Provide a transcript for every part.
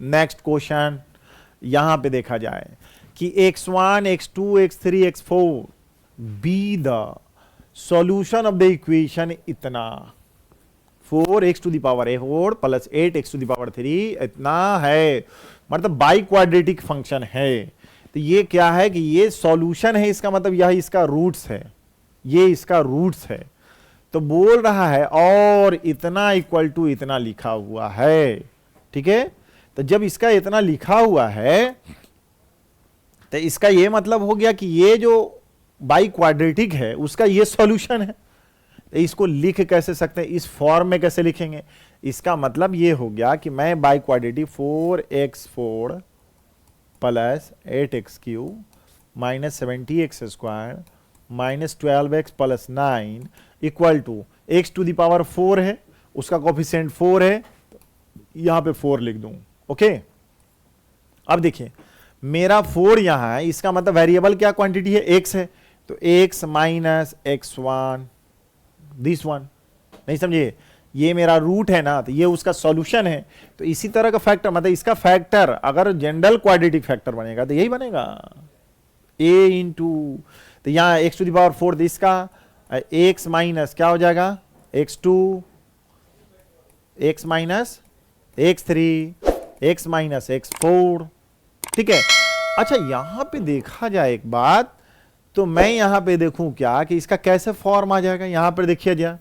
Next question यहां पे देखा जाए कि x1 x2 x3 x4 be the solution of the equation इतना 4x to the power a4 plus 8x to the power 3 इतना है, मतलब बाई क्वाड्रेटिक फंक्शन है। तो ये क्या है कि ये सॉल्यूशन है, इसका मतलब यह इसका रूट्स है, ये इसका रूट्स है। तो बोल रहा है और इतना इक्वल टू इतना लिखा हुआ है, ठीक है। तो जब इसका इतना लिखा हुआ है तो इसका ये मतलब हो गया कि ये जो बाई क्वाड्रेटिक है उसका ये सॉल्यूशन है। तो इसको लिख कैसे सकते हैं, इस फॉर्म में कैसे लिखेंगे? इसका मतलब ये हो गया कि मैं by quadratic 4x4 plus 8x³ minus 70x² minus 12x plus 9 equal to x to the power 4 है, उसका कोफिशिएंट 4 है, यहां पे 4 लिख दूं। ओके, अब देखिए मेरा 4 यहां है, इसका मतलब वेरिएबल क्या क्वांटिटी है, x है, तो x minus x1 this one, नहीं समझिए, ये मेरा रूट है ना, तो ये उसका सॉल्यूशन है। तो इसी तरह का फैक्टर, मतलब इसका फैक्टर अगर जनरल क्वाड्रेटिक फैक्टर बनेगा तो यही बनेगा a इंटू, तो यहाँ x टू द पावर 4, तो इसका x माइनस क्या हो जाएगा x2 x minus x3 x minus x4, ठीक है। अच्छा यहां पे देखा जाए एक बात, तो मैं यहां पे देखूं क्या कि इसका कैसे फॉर्म आ जाएगा, यहां पर देखिए जाए।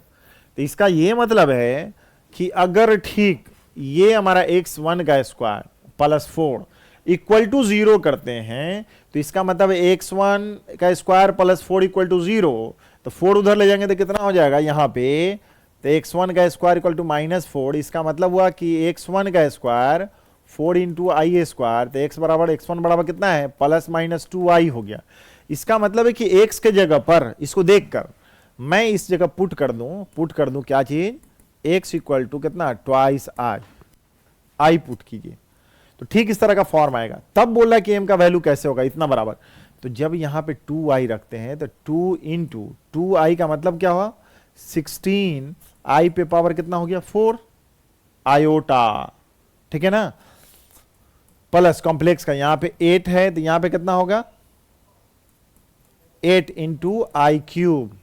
तो इसका ये मतलब है कि अगर ठीक ये हमारा x1 का स्क्वायर प्लस 4 इक्वल टू 0 करते हैं, तो इसका मतलब x1 का स्क्वायर प्लस 4 इक्वल टू 0, तो 4 उधर ले जाएंगे तो कितना हो जाएगा यहाँ पे, तो x1 का स्क्वायर इक्वल टू -4, इसका मतलब हुआ कि x1 का स्क्वायर 4 इंटू आई स्क्वायर, तो x बराबर x1 बराबर कितना है प्लस माइनस 2i हो गया। इसका मतलब है कि x के जगह पर इसको देखकर मैं इस जगह पुट कर दूं क्या चीज, x इक्वल टू कितना ट्वाइस आई पुट कीजिए, तो ठीक इस तरह का फॉर्म आएगा। तब बोल रहा है कि m का वैल्यू कैसे होगा इतना बराबर, तो जब यहां पे 2i रखते हैं तो 2 इंटू 2i का मतलब क्या हुआ 16, i पे पावर कितना हो गया 4 आयोटा, ठीक है ना, प्लस कॉम्प्लेक्स का यहां पे 8 है, तो यहां पे कितना होगा 8 इंटू आई क्यूब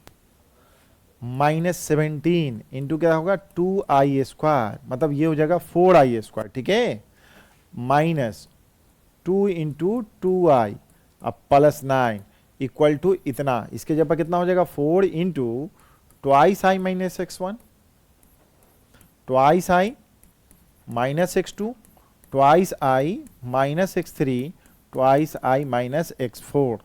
माइनस 17 इंटू क्या होगा 2i स्क्वायर, मतलब ये हो जाएगा 4i स्क्वायर, ठीक है, माइनस 2 इंटू 2i अब प्लस 9 इक्वल टू इतना, इसके जगह कितना हो जाएगा 4 into twice I minus x1 twice I minus x2 twice I minus x3 twice I minus x4।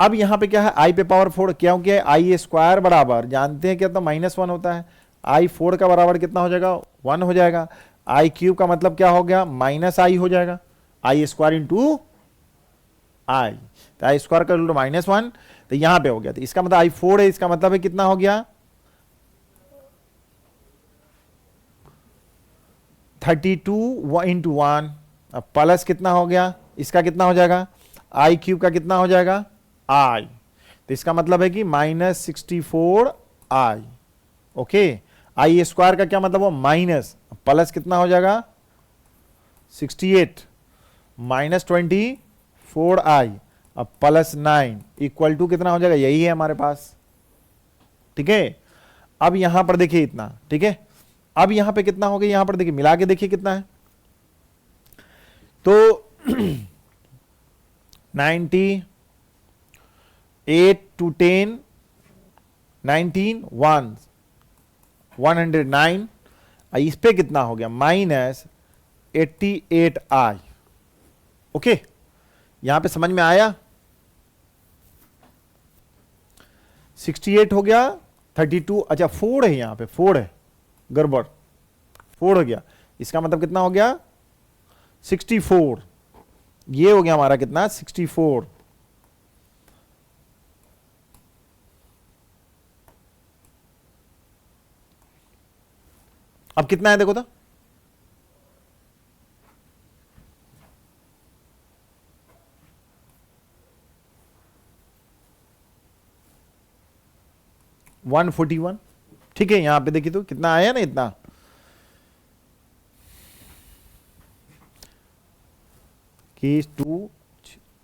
अब यहां पे क्या है i पे पावर 4, क्योंकि आई स्क्वायर बराबर जानते हैं क्या तो -1 होता है, i 4 का बराबर कितना हो जाएगा 1 हो जाएगा, आई क्यूब का मतलब क्या हो गया माइनस आई हो जाएगा, आई स्क्वायर इंटू आई, तो आई स्क्वायर का -1, तो यहां पे हो गया, तो इसका मतलब आई 4 है, इसका मतलब है कितना हो गया 32 इंटू 1, अब प्लस कितना हो गया, इसका कितना हो जाएगा आई क्यूब का कितना हो जाएगा आई, तो इसका मतलब है कि -64 आई। ओके, आई स्क्वायर का क्या मतलब हो माइनस, प्लस कितना हो जाएगा 68 माइनस 24 आई अब प्लस 9 इक्वल टू कितना हो जाएगा, यही है हमारे पास, ठीक है। अब यहां पर देखिए इतना, ठीक है, अब यहां पे कितना हो गया, यहां पर देखिए मिला के देखिए कितना है, तो 98 टू 10 19 1 109, इस पे कितना हो गया -88 आई। ओके, यहां पे समझ में आया, 68 हो गया 32, अच्छा 4 है यहां पे 4 है, गड़बड़ 4 हो गया, इसका मतलब कितना हो गया 64, ये हो गया हमारा कितना 64, अब कितना है देखो तो 141, ठीक है, यहां पे देखिए तो कितना आया ना इतना, इज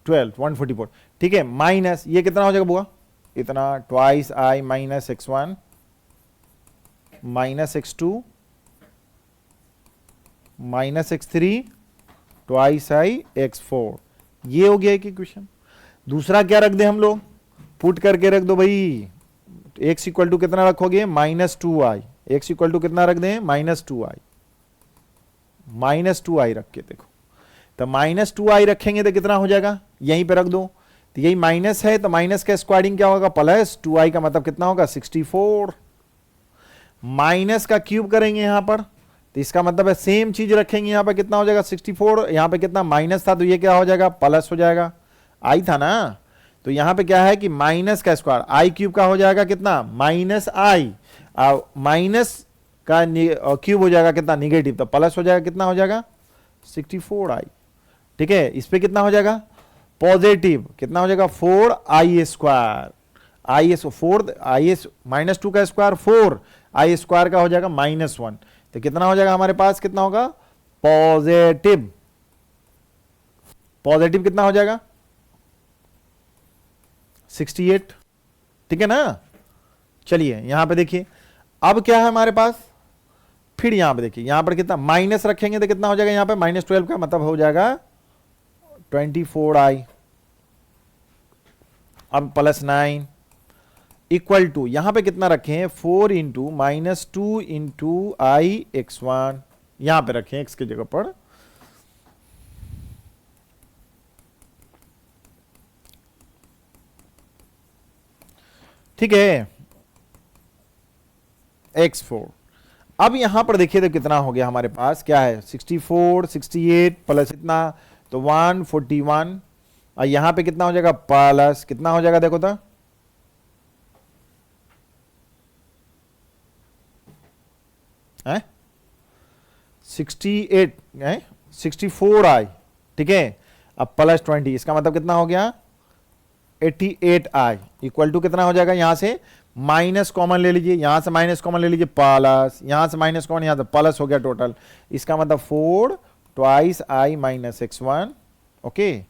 12 144, ठीक है। माइनस ये कितना हो जाएगा बुआ, इतना twice I minus x1 minus x2 minus x3 twice I x4, ये हो गया एक इक्वेशन। दूसरा क्या रख दे हम लोग, पुट करके रख दो भाई, x इक्वल टू कितना रखोगे -2i, x इक्वल टू कितना रख दें -2i, -2i रख के देखो, तो -2i रखेंगे तो कितना हो जाएगा, यहीं पे रख दो, तो यही माइनस है तो माइनस का स्क्वायरिंग क्या होगा प्लस 2i का मतलब कितना होगा 64, माइनस का क्यूब करेंगे यहां पर तो इसका मतलब है सेम चीज रखेंगे यहां पर कितना हो जाएगा 64, यहां पे कितना माइनस था तो ये क्या हो जाएगा प्लस हो जाएगा, आई था ना, तो यहां पे क्या है कि माइनस का स्क्वायर आई क्यूब का हो जाएगा कितना माइनस आई, माइनस का क्यूब हो जाएगा कितना निगेटिव, तो प्लस हो जाएगा कितना हो जाएगा 64i, ठीक है। इस पे कितना हो जाएगा पॉजिटिव, कितना हो जाएगा 4i square, I S 4 I S -2 का स्क्वायर 4 आई स्क्वायर का हो जाएगा -1, तो कितना हो जाएगा हमारे पास कितना होगा पॉजिटिव, पॉजिटिव कितना हो जाएगा 68, ठीक है ना। चलिए यहां पे देखिए अब क्या है हमारे पास, फिर यहां पे देखिए यहां पर कितना माइनस रखेंगे तो कितना हो जाएगा यहां पे -12 का मतलब हो जाएगा 24i, अब +9 इक्वल टू यहां पे कितना रखें 4 इंटू -2 इंटू आई x1, यहां पे रखें x की जगह पर, ठीक है x4। अब यहां पर देखिए तो कितना हो गया हमारे पास क्या है 64 68 प्लस इतना तो 141, और यहां पे कितना हो जाएगा प्लस कितना हो जाएगा देखो तो है 68 है 64i, ठीक है, अब +20 इसका मतलब कितना हो गया 88i इक्वल टू कितना हो जाएगा, यहां से माइनस कॉमन ले लीजिए, यहां से माइनस कॉमन ले लीजिए प्लस, यहां से माइनस कॉमन यहां से प्लस हो गया टोटल, इसका मतलब 4 twice I minus x1, okay,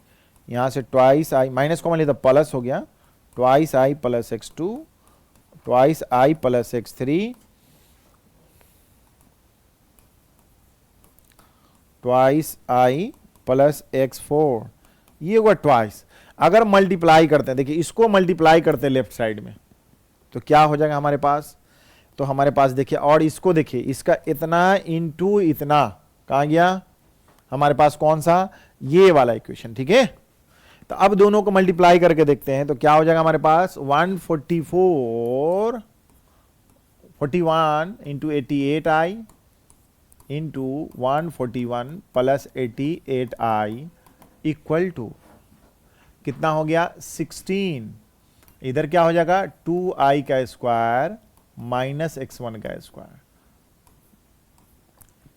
यहां से ट्वाइस आई माइनस कॉमन लिया तो प्लस हो गया, twice I plus x2 twice I plus x3 twice I plus x4, ये हुआ ट्वाइस। अगर मल्टीप्लाई करते हैं देखिए इसको मल्टीप्लाई करते हैं लेफ्ट साइड में तो क्या हो जाएगा हमारे पास, तो हमारे पास देखिए और इसको देखिए इसका इतना इंटू इतना कहाँ गया हमारे पास कौन सा ये वाला इक्वेशन, ठीक है। तो अब दोनों को मल्टीप्लाई करके देखते हैं तो क्या हो जाएगा हमारे पास 144 41 into 88i into 141 plus 88i equal to कितना हो गया 16, इधर क्या हो जाएगा 2i का स्क्वायर माइनस x1 का स्क्वायर,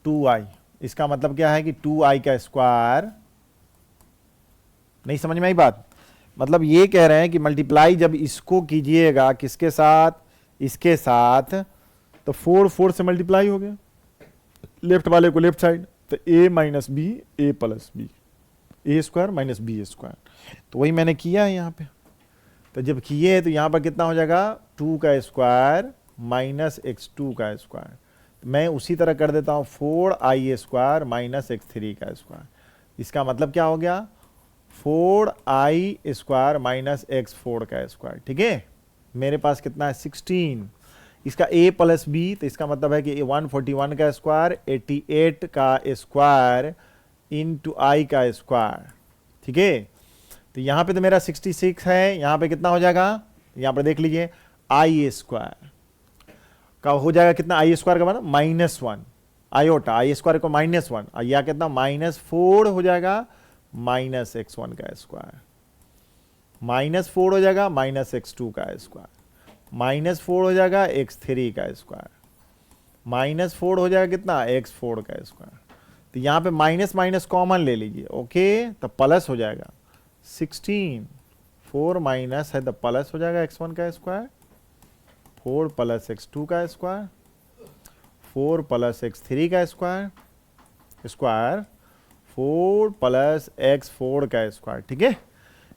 2i, इसका मतलब क्या है कि 2i का स्क्वायर, नहीं समझ में आई बात, मतलब ये कह रहे हैं कि मल्टीप्लाई जब इसको कीजिएगा किसके साथ, इसके साथ, तो 4 4 से मल्टीप्लाई हो गया लेफ्ट वाले को लेफ्ट साइड, तो a minus B A plus B, A square minus B square, तो वही मैंने किया है यहाँ पे। तो जब किए तो यहाँ पर कितना हो जाएगा 2 का स्क्वायर माइनस x2 का स्क्वायर, मैं उसी तरह कर देता हूँ 4i स्क्वायर माइनस x3 का स्क्वायर, इसका मतलब क्या हो गया 4i स्क्वायर माइनस x4 का स्क्वायर, ठीक है। मेरे पास कितना है 16, इसका a प्लस बी, तो इसका मतलब है कि 141 का स्क्वायर 88 का स्क्वायर इंटू आई का स्क्वायर, ठीक है। तो यहाँ पे तो मेरा 66 है, यहाँ पे कितना हो जाएगा, यहाँ पे देख लीजिए आई स्क्वायर का हो जाएगा कितना, आई स्क्वायर का मतलब -1 आयोटा, आई स्क्वायर को -1 और यह कितना -4 हो जाएगा माइनस x1 का स्क्वायर, -4 हो जाएगा माइनस x2 का स्क्वायर, -4 हो जाएगा x3 का स्क्वायर, -4 हो जाएगा कितना x4 का स्क्वायर, तो यहाँ पे माइनस माइनस कॉमन ले लीजिए, ओके, तो प्लस हो जाएगा 16, 4 माइनस है तो प्लस हो जाएगा x1 का स्क्वायर, 4 प्लस x2 का स्क्वायर, 4 प्लस x3 का स्क्वायर, 4 प्लस x4 का स्क्वायर, ठीक है।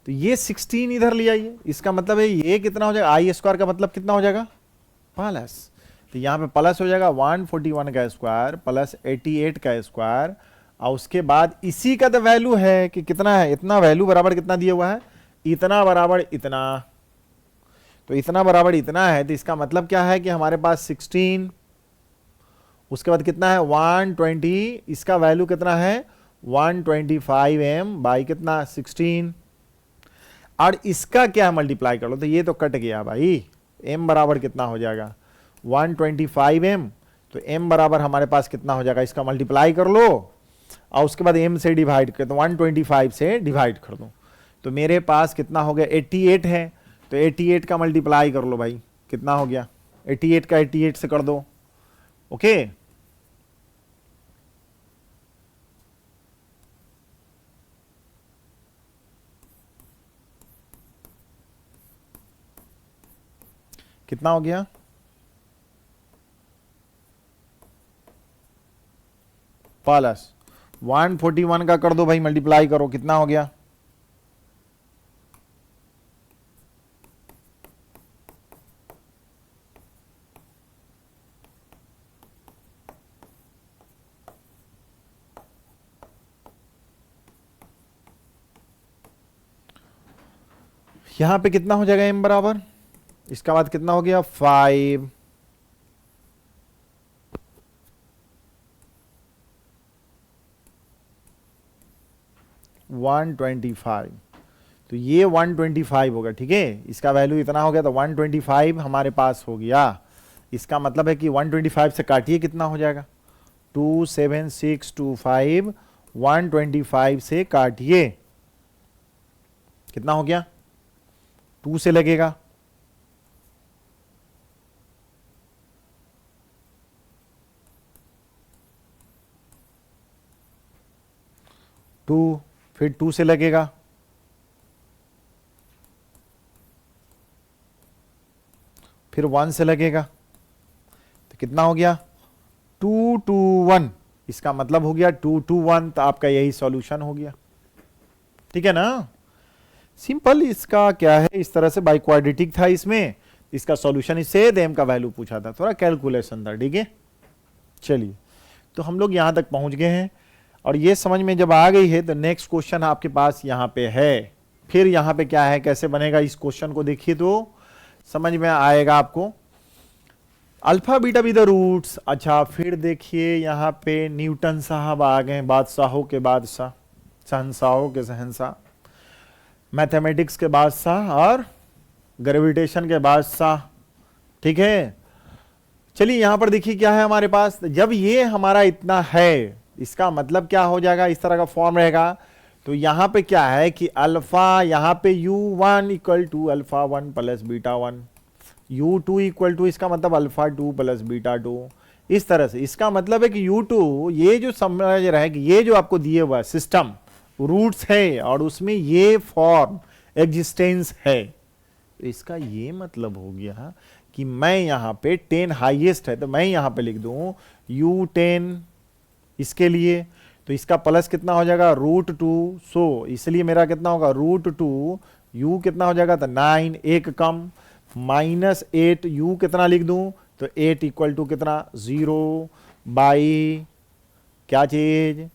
तो ये 16 इधर ले आइए, इसका मतलब है ये कितना हो जाएगा, आई स्क्वायर का मतलब कितना हो जाएगा प्लस, तो यहाँ पे प्लस हो जाएगा 141 का स्क्वायर प्लस 88 का स्क्वायर, और उसके बाद इसी का तो वैल्यू है कि कितना है, इतना वैल्यू बराबर कितना दिया हुआ है, इतना बराबर इतना, तो इतना बराबर इतना है, तो इसका मतलब क्या है कि हमारे पास 16, उसके बाद कितना है 120, इसका वैल्यू कितना है 125 m बाई कितना 16, और इसका क्या मल्टीप्लाई कर लो, तो ये तो कट गया भाई, m बराबर कितना हो जाएगा 125 m, तो m बराबर हमारे पास कितना हो जाएगा, इसका मल्टीप्लाई कर लो और उसके बाद m से डिवाइड कर दो, 125 से डिवाइड कर दो, तो मेरे पास कितना हो गया 88 है, तो 88 का मल्टीप्लाई कर लो भाई, कितना हो गया 88 का 88 से कर दो, ओके। कितना हो गया, प्लस 141 का कर दो भाई, मल्टीप्लाई करो, कितना हो गया, यहां पे कितना हो जाएगा m बराबर, इसका बाद कितना हो गया 5, वन 125, तो ये 125 होगा, ठीक है, इसका वैल्यू इतना हो गया, तो 125 हमारे पास हो गया, इसका मतलब है कि 125 से काटिए कितना हो जाएगा 27625, 125 से काटिए कितना हो गया, 2 से लगेगा, टू, फिर 2 से लगेगा, फिर 1 से लगेगा, तो कितना हो गया 221, इसका मतलब हो गया 221, तो आपका यही सॉल्यूशन हो गया, ठीक है ना, सिंपल। इसका क्या है, इस तरह से बाई क्वाड्रेटिक था, इसमें इसका सॉल्यूशन इससे m का वैल्यू पूछा था, थोड़ा कैलकुलेशन था, ठीक है। चलिए, तो हम लोग यहां तक पहुंच गए हैं, और ये समझ में जब आ गई है तो नेक्स्ट क्वेश्चन आपके पास यहाँ पे है, फिर यहाँ पे क्या है, कैसे बनेगा, इस क्वेश्चन को देखिए तो समझ में आएगा आपको। Alpha beta be the roots, अच्छा फिर देखिए यहाँ पे न्यूटन साहब आ गए, बादशाहों के बादशाह, शहंशाहों के शहंशाह, मैथमेटिक्स के बादशाह और ग्रेविटेशन के बादशाह, ठीक है। चलिए यहाँ पर देखिए क्या है हमारे पास, जब ये हमारा इतना है, इसका मतलब क्या हो जाएगा, इस तरह का फॉर्म रहेगा, तो यहाँ पे क्या है कि अल्फा, यहाँ पे u1 equal to alpha 1 plus beta 1, u2 equal to, इसका मतलब अल्फा 2 प्लस बीटा 2, इस तरह से, इसका मतलब है कि u2, ये जो समझ रहा है कि ये जो आपको दिए हुआ सिस्टम रूट्स है और उसमें ये फॉर्म एग्जिस्टेंस है, तो इसका ये मतलब हो गया कि मैं यहाँ पे 10 हाईएस्ट है, तो मैं यहाँ पे लिख दूं u10 इसके लिए, तो इसका प्लस कितना हो जाएगा √2, सो इसलिए मेरा कितना होगा √2, u कितना हो जाएगा, तो 9, एक कम, -8, u कितना लिख दूं, तो 8 इक्वल टू कितना 0 बाई क्या चीज,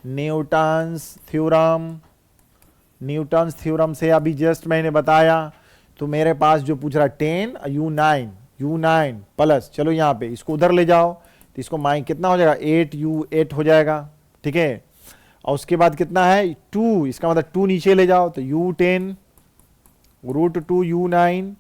न्यूटन्स थ्योरम, न्यूटन्स थ्योरम से अभी जस्ट मैंने बताया, तो मेरे पास जो पूछ रहा 10, u9 प्लस, चलो यहाँ पे इसको उधर ले जाओ, तो इसको कितना हो जाएगा 8u8 हो जाएगा, ठीक है, और उसके बाद कितना है 2, इसका मतलब 2 नीचे ले जाओ, तो u10 √2 u9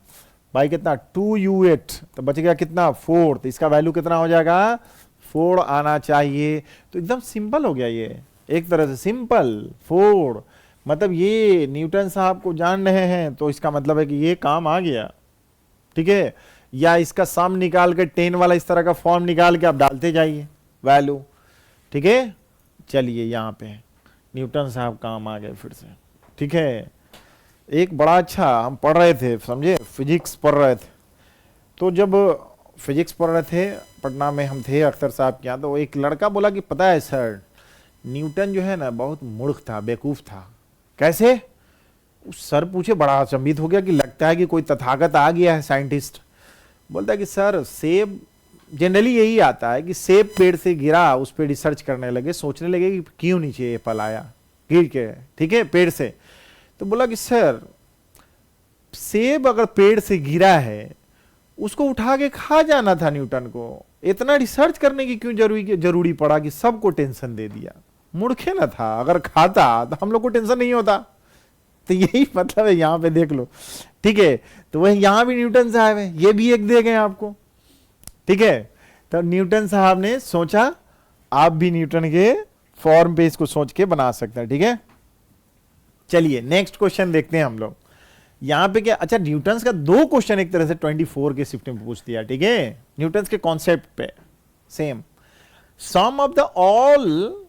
भाई कितना 2u8, तो बच गया कितना 4, तो इसका वैल्यू कितना हो जाएगा 4 आना चाहिए, तो एकदम सिंपल हो गया ये, एक तरह से सिंपल 4, मतलब ये न्यूटन साहब को जान रहे हैं, तो इसका मतलब है कि ये काम आ गया, ठीक है। या इसका सम निकाल के 10 वाला इस तरह का फॉर्म निकाल के आप डालते जाइए वैल्यू, ठीक है। चलिए यहाँ पे न्यूटन साहब काम आ गए फिर से, ठीक है। एक बड़ा अच्छा हम पढ़ रहे थे, समझे, फिजिक्स पढ़ रहे थे, तो जब फिजिक्स पढ़ रहे थे पटना में हम थे अख्तर साहब के यहाँ, तो एक लड़का बोला कि पता है सर न्यूटन जो है ना बहुत मूर्ख था, बेवकूफ था। कैसे? उस सर पूछे, बड़ा अचंभित हो गया कि लगता है कि कोई तथागत आ गया है साइंटिस्ट। बोलता है कि सर सेब, जनरली यही आता है कि सेब पेड़ से गिरा, उस पर रिसर्च करने लगे, सोचने लगे कि क्यों नीचे ये फल आया गिर के, ठीक है, पेड़ से। तो बोला कि सर सेब अगर पेड़ से गिरा है उसको उठा के खा जाना था न्यूटन को, इतना रिसर्च करने की क्यों जरूरी पड़ा कि सबको टेंशन दे दिया। मूर्खे ना था, अगर खाता तो हम लोग को टेंशन नहीं होता। तो यही मतलब है, यहां पे देख लो, ठीक है। तो वही यहां भी न्यूटन साहब है, ये भी एक दे गए आपको, ठीक है। तो न्यूटन साहब ने सोचा, आप भी न्यूटन के फॉर्म पे इसको सोच के बना सकते हैं, ठीक है। चलिए नेक्स्ट क्वेश्चन देखते हैं हम लोग। यहां पे क्या, अच्छा न्यूटन्स का दो क्वेश्चन एक तरह से 24 के शिफ्ट में पूछ दिया, ठीक है, न्यूटन्स के कॉन्सेप्ट पे same. Sum of the all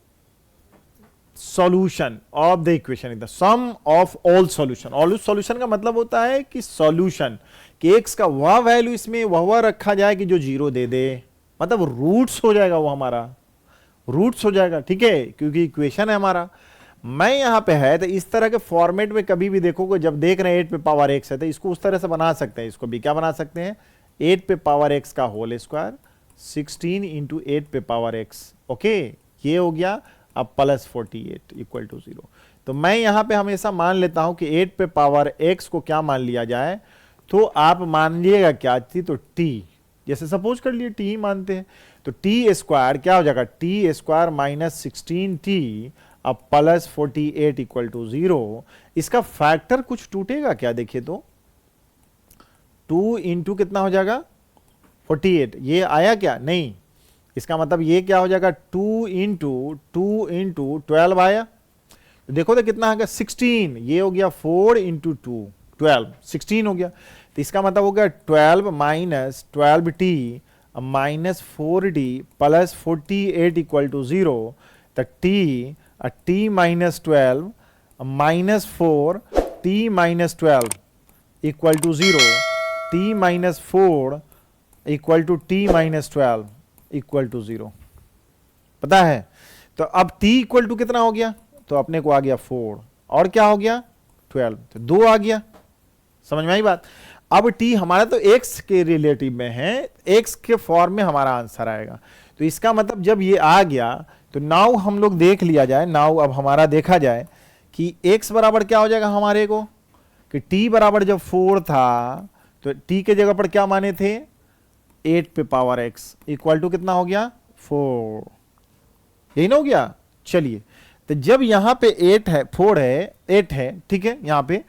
solution of the equation, the sum of all solution. All solution का मतलब होता है कि सॉल्यूशन कि एक्स का वह वैल्यू इसमें वह रखा जाए कि जो जीरो दे दे, मतलब रूट्स हो जाएगा, वो हमारा रूट्स हो जाएगा, ठीक है, क्योंकि इक्वेशन है हमारा। मैं यहां पे है तो इस तरह के फॉर्मेट में कभी भी देखोगे, जब देख रहे हैं 8 पे पावर x है तो इसको उस तरह से बना सकते हैं। इसको भी क्या बना सकते हैं, 8 पे पावर x का होल स्क्वायर 16 इंटू 8 पे पावर x, ओके, ये हो गया। अब प्लस 48 इक्वल टू 0। तो मैं यहां पे हमेशा मान लेता हूं कि 8 पे पावर x को क्या मान लिया जाए, तो आप मान लीजिएगा क्या थी, तो t, जैसे सपोज कर लिए t ही मानते हैं, तो t स्क्वायर क्या हो जाएगा, t स्क्वायर माइनस 16t अब प्लस 48 इक्वल टू 0। इसका फैक्टर कुछ टूटेगा क्या, देखिए तो 2 इंटू कितना हो जाएगा 48, ये आया क्या, नहीं। इसका मतलब ये क्या हो जाएगा, 2 इंटू 12 आया, तो देखो तो कितना आ गया 16, ये हो गया 4 इंटू 2 12, 16 हो गया। तो इसका मतलब हो गया 12 minus 12t minus 4d plus 48 equal to 0। तो t minus 12 minus 4 t minus 12 equal to 0, t minus 4 equal to t minus 12 equal to 0, पता है। तो अब t इक्वल टू कितना हो गया, तो अपने को आ गया 4 और क्या हो गया 12, तो 2 आ गया, समझ में आई बात। अब t हमारा तो x के रिलेटिव में है, x के फॉर्म में हमारा आंसर आएगा। तो इसका मतलब जब ये आ गया तो नाउ हम लोग देख लिया जाए, नाउ अब हमारा देखा जाए कि x बराबर क्या हो जाएगा हमारे को, कि t बराबर जब 4 था तो t के जगह पर क्या माने थे 8 पे पावर x इक्वल टू कितना हो गया 4, यही ना हो गया। चलिए तो जब यहां पे 8 है 4 है 8 है, ठीक है, यहां पे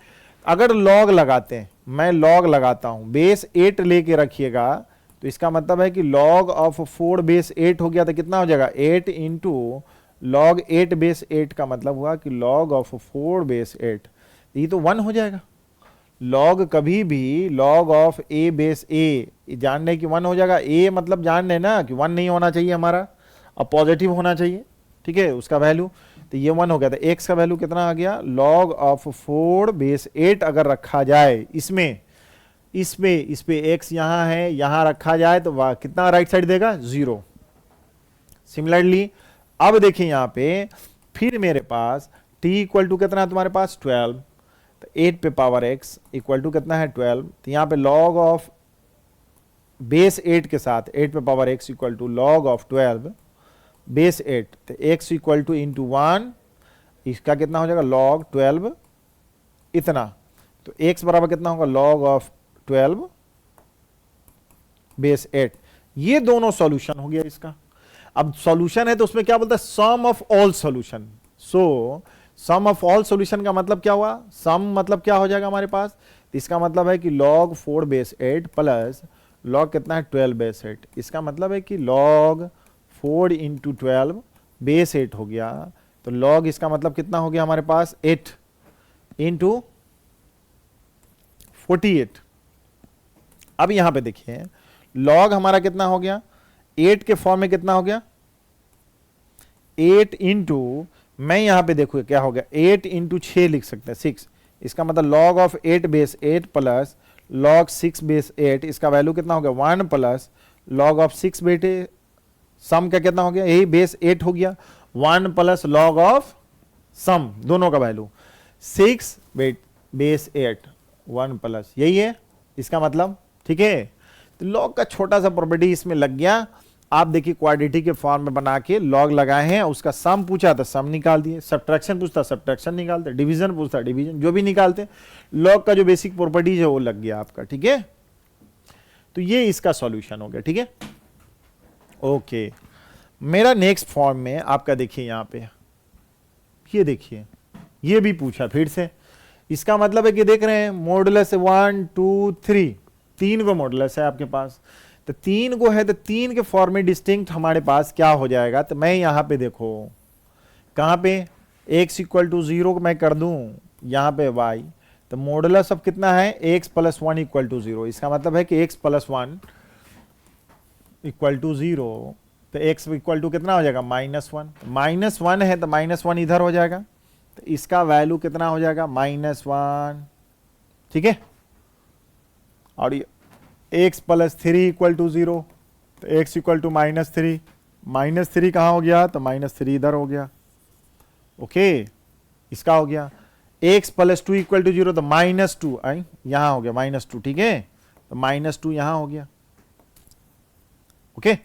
अगर लॉग लगाते हैं, मैं लॉग लगाता हूं, बेस 8 लेके रखिएगा, तो इसका मतलब है कि log ऑफ 4 बेस 8 हो गया, तो कितना हो जाएगा 8 इंटू लॉग 8 बेस 8 का मतलब हुआ कि log ऑफ 4 बेस 8, ये तो 1 हो जाएगा। log कभी भी log of a base a जान रहे कि 1 हो जाएगा, a मतलब जान रहे ना कि 1 नहीं होना चाहिए हमारा, अब पॉजिटिव होना चाहिए, ठीक है, उसका वैल्यू। तो ये 1 हो गया, तो x का वैल्यू कितना आ गया, log ऑफ 4 बेस 8 अगर रखा जाए इसमें इस पे x यहां है, यहां रखा जाए तो वह कितना राइट साइड देगा 0। सिमिलरली अब देखिए यहां पे फिर मेरे पास t इक्वल टू कितना है तुम्हारे पास 12, तो 8 पे पावर x इक्वल टू कितना है 12, तो यहां पे log ऑफ बेस 8 के साथ 8 पे power x equal to log of 12 base 8, तो x इक्वल टू इंटू 1, इसका कितना हो जाएगा log 12 इतना, तो x बराबर कितना होगा log ऑफ 12 बेस 8। ये दोनों सॉल्यूशन हो गया इसका। अब सॉल्यूशन है तो उसमें क्या बोलता है sum of all solution. So sum of all solution का मतलब क्या हुआ, सम मतलब क्या हो जाएगा हमारे पास, तो इसका मतलब है कि log 4 बेस 8 प्लस log कितना है 12 बेस 8, इसका मतलब है कि log 4 इंटू 12 बेस 8 हो गया, तो log इसका मतलब कितना हो गया हमारे पास 8 इंटू 48। अब यहां पे देखिए log हमारा कितना हो गया 8 के फॉर्म में कितना हो गया 8 इंटू, मैं यहां पे देखो क्या हो गया 8 इंटू 6 लिख सकते हैं 6, इसका मतलब log of 8 base 8 plus log 6 base 8, इसका वैल्यू कितना हो गया 1 प्लस log ऑफ 6 बेटे सम का कितना हो गया यही बेस 8 हो गया, 1 प्लस लॉग ऑफ सम, दोनों का वैल्यू 6 बेस 8 1 प्लस, यही है इसका मतलब, ठीक है। तो लॉग का छोटा सा प्रॉपर्टी इसमें लग गया। आप देखिए क्वाड्रेटिक के फॉर्म में बना के लॉग लगाए हैं, उसका सम पूछा था सम निकाल दिए, सब्ट्रैक्शन पूछता सब्ट्रैक्शन निकालते, डिवीजन पूछता डिवीजन, जो भी निकालते लॉग का जो बेसिक प्रॉपर्टीज है वो लग गया आपका, ठीक है। तो ये इसका सॉल्यूशन हो गया, ठीक है। ओके, मेरा नेक्स्ट फॉर्म में आपका देखिए यहां पे, ये देखिए ये भी पूछा फिर से। इसका मतलब है कि देख रहे हैं मॉडुलस 1 2 3, 3 को मॉडुलस है आपके पास, तो 3 को है, तो 3 के फॉर्म में डिस्टिंक्ट हमारे पास क्या हो जाएगा। तो मैं यहां पे देखो कहां पे x इक्वल टू 0 मैं कर दूं यहां पे y, तो मॉडुलस अब कितना है x प्लस 1 इक्वल टू 0। इसका मतलब है कि x प्लस 1 इक्वल टू 0, तो x इक्वल टू कितना हो जाएगा -1, -1 है तो -1 इधर हो जाएगा, तो इसका वैल्यू कितना हो जाएगा -1, ठीक है। और ये x प्लस 3 इक्वल टू 0, तो x इक्वल टू -3, -3 कहाँ हो गया, तो -3 इधर हो गया, ओके। इसका हो गया x प्लस 2 इक्वल टू 0, तो -2 आई यहां हो गया -2, ठीक है, तो -2 यहां हो गया, ओके।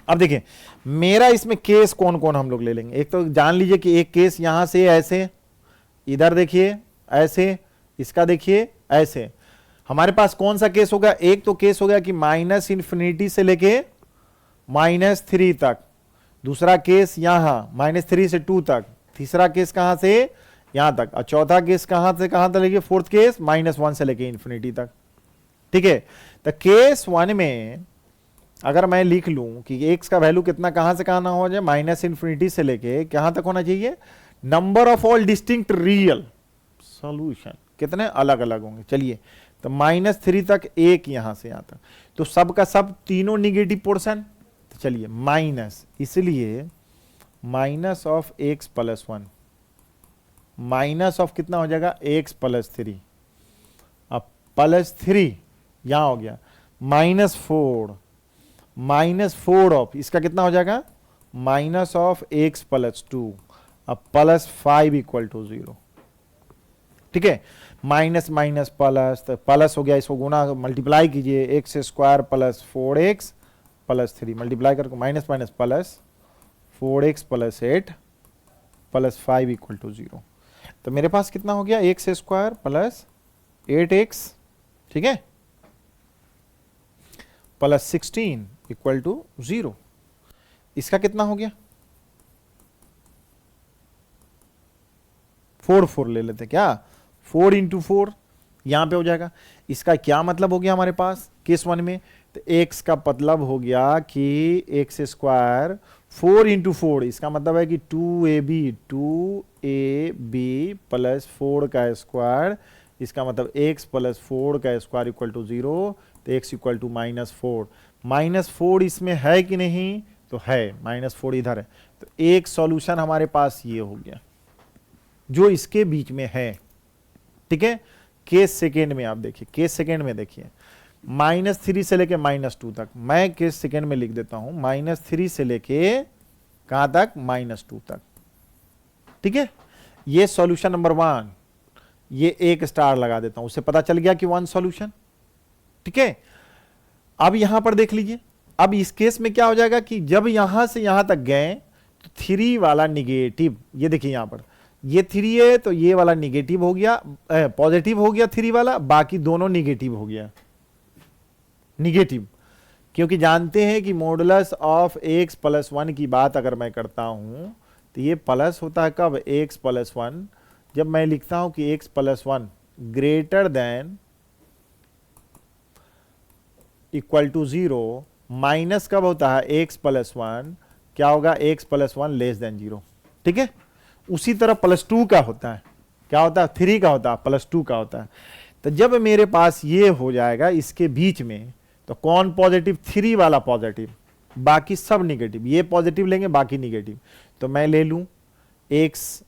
अब देखिए मेरा इसमें केस कौन कौन हम लोग ले लेंगे। एक तो जान लीजिए कि एक केस यहां से ऐसे, इधर देखिए ऐसे, इसका देखिए ऐसे, हमारे पास कौन सा केस होगा। एक तो केस हो गया कि -∞ से लेके -3 तक, दूसरा केस यहां -3 से 2 तक, तीसरा केस कहां से यहां तक, और चौथा केस कहां से कहां तक लेके, फोर्थ केस -1 से लेके इन्फिनिटी तक, ठीक है। तो केस 1 में अगर मैं लिख लूं कि x का वैल्यू कितना कहां से कहां ना हो जाए, -∞ से लेके कहां तक होना चाहिए, number of all distinct real solution कितने अलग अलग होंगे। चलिए तो -3 तक एक यहां से यहां तक, तो सब का सब तीनों निगेटिव पोर्शन, तो चलिए माइनस, इसलिए minus of x plus 1, minus of कितना हो जाएगा x प्लस 3, अब प्लस 3 यहां हो गया -4 ऑफ इसका कितना हो जाएगा माइनस ऑफ x प्लस 2, अब प्लस 5 इक्वल टू 0, ठीक है। माइनस माइनस प्लस, तो प्लस हो गया, इसको गुना मल्टीप्लाई कीजिए, x square plus 4x plus 3, multiply करके minus minus plus 4x plus 8 plus 5 equal to 0। तो मेरे पास कितना हो गया x स्क्वायर प्लस 8x, ठीक है, प्लस 16 इक्वल टू 0। इसका कितना हो गया 4 ले लेते क्या, 4 इंटू 4 यहां पे हो जाएगा। इसका क्या मतलब हो गया हमारे पास केस 1 में, तो x का मतलब हो गया कि x स्क्वायर 4 इंटू 4, इसका मतलब है कि 2ab प्लस 4 का स्क्वायर, इसका मतलब x प्लस 4 का स्क्वायर इक्वल टू 0, तो x इक्वल टू -4 इसमें है कि नहीं, तो है, -4 इधर है, तो एक सॉल्यूशन हमारे पास ये हो गया जो इसके बीच में है, ठीक है। केस सेकेंड में आप देखिए, केस सेकेंड में देखिए -3 से लेके -2 तक, मैं केस सेकेंड में लिख देता हूं -3 से लेके कहां तक -2 तक, ठीक है। ये सॉल्यूशन नंबर 1, ये एक स्टार लगा देता हूं, उससे पता चल गया कि 1 सॉल्यूशन, ठीक है। अब यहां पर देख लीजिए, अब इस केस में क्या हो जाएगा कि जब यहां से यहां तक गए तो 3 वाला निगेटिव, ये देखिए यहां पर ये 3 है, तो ये वाला निगेटिव हो गया, पॉजिटिव हो गया 3 वाला, बाकी दोनों निगेटिव हो गया, निगेटिव, क्योंकि जानते हैं कि मॉडुलस ऑफ x प्लस 1 की बात अगर मैं करता हूं तो ये प्लस होता है कब, x प्लस 1, जब मैं लिखता हूं कि x plus 1 greater than equal to 0, minus कब होता है x प्लस 1, क्या होगा x प्लस 1 लेस देन 0, ठीक है। उसी तरह प्लस 2 का होता है, क्या होता है 3 का होता है, प्लस 2 का होता है। तो जब मेरे पास ये हो जाएगा इसके बीच में, तो कौन पॉजिटिव, 3 वाला पॉजिटिव, बाकी सब निगेटिव, ये पॉजिटिव लेंगे बाकी निगेटिव, तो मैं ले लूं x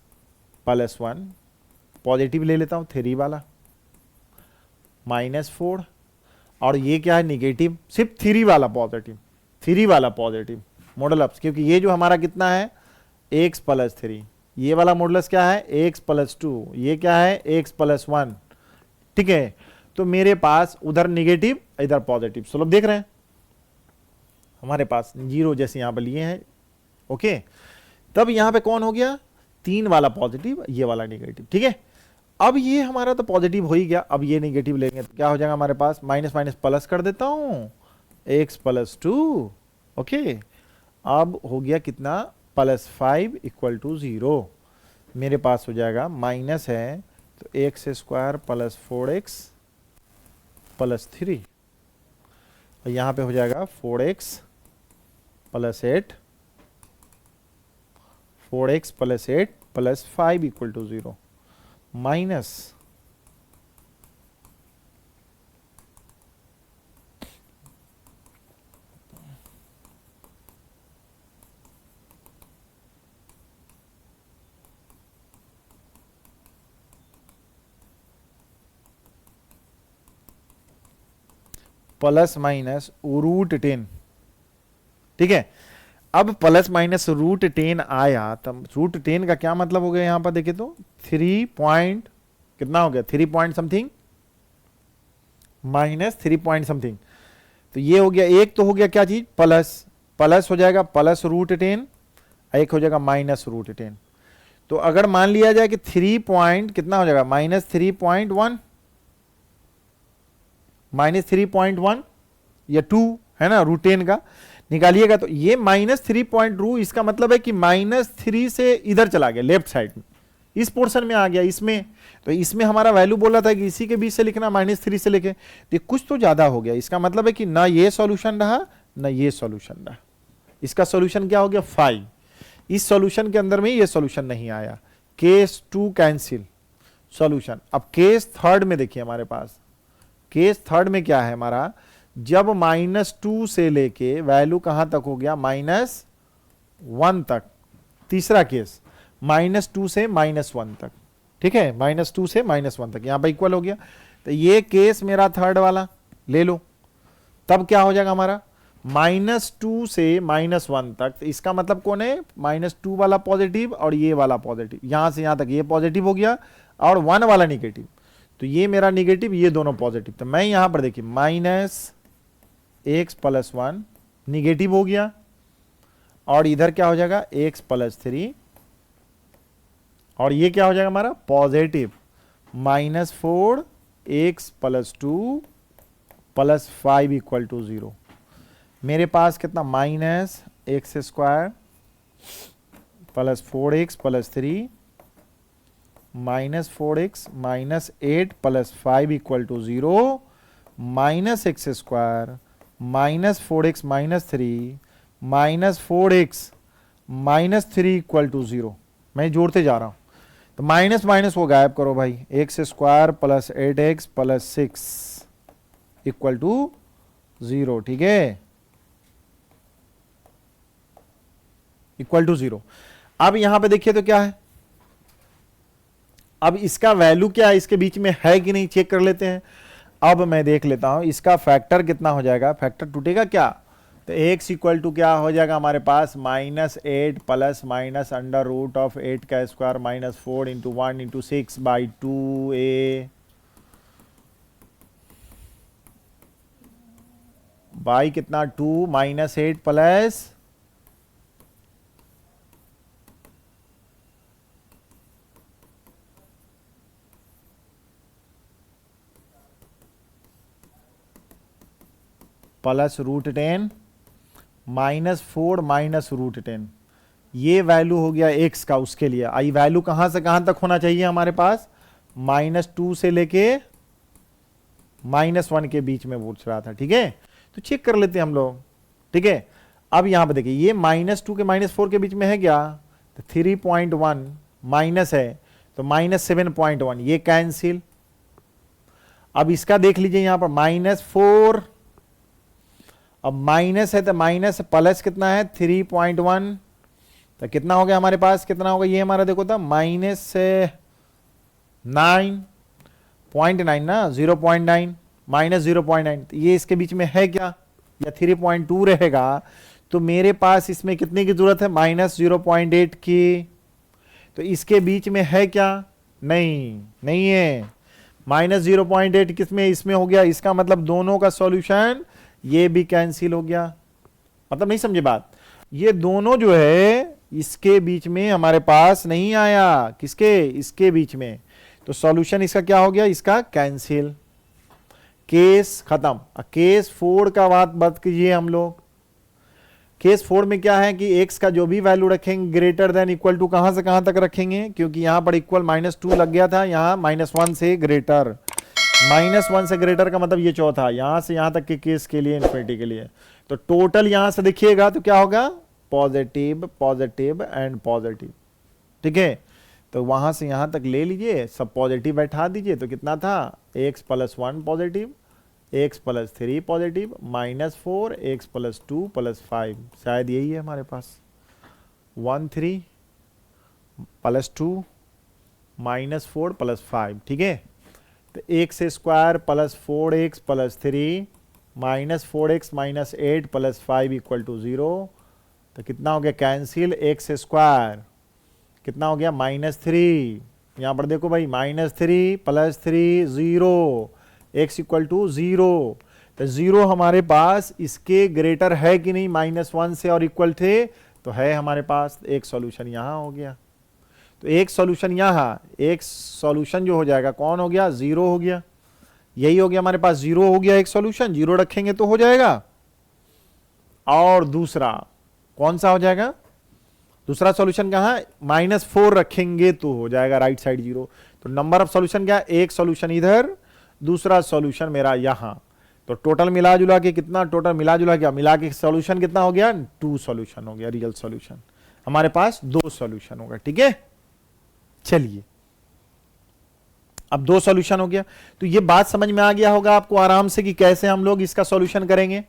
प्लस 1 पॉजिटिव ले लेता हूं 3 वाला -4, और ये क्या है निगेटिव, सिर्फ 3 वाला पॉजिटिव, 3 वाला पॉजिटिव मॉडल अप्स, क्योंकि ये जो हमारा कितना है एक्स प्लस 3, ये वाला मॉडुलस क्या है एक्स प्लस 2, ये क्या है एक्स प्लस 1, ठीक है। तो मेरे पास उधर निगेटिव इधर पॉजिटिव, स्लोप देख रहे हैं हमारे पास जीरो जैसे यहां पर लिए हैं, ओके। तब यहां पे कौन हो गया 3 वाला पॉजिटिव, ये वाला निगेटिव, ठीक है। अब ये हमारा तो पॉजिटिव हो ही गया, अब ये निगेटिव लेंगे तो क्या हो जाएगा हमारे पास, माइनस माइनस प्लस कर देता हूं, एक्स प्लस 2, ओके। अब हो गया कितना +5 इक्वल टू 0, मेरे पास हो जाएगा माइनस है तो x square plus 4x plus 3, और यहां पे हो जाएगा 4x plus 8, 4x plus 8 plus 5 equal to 0, minus plus minus √10, ठीक है। अब प्लस माइनस √10 आया, तब √10 का क्या मतलब हो गया यहां पर देखे तो 3 पॉइंट कितना हो गया 3 point something minus 3 point something, तो ये हो गया, एक तो हो गया क्या चीज प्लस, प्लस हो जाएगा प्लस √10, एक हो जाएगा माइनस √10। तो अगर मान लिया जाए कि 3 पॉइंट कितना हो जाएगा -3.1 -3.1 या 2 है ना, √10 का निकालिएगा तो ये -3.2, इसका मतलब है कि -3 से इधर चला गया लेफ्ट साइड में, इस पोर्शन में आ गया इसमें। तो इसमें हमारा वैल्यू बोला था कि इसी के बीच से लिखना -3 से लेके, तो कुछ तो ज्यादा हो गया, इसका मतलब है कि ना ये सॉल्यूशन रहा ना ये सॉल्यूशन रहा, इसका सॉल्यूशन क्या हो गया 5, इस सॉल्यूशन के अंदर में ये सॉल्यूशन नहीं आया, केस 2 कैंसिल सॉल्यूशन। अब केस थर्ड में देखिए हमारे पास, केस थर्ड में क्या है हमारा, जब -2 से लेके वैल्यू कहां तक हो गया -1 तक, तीसरा केस -2 से -1 तक, ठीक है, -2 से -1 तक यहां पर इक्वल हो गया, तो ये केस मेरा थर्ड वाला ले लो। तब क्या हो जाएगा हमारा -2 से -1 तक, तो इसका मतलब कौन है -2 वाला पॉजिटिव और ये वाला पॉजिटिव, यहां से यहां तक ये पॉजिटिव हो गया और 1 वाला निगेटिव, तो ये मेरा निगेटिव ये दोनों पॉजिटिव, तो मैं यहां पर देखिए -x प्लस 1 निगेटिव हो गया, और इधर क्या हो जाएगा x प्लस 3, और ये क्या हो जाएगा हमारा positive -4x plus 2 plus 5 equal to 0। मेरे पास कितना -x² plus 4x plus 3 -4x -8 plus 5 equal to 0, -x² -4x -3 -4x -3 equal to 0, मैं जोड़ते जा रहा हूं, तो माइनस माइनस को गायब करो भाई, x² plus 8x plus 6 equal to 0, ठीक है, इक्वल टू 0। अब यहां पे देखिए तो क्या है, अब इसका वैल्यू क्या है, इसके बीच में है कि नहीं चेक कर लेते हैं। अब मैं देख लेता हूं इसका फैक्टर कितना हो जाएगा, फैक्टर टूटेगा क्या, तो x इक्वल टू क्या हो जाएगा हमारे पास -8 प्लस माइनस √8 का square -4 into 1 into 6/2a by कितना 2 -8 प्लस √10 -4 -√10, ये वैल्यू हो गया x का, उसके लिए आई वैल्यू कहां से कहां तक होना चाहिए हमारे पास, -2 से लेके -1 के बीच में पूछ रहा था, ठीक है। तो चेक कर लेते हैं हम लोग, ठीक है। अब यहां पे देखिए ये -2 के -4 के बीच में है क्या, तो 3.1 माइनस है तो -7.1, ये कैंसिल। अब इसका देख लीजिए यहां पर -4, अब माइनस है तो माइनस प्लस कितना है 3.1, तो कितना हो गया हमारे पास, कितना होगा ये हमारा देखो था -9.9 ना, 0.9 -0.9, तो ये इसके बीच में है क्या, या 3.2 रहेगा, तो मेरे पास इसमें कितने की जरूरत है, -0.8 की। तो इसके बीच में है क्या, नहीं, नहीं है। -0.8 किसमें, इसमें हो गया। इसका मतलब दोनों का सॉल्यूशन ये भी कैंसिल हो गया। मतलब नहीं समझे बात, ये दोनों जो है इसके बीच में हमारे पास नहीं आया, किसके, इसके बीच में। तो सॉल्यूशन इसका क्या हो गया, इसका कैंसिल, केस खत्म। केस 4 का बात कीजिए हम लोग। केस 4 में क्या है कि x का जो भी वैल्यू रखेंगे ग्रेटर देन इक्वल टू, कहां से कहां तक रखेंगे, क्योंकि यहां पर इक्वल -2 लग गया था, यहां -1 से ग्रेटर। -1 से ग्रेटर का मतलब ये चौथा, यहां से यहां तक के केस के लिए, इन्फिनिटी के लिए। तो टोटल यहां से देखिएगा तो क्या होगा, पॉजिटिव, पॉजिटिव एंड पॉजिटिव। ठीक है, तो वहां से यहां तक ले लीजिए, सब पॉजिटिव बैठा दीजिए, तो कितना था, x + 1 positive, x + 3 positive, -4, x + 2 + 5, शायद यही है हमारे पास, 1 3 + 2 -4 + 5। ठीक है, तो x² + 4x + 3 -4x - 8 + 5 = 0। तो कितना हो गया, कैंसिल, x² कितना हो गया, -3। यहां पर देखो भाई, -3 + 3 0, x = 0। तो 0 हमारे पास इसके ग्रेटर है कि नहीं, -1 से और इक्वल थे, तो है हमारे पास। एक सॉल्यूशन यहां हो गया, तो एक सॉल्यूशन यहां, एक सॉल्यूशन जो हो जाएगा कौन हो गया, 0 हो गया। यही हो गया हमारे पास, 0 हो गया एक सॉल्यूशन, 0 रखेंगे तो हो जाएगा। और दूसरा कौन सा हो जाएगा, दूसरा सॉल्यूशन कहां, -4 रखेंगे तो हो जाएगा राइट साइड 0। तो नंबर ऑफ सॉल्यूशन क्या, एक सॉल्यूशन इधर, दूसरा सॉल्यूशन मेरा यहां। तो टोटल मिला जुला के कितना, टोटल मिला जुला क्या, मिला के सॉल्यूशन कितना हो गया, 2 सॉल्यूशन हो गया, रियल सॉल्यूशन। हमारे पास 2 सॉल्यूशन होगा। ठीक है, चलिए अब 2 सॉल्यूशन हो गया, तो ये बात समझ में आ गया होगा आपको आराम से कि कैसे हम लोग इसका सॉल्यूशन करेंगे,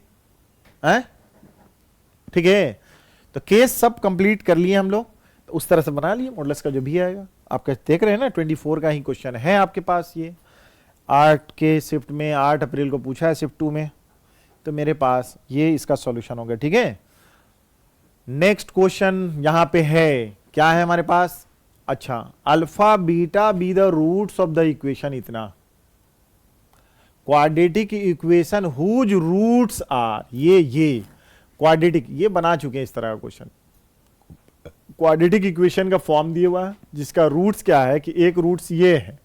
हैं? ठीक है, तो केस सब कंप्लीट कर लिए हम लोग, तो उस तरह से बना लिए मॉडल्स का जो भी आएगा। आप देख रहे हैं ना, 24 का ही क्वेश्चन है आपके पास। ये 8 के शिफ्ट में 8 अप्रैल को पूछा है शिफ्ट 2 में, तो मेरे पास ये इसका सॉल्यूशन होगा। ठीक है, नेक्स्ट क्वेश्चन यहां पे है, क्या है हमारे पास, अच्छा, alpha beta be the roots of the equation इतना, quadratic equation whose roots are, ये क्वाड्रेटिक, ये बना चुके हैं इस तरह का क्वेश्चन। क्वाड्रेटिक इक्वेशन का फॉर्म दिया हुआ है जिसका रूट्स क्या है कि एक रूट्स ये है,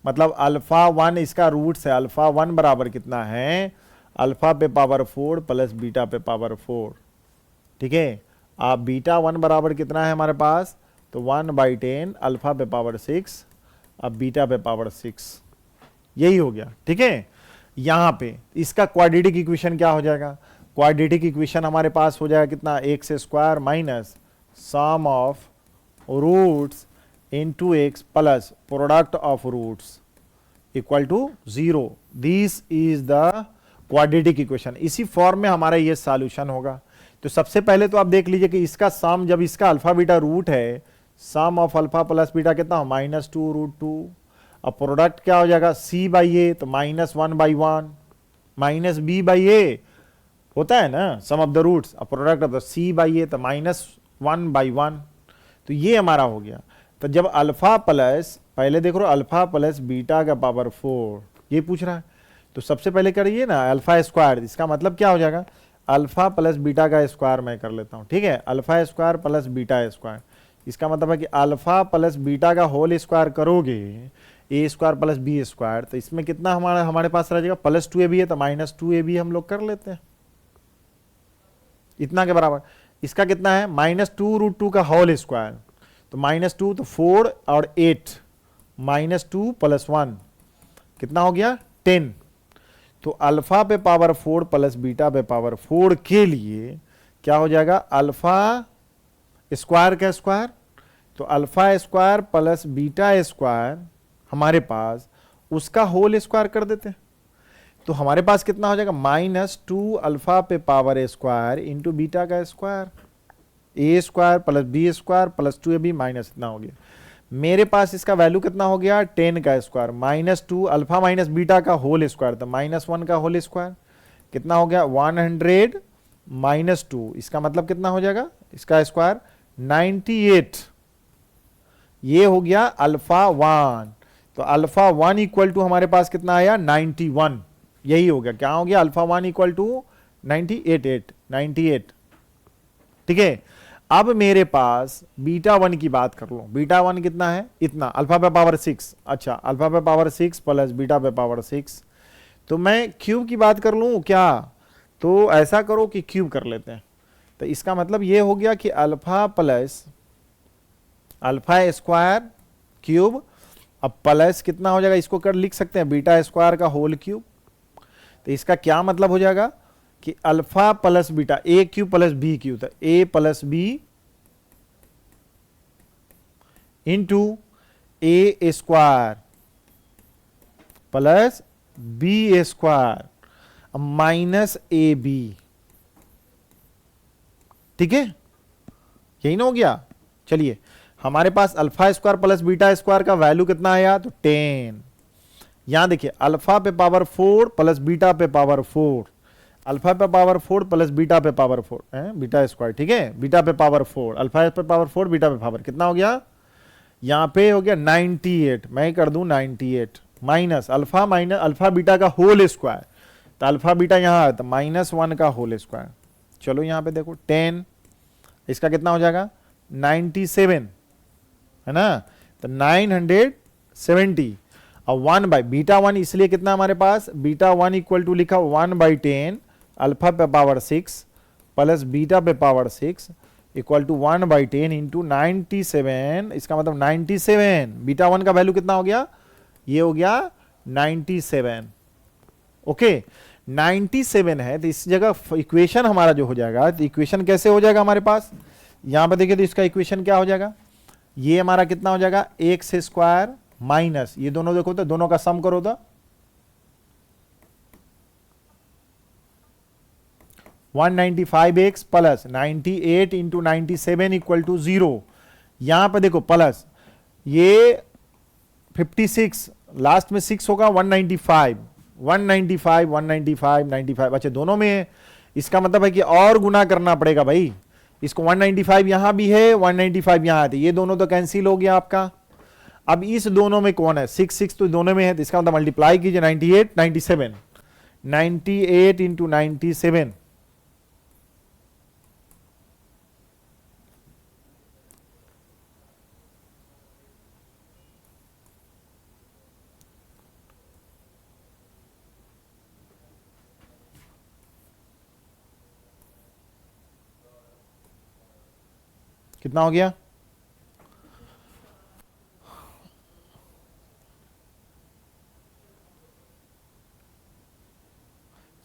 मतलब α1 इसका रूट्स है, α1 बराबर कितना है, अल्फा पे पावर 4 प्लस बीटा पे पावर 4। ठीक है, आप β1 बराबर कितना है हमारे पास, तो 1/10 अल्फा पे पावर 6, अब बीटा पे पावर 6, यही हो गया। ठीक है, यहां पे इसका क्वाड्रेटिक इक्वेशन क्या हो जाएगा, क्वाड्रेटिक इक्वेशन हमारे पास हो जाएगा कितना, x² minus sum of roots into x plus product of roots equal to 0। This is the quadratic equation. इसी फॉर्म में हमारा ये सॉल्यूशन होगा। तो सबसे पहले तो आप देख लीजिए कि इसका सम, जब इसका अल्फा बीटा रूट है, sum of alpha plus beta कितना हो, -2√2। अब प्रोडक्ट क्या हो जाएगा, c/a, तो -1/1 माइनस b/a होता है ना, सम ऑफ द रूट्स, अब प्रोडक्ट ऑफ द c/a, तो -1/1। तो ये हमारा हो गया। तो जब अल्फा प्लस, पहले देख लो अल्फा प्लस बीटा का पावर 4, ये पूछ रहा है, तो सबसे पहले करिए ना α², इसका मतलब क्या हो जाएगा, अल्फा प्लस बीटा का स्क्वायर मैं कर लेता हूं। ठीक है, α² प्लस बीटा स्क्वायर, इसका मतलब है कि अल्फा प्लस बीटा का होल स्क्वायर करोगे, a² प्लस b², तो इसमें कितना हमारे पास रह जाएगा, +2ab है, तो -2ab हम लोग कर लेते हैं, इतना के बराबर। इसका कितना है, -2√2 का होल स्क्वायर, तो -2 तो 4 और 8, -2 + 1 कितना हो गया, 10। तो अल्फा पे पावर 4 प्लस बीटा पे पावर 4 के लिए क्या हो जाएगा, अल्फा स्क्वायर का स्क्वायर, तो α² प्लस β² हमारे पास उसका होल स्क्वायर कर देते हैं, तो हमारे पास कितना हो जाएगा, -2 अल्फा पे पावर स्क्वायर इंटू बीटा का square, a² plus b² plus 2ab minus इतना हो गया। मेरे पास इसका वैल्यू कितना हो गया, 10 का स्क्वायर, -2 अल्फा माइनस बीटा का होल स्क्वायर, तो -1 का होल स्क्वायर कितना हो गया, 100 -2, इसका मतलब कितना हो जाएगा, इसका स्क्वायर 98। ये हो गया अल्फा 1। तो अल्फा 1 इक्वल टू हमारे पास कितना आया 91। यही हो गया, क्या हो गया, अल्फा 1 इक्वल टू 98। ठीक है। अब मेरे पास बीटा 1 की बात कर लो, बीटा 1 कितना है, इतना, अल्फा पे पावर 6। अच्छा, अल्फा पे पावर 6 प्लस बीटा पे पावर 6। तो मैं क्यूब की बात कर लूं क्या, तो ऐसा करो कि क्यूब कर लेते हैं। तो इसका मतलब ये हो गया कि alpha plus alpha square cube, अब प्लस कितना हो जाएगा, इसको कर लिख सकते हैं बीटा स्क्वायर का होल क्यूब। तो इसका क्या मतलब हो जाएगा कि alpha plus beta, A cube plus B cube, तो A plus B into A square plus B square minus A B. ठीक है, यही ना हो गया। चलिए, हमारे पास alpha square plus beta square का वैल्यू कितना आया, तो 10। यहां देखिए, अल्फा पे पावर 4 प्लस बीटा पे पावर 4, अल्फा पे पावर 4 प्लस बीटा पे पावर 4 है, बीटा स्क्वायर। ठीक है, बीटा पे पावर 4, अल्फा पे पावर 4, बीटा पे पावर कितना हो गया, यहां पे हो गया 98। मैं कर दूं 98 माइनस अल्फा बीटा का होल स्क्वायर, तो अल्फा बीटा यहां है तो -1 का होल स्क्वायर। चलो यहां पे देखो 10, इसका कितना हो जाएगा 97, है ना, तो 970। और 1 बाई बीटा 1, इसलिए कितना हमारे पास बीटा 1 इक्वल टू लिखा 1/10 अल्फा पे पावर 6 प्लस बीटा पे पावर 6 इक्वल टू 1/10 इंटू 97। इसका मतलब 97, बीटा 1 का वैल्यू कितना हो गया, ये हो गया 97। ओके, 97 है, तो इस जगह इक्वेशन हमारा जो हो जाएगा, तो इक्वेशन कैसे हो जाएगा हमारे पास, यहां पर देखिए तो इसका इक्वेशन क्या हो जाएगा, ये हमारा कितना हो जाएगा एक्स स्क्वायर माइनस, ये दोनों देखो तो दोनों का सम करो तो 195x plus 98 into 97 equal to 0। यहां पर देखो प्लस ये 56, लास्ट में 6 होगा 195 95। अच्छा, दोनों में है, इसका मतलब है कि और गुना करना पड़ेगा भाई, इसको 195 यहां भी है, 195 यहां है, तो ये दोनों तो कैंसिल हो गया आपका। अब इस दोनों में कौन है, 6 तो दोनों में है, तो इसका मतलब मल्टीप्लाई कीजिए 98 इंटू 97। कितना हो गया,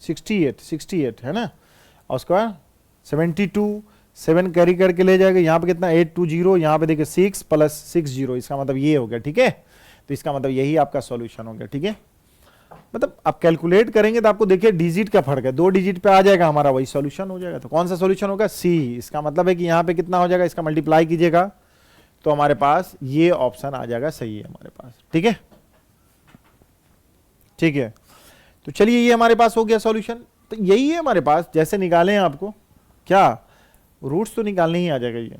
सिक्सटी एट है ना, और उसका 72, 7 कैरी करके ले जाएगा, यहाँ पे कितना 820, यहाँ पे देखिए 6 प्लस 60, इसका मतलब ये हो गया। ठीक है, तो इसका मतलब यही आपका सॉल्यूशन हो गया। ठीक है, मतलब आप कैलकुलेट करेंगे तो आपको देखिए डिजिट का फर्क है, 2 डिजिट पे आ जाएगा हमारा, वही सॉल्यूशन हो जाएगा। तो कौन सा सॉल्यूशन होगा, सी। इसका मतलब है कि यहाँ पे कितना हो जाएगा, इसका मल्टीप्लाई कीजिएगा तो हमारे पास ये ऑप्शन आ जाएगा, सही है हमारे पास। ठीक है, ठीक है, तो चलिए ये हमारे पास हो गया सॉल्यूशन। तो यही है हमारे पास, जैसे निकाले हैं आपको क्या, रूट्स तो निकालने ही आ जाएगा ये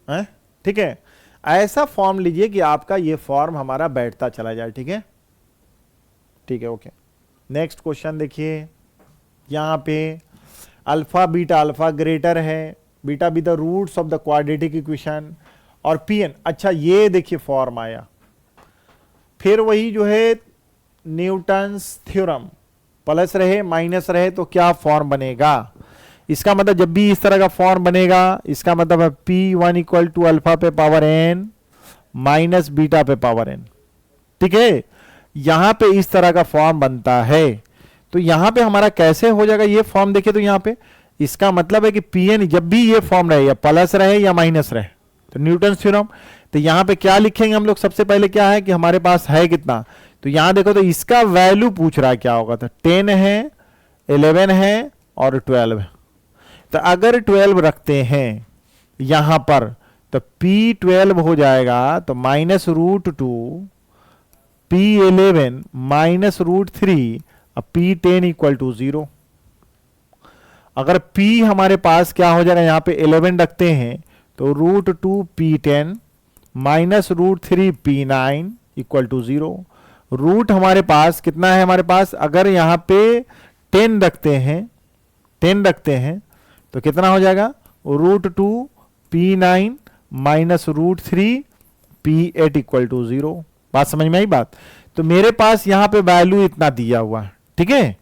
है। ठीक है, ऐसा फॉर्म लीजिए कि आपका ये फॉर्म हमारा बैठता चला जाए। ठीक है, ठीक है, ओके। नेक्स्ट क्वेश्चन देखिए, यहां पे अल्फा बीटा, अल्फा ग्रेटर है, beta be the roots of the quadratic equation और पीएन। अच्छा, ये देखिए फॉर्म आया, फिर वही जो है न्यूटन्स थ्योरम, प्लस रहे माइनस रहे तो क्या फॉर्म बनेगा। इसका मतलब जब भी इस तरह का फॉर्म बनेगा, इसका मतलब है P1 इक्वल टू अल्फा पे पावर n माइनस बीटा पे पावर n। ठीक है, यहां पे इस तरह का फॉर्म बनता है, तो यहां पे हमारा कैसे हो जाएगा ये फॉर्म, देखिए तो यहां पे इसका मतलब है कि Pn जब भी ये फॉर्म रहे, या प्लस रहे या माइनस रहे, तो न्यूटन थ्योरम। तो यहां पे क्या लिखेंगे हम लोग, सबसे पहले क्या है कि हमारे पास है कितना, तो यहां देखो तो इसका वैल्यू पूछ रहा है क्या होगा, तो 10 है, 11 है और 12 है। तो अगर 12 रखते हैं यहां पर तो P12 हो जाएगा, तो -√2 P11 -√3 P10 इक्वल टू 0। अगर p हमारे पास क्या हो जाएगा, यहां पे 11 रखते हैं तो √2p10 minus √3p9 equal to 0। Root हमारे पास कितना है, हमारे पास अगर यहां पे 10 रखते हैं तो कितना हो जाएगा, √2p9 minus √3p8 equal to 0। बात समझ में आई बात। तो मेरे पास यहां पे वैल्यू इतना दिया हुआ है, ठीक है।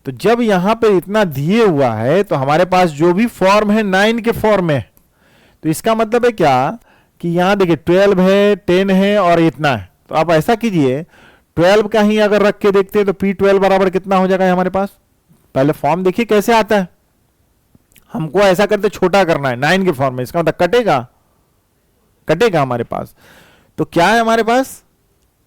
तो जब यहां पे इतना दिए हुआ है तो हमारे पास जो भी फॉर्म है 9 के फॉर्म में, तो इसका मतलब है क्या कि यहां देखिए 12 है, 10 है और इतना है। तो आप ऐसा कीजिए 12 का ही अगर रख के देखते हैं तो p12 बराबर कितना हो जाएगा हमारे पास। पहले फॉर्म देखिए कैसे आता है, हमको ऐसा करते छोटा करना है 9 के फॉर्म में, इसका मतलब कटेगा हमारे पास। तो क्या है हमारे पास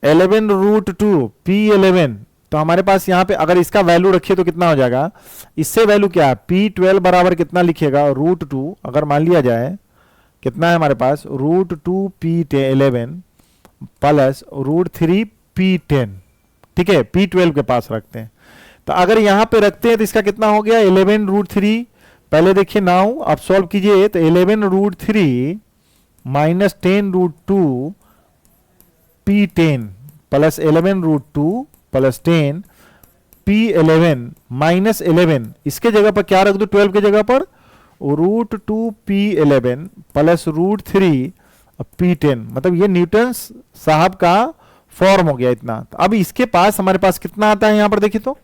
11√2 p11। तो हमारे पास यहां पे अगर इसका वैल्यू रखिए तो कितना हो जाएगा, इससे वैल्यू क्या है p12 बराबर कितना लिखिएगा √2, अगर मान लिया जाए कितना है हमारे पास √2p11 प्लस √3p10, ठीक है। p12 के पास रखते हैं, तो अगर यहां पे रखते हैं तो इसका कितना हो गया 11√3। पहले देखिए नाउ आप सॉल्व कीजिए तो 11√3 minus 10√2 p10 plus 11√2 plus 10 p11 minus 11, इसके जगह पर क्या रख दो 12 के जगह पर √2p11 प्लस √3p10, मतलब ये न्यूटन्स साहब का फॉर्म हो गया इतना। तो अब इसके पास हमारे पास कितना आता है, यहां पर देखिए तो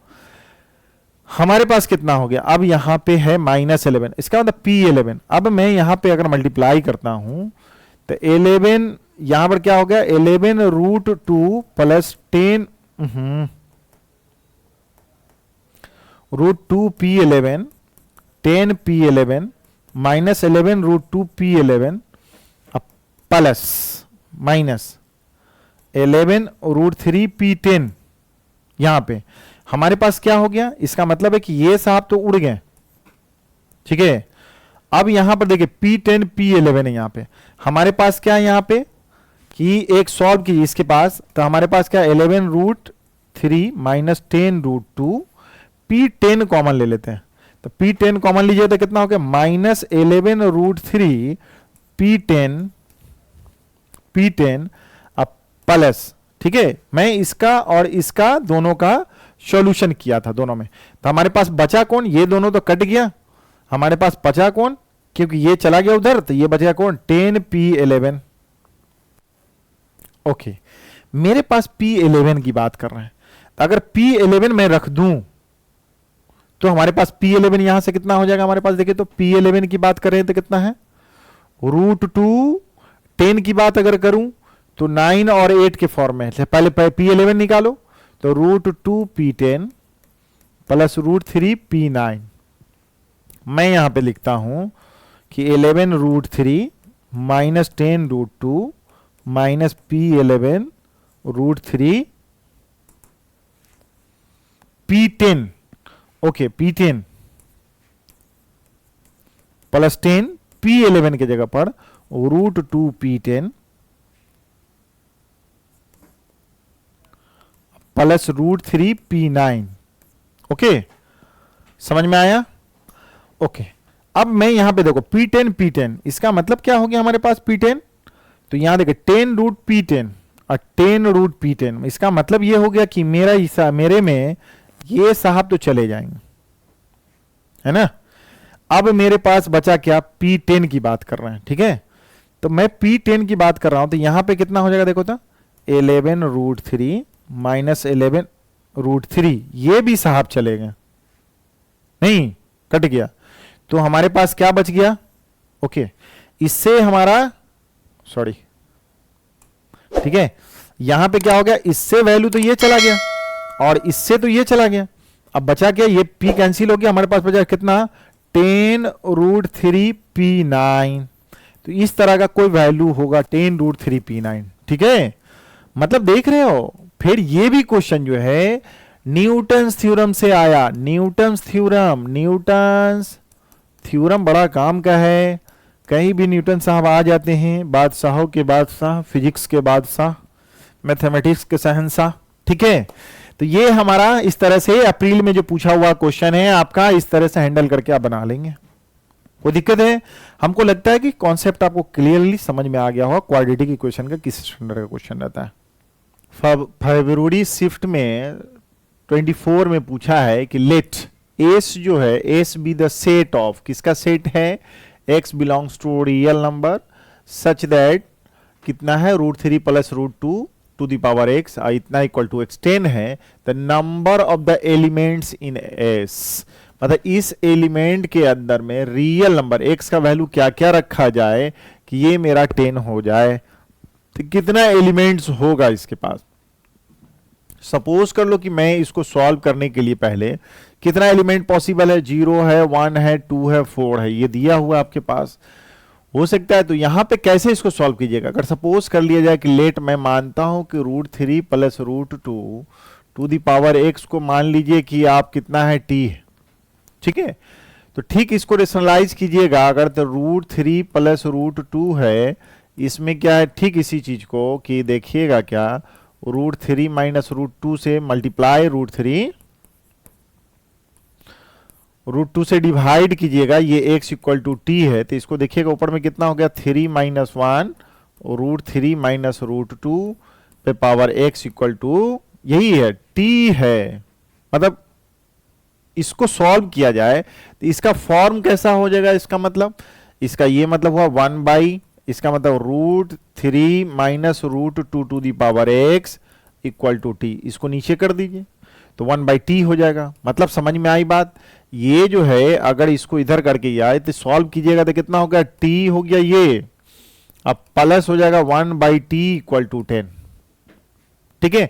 हमारे पास कितना हो गया, अब यहां पे है -11, इसका मतलब p11। अब मैं यहां पे अगर मल्टीप्लाई करता हूं तो 11 यहां पर क्या हो गया 11√2 plus 10 √2p11 10p11 minus 11√2p11 plus minus 11√3p10। यहां पे हमारे पास क्या हो गया, इसका मतलब है कि ये साहब तो उड़ गए, ठीक है। अब यहां पर देखिए p10 p11 है, यहां पे हमारे पास क्या है यहां पे कि एक सॉल्व कीजिए इसके पास, तो हमारे पास क्या 11√3 माइनस 10√2 p10 कॉमन ले लेते हैं। तो p10 कॉमन लीजिए तो कितना हो गया माइनस 11√3 p10 अब प्लस, ठीक है। मैं इसका और इसका दोनों का सॉल्यूशन किया था दोनों में, तो हमारे पास बचा कौन, ये दोनों तो कट गया, हमारे पास बचा कौन, क्योंकि ये चला गया उधर तो ये बचा कौन 10p11। ओके, मेरे पास p11 की बात कर रहे हैं, अगर p11 मैं रख दूं तो हमारे पास p11 यहां से कितना हो जाएगा, हमारे पास देखिए तो p11 की बात कर रहे हैं तो कितना है √2, 10 की बात अगर करूं तो 9 और 8 के फॉर्म में है। पहले p11 निकालो तो √2p10 प्लस √3p9। मैं यहां पे लिखता हूं कि 11√3 minus 10√2 minus p11 √3 p10, okay p10 plus 10 p11 के जगह पर √2p10 प्लस √3p9। ओके, समझ में आया। ओके, अब मैं यहां पे देखो p10 इसका मतलब क्या हो गया हमारे पास p10, तो यहां देखो 10√p10 और 10√p10, इसका मतलब ये हो गया कि मेरा हिस्सा मेरे में ये साहब तो चले जाएंगे, है ना। अब मेरे पास बचा क्या p10 की बात कर रहे हैं, ठीक है। तो मैं p10 की बात कर रहा हूं तो यहां पे कितना हो जाएगा देखो तो 11√3 माइनस 11√3, ये भी साहब चले गए, नहीं कट गया। तो हमारे पास क्या बच गया, ओके, इससे हमारा सॉरी, ठीक है, यहां पे क्या हो गया, इससे वैल्यू तो ये चला गया और इससे तो ये चला गया। अब बचा क्या, ये p कैंसिल हो गया, हमारे पास बचा कितना 10√3p9। तो इस तरह का कोई वैल्यू होगा 10√3p9, ठीक है। मतलब देख रहे हो, फिर ये भी क्वेश्चन जो है न्यूटन्स थ्योरम से आया। न्यूटन्स थ्योरम बड़ा काम का है, कहीं भी न्यूटन साहब आ जाते हैं, बादशाहों के बादशाह, फिजिक्स के बादशाह, मैथमेटिक्स के शहंशाह, ठीक है। तो ये हमारा इस तरह से अप्रैल में जो पूछा हुआ क्वेश्चन है आपका, इस तरह से हैंडल करके आप बना लेंगे। कोई दिक्कत है? हमको लगता है कि कॉन्सेप्ट आपको क्लियरली समझ में आ गया होगा क्वाड्रेटिक इक्वेशन का किस स्टैंडर्ड का क्वेश्चन रहता है। फरवरी शिफ्ट में 24 में पूछा है कि लेट एस जो है, S be the set of, किसका सेट है? X belongs to real number such that कितना है? √3 plus √2 to the power x इतना इक्वल टू एक्स 10 है। The number of the elements in S, मतलब इस एलिमेंट के अंदर में रियल नंबर एक्स का वैल्यू क्या क्या रखा जाए कि ये मेरा 10 हो जाए। तो कितना एलिमेंट्स होगा इसके पास? सपोज कर लो कि मैं इसको सॉल्व करने के लिए पहले कितना एलिमेंट पॉसिबल है? 0 है, 1 है, 2 है, 4 है, ये दिया हुआ आपके पास हो सकता है। तो यहां पे कैसे इसको सॉल्व कीजिएगा? अगर सपोज कर लिया जाए कि लेट मैं मानता हूं कि √3 plus √2 to the power x को मान लीजिए कि आप कितना है? t है, ठीक है। तो ठीक इसको रेशनलाइज कीजिएगा। अगर तो √3 प्लस √2 है, इसमें क्या है? ठीक इसी चीज को कि देखिएगा क्या, √3 माइनस √2 से मल्टीप्लाई √2 से डिवाइड कीजिएगा, ये x इक्वल टू टी है। तो इसको देखिएगा ऊपर में कितना हो गया? 3 माइनस 1 √3 माइनस √2 पे पावर x इक्वल टू यही है, t है। मतलब इसको सॉल्व किया जाए तो इसका फॉर्म कैसा हो जाएगा? इसका मतलब, इसका ये मतलब हुआ 1 बाई, इसका मतलब √3 minus √2 to the power x equal to t. इसको नीचे कर दीजिए तो 1 बाई टी हो जाएगा। मतलब समझ में आई बात? ये जो है अगर इसको इधर करके आए तो सॉल्व कीजिएगा तो कितना हो गया? टी हो गया ये, अब प्लस हो जाएगा 1 बाई टी इक्वल टू 10, ठीक है।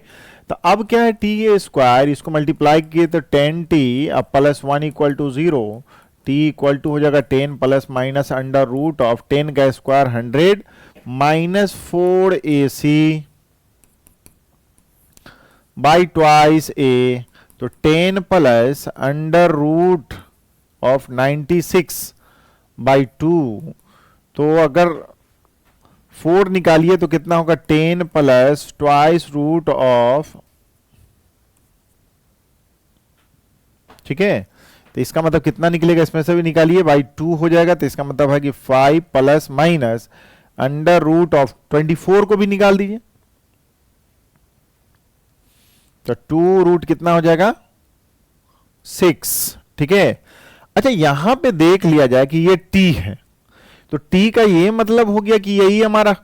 तो अब क्या है? टी ए स्क्वायर, इसको मल्टीप्लाई किए तो 10t, अब plus 1 equal to 0, t equal to हो जाएगा 10 plus minus under root of 10 का square 100 minus 4ac by twice a। तो 10 plus under root of 96 by 2, तो अगर 4 निकालिए तो कितना होगा? 10 प्लस ट्वाइस रूट ऑफ, ठीक है। तो इसका मतलब कितना निकलेगा? इसमें से भी निकालिए, बाई 2 हो जाएगा। तो इसका मतलब है कि 5 plus minus under root of 24 को भी निकाल दीजिए, तो 2 रूट कितना हो जाएगा? 6, ठीक है। अच्छा यहां पे देख लिया जाए कि ये t है, तो t का ये मतलब हो गया कि यही हमारा,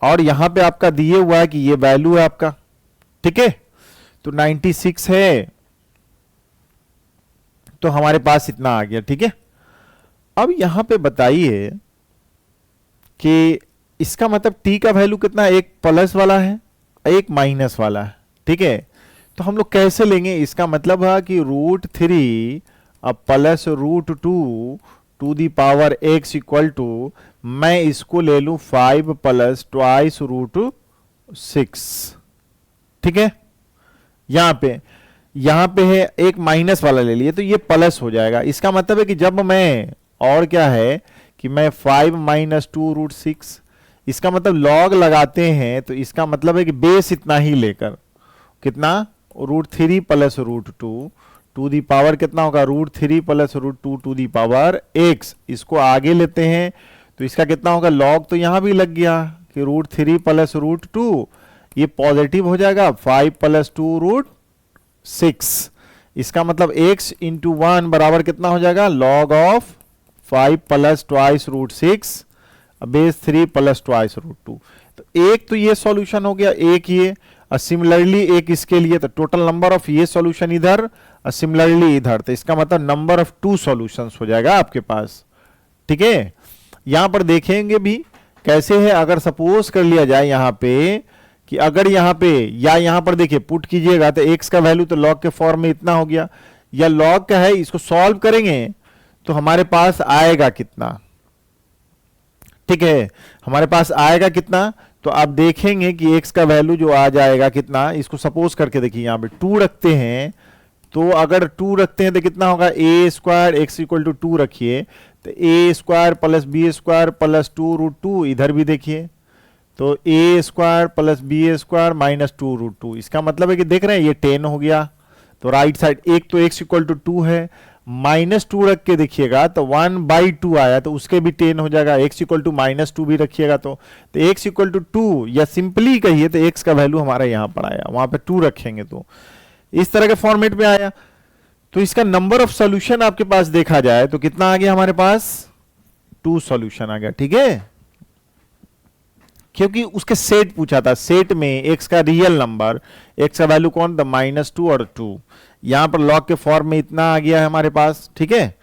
और यहां पे आपका दिए हुआ है कि ये वैल्यू है आपका, ठीक है। तो 96 है, तो हमारे पास इतना आ गया, ठीक है। अब यहां पे बताइए कि इसका मतलब t का वैल्यू कितना? एक प्लस वाला है, एक माइनस वाला है, ठीक है। तो हम लोग कैसे लेंगे? इसका मतलब है कि √3 अब plus √2 to the power x equal to, मैं इसको ले लूं 5 प्लस ट्वाइस √6, ठीक है। यहां पे है एक माइनस वाला ले लिए तो ये प्लस हो जाएगा। इसका मतलब है कि जब मैं, और क्या है कि मैं 5 माइनस 2√6, इसका मतलब लॉग लगाते हैं तो इसका मतलब है कि बेस इतना ही लेकर, कितना? √3 प्लस √2 टू दी पावर कितना होगा? √3 plus √2 to the power x। इसको आगे लेते हैं तो इसका कितना होगा? लॉग तो यहां भी लग गया कि √3 प्लस √2, ये पॉजिटिव हो जाएगा, 5 प्लस 2√6। इसका मतलब x इंटू 1 बराबर कितना हो जाएगा? Log of 5 plus twice √6 base 3 plus twice √2। तो एक तो ये सॉल्यूशन हो गया, एक ये, और सिमिलरली एक इसके लिए। तो टोटल नंबर ऑफ ये सॉल्यूशन इधर और सिमिलरली इधर, तो इसका मतलब नंबर ऑफ 2 सॉल्यूशंस हो जाएगा आपके पास, ठीक है। यहां पर देखेंगे भी कैसे है। अगर सपोज कर लिया जाए यहां पे कि अगर यहां पे या यहां पर देखिए पुट कीजिएगा तो x का वैल्यू तो लॉग के फॉर्म में इतना हो गया, या लॉग का है, इसको सॉल्व करेंगे तो हमारे पास आएगा कितना, ठीक है। हमारे पास आएगा कितना? तो आप देखेंगे कि x का वैल्यू जो आ जाएगा कितना, इसको सपोज करके देखिए यहां पे 2 रखते हैं, तो अगर 2 रखते हैं तो कितना होगा? a square x equal to 2 रखिए तो a square plus b square plus 2√2, इधर भी देखिए तो A square plus B square minus 2√2, इसका मतलब है कि देख रहे हैं ये 10 हो गया। तो राइट साइड एक तो x इक्वल टू 2 है, -2 रख के देखिएगा तो 1/2 आया, तो उसके भी 10 हो जाएगा। x इक्वल टू -2 भी रखिएगा तो x इक्वल टू 2, या सिंपली कहिए तो x का वैल्यू हमारा यहाँ पर आया, वहां पे 2 रखेंगे तो इस तरह के फॉर्मेट में आया। तो इसका नंबर ऑफ सॉल्यूशन आपके पास देखा जाए तो कितना आ गया हमारे पास, 2 सॉल्यूशन आ गया। ठीक है, क्योंकि उसके सेट पूछा था, सेट में x का रियल नंबर, x का वैल्यू कौन था, -2 और 2, यहां पर लॉग के फॉर्म में इतना आ गया है हमारे पास। ठीक है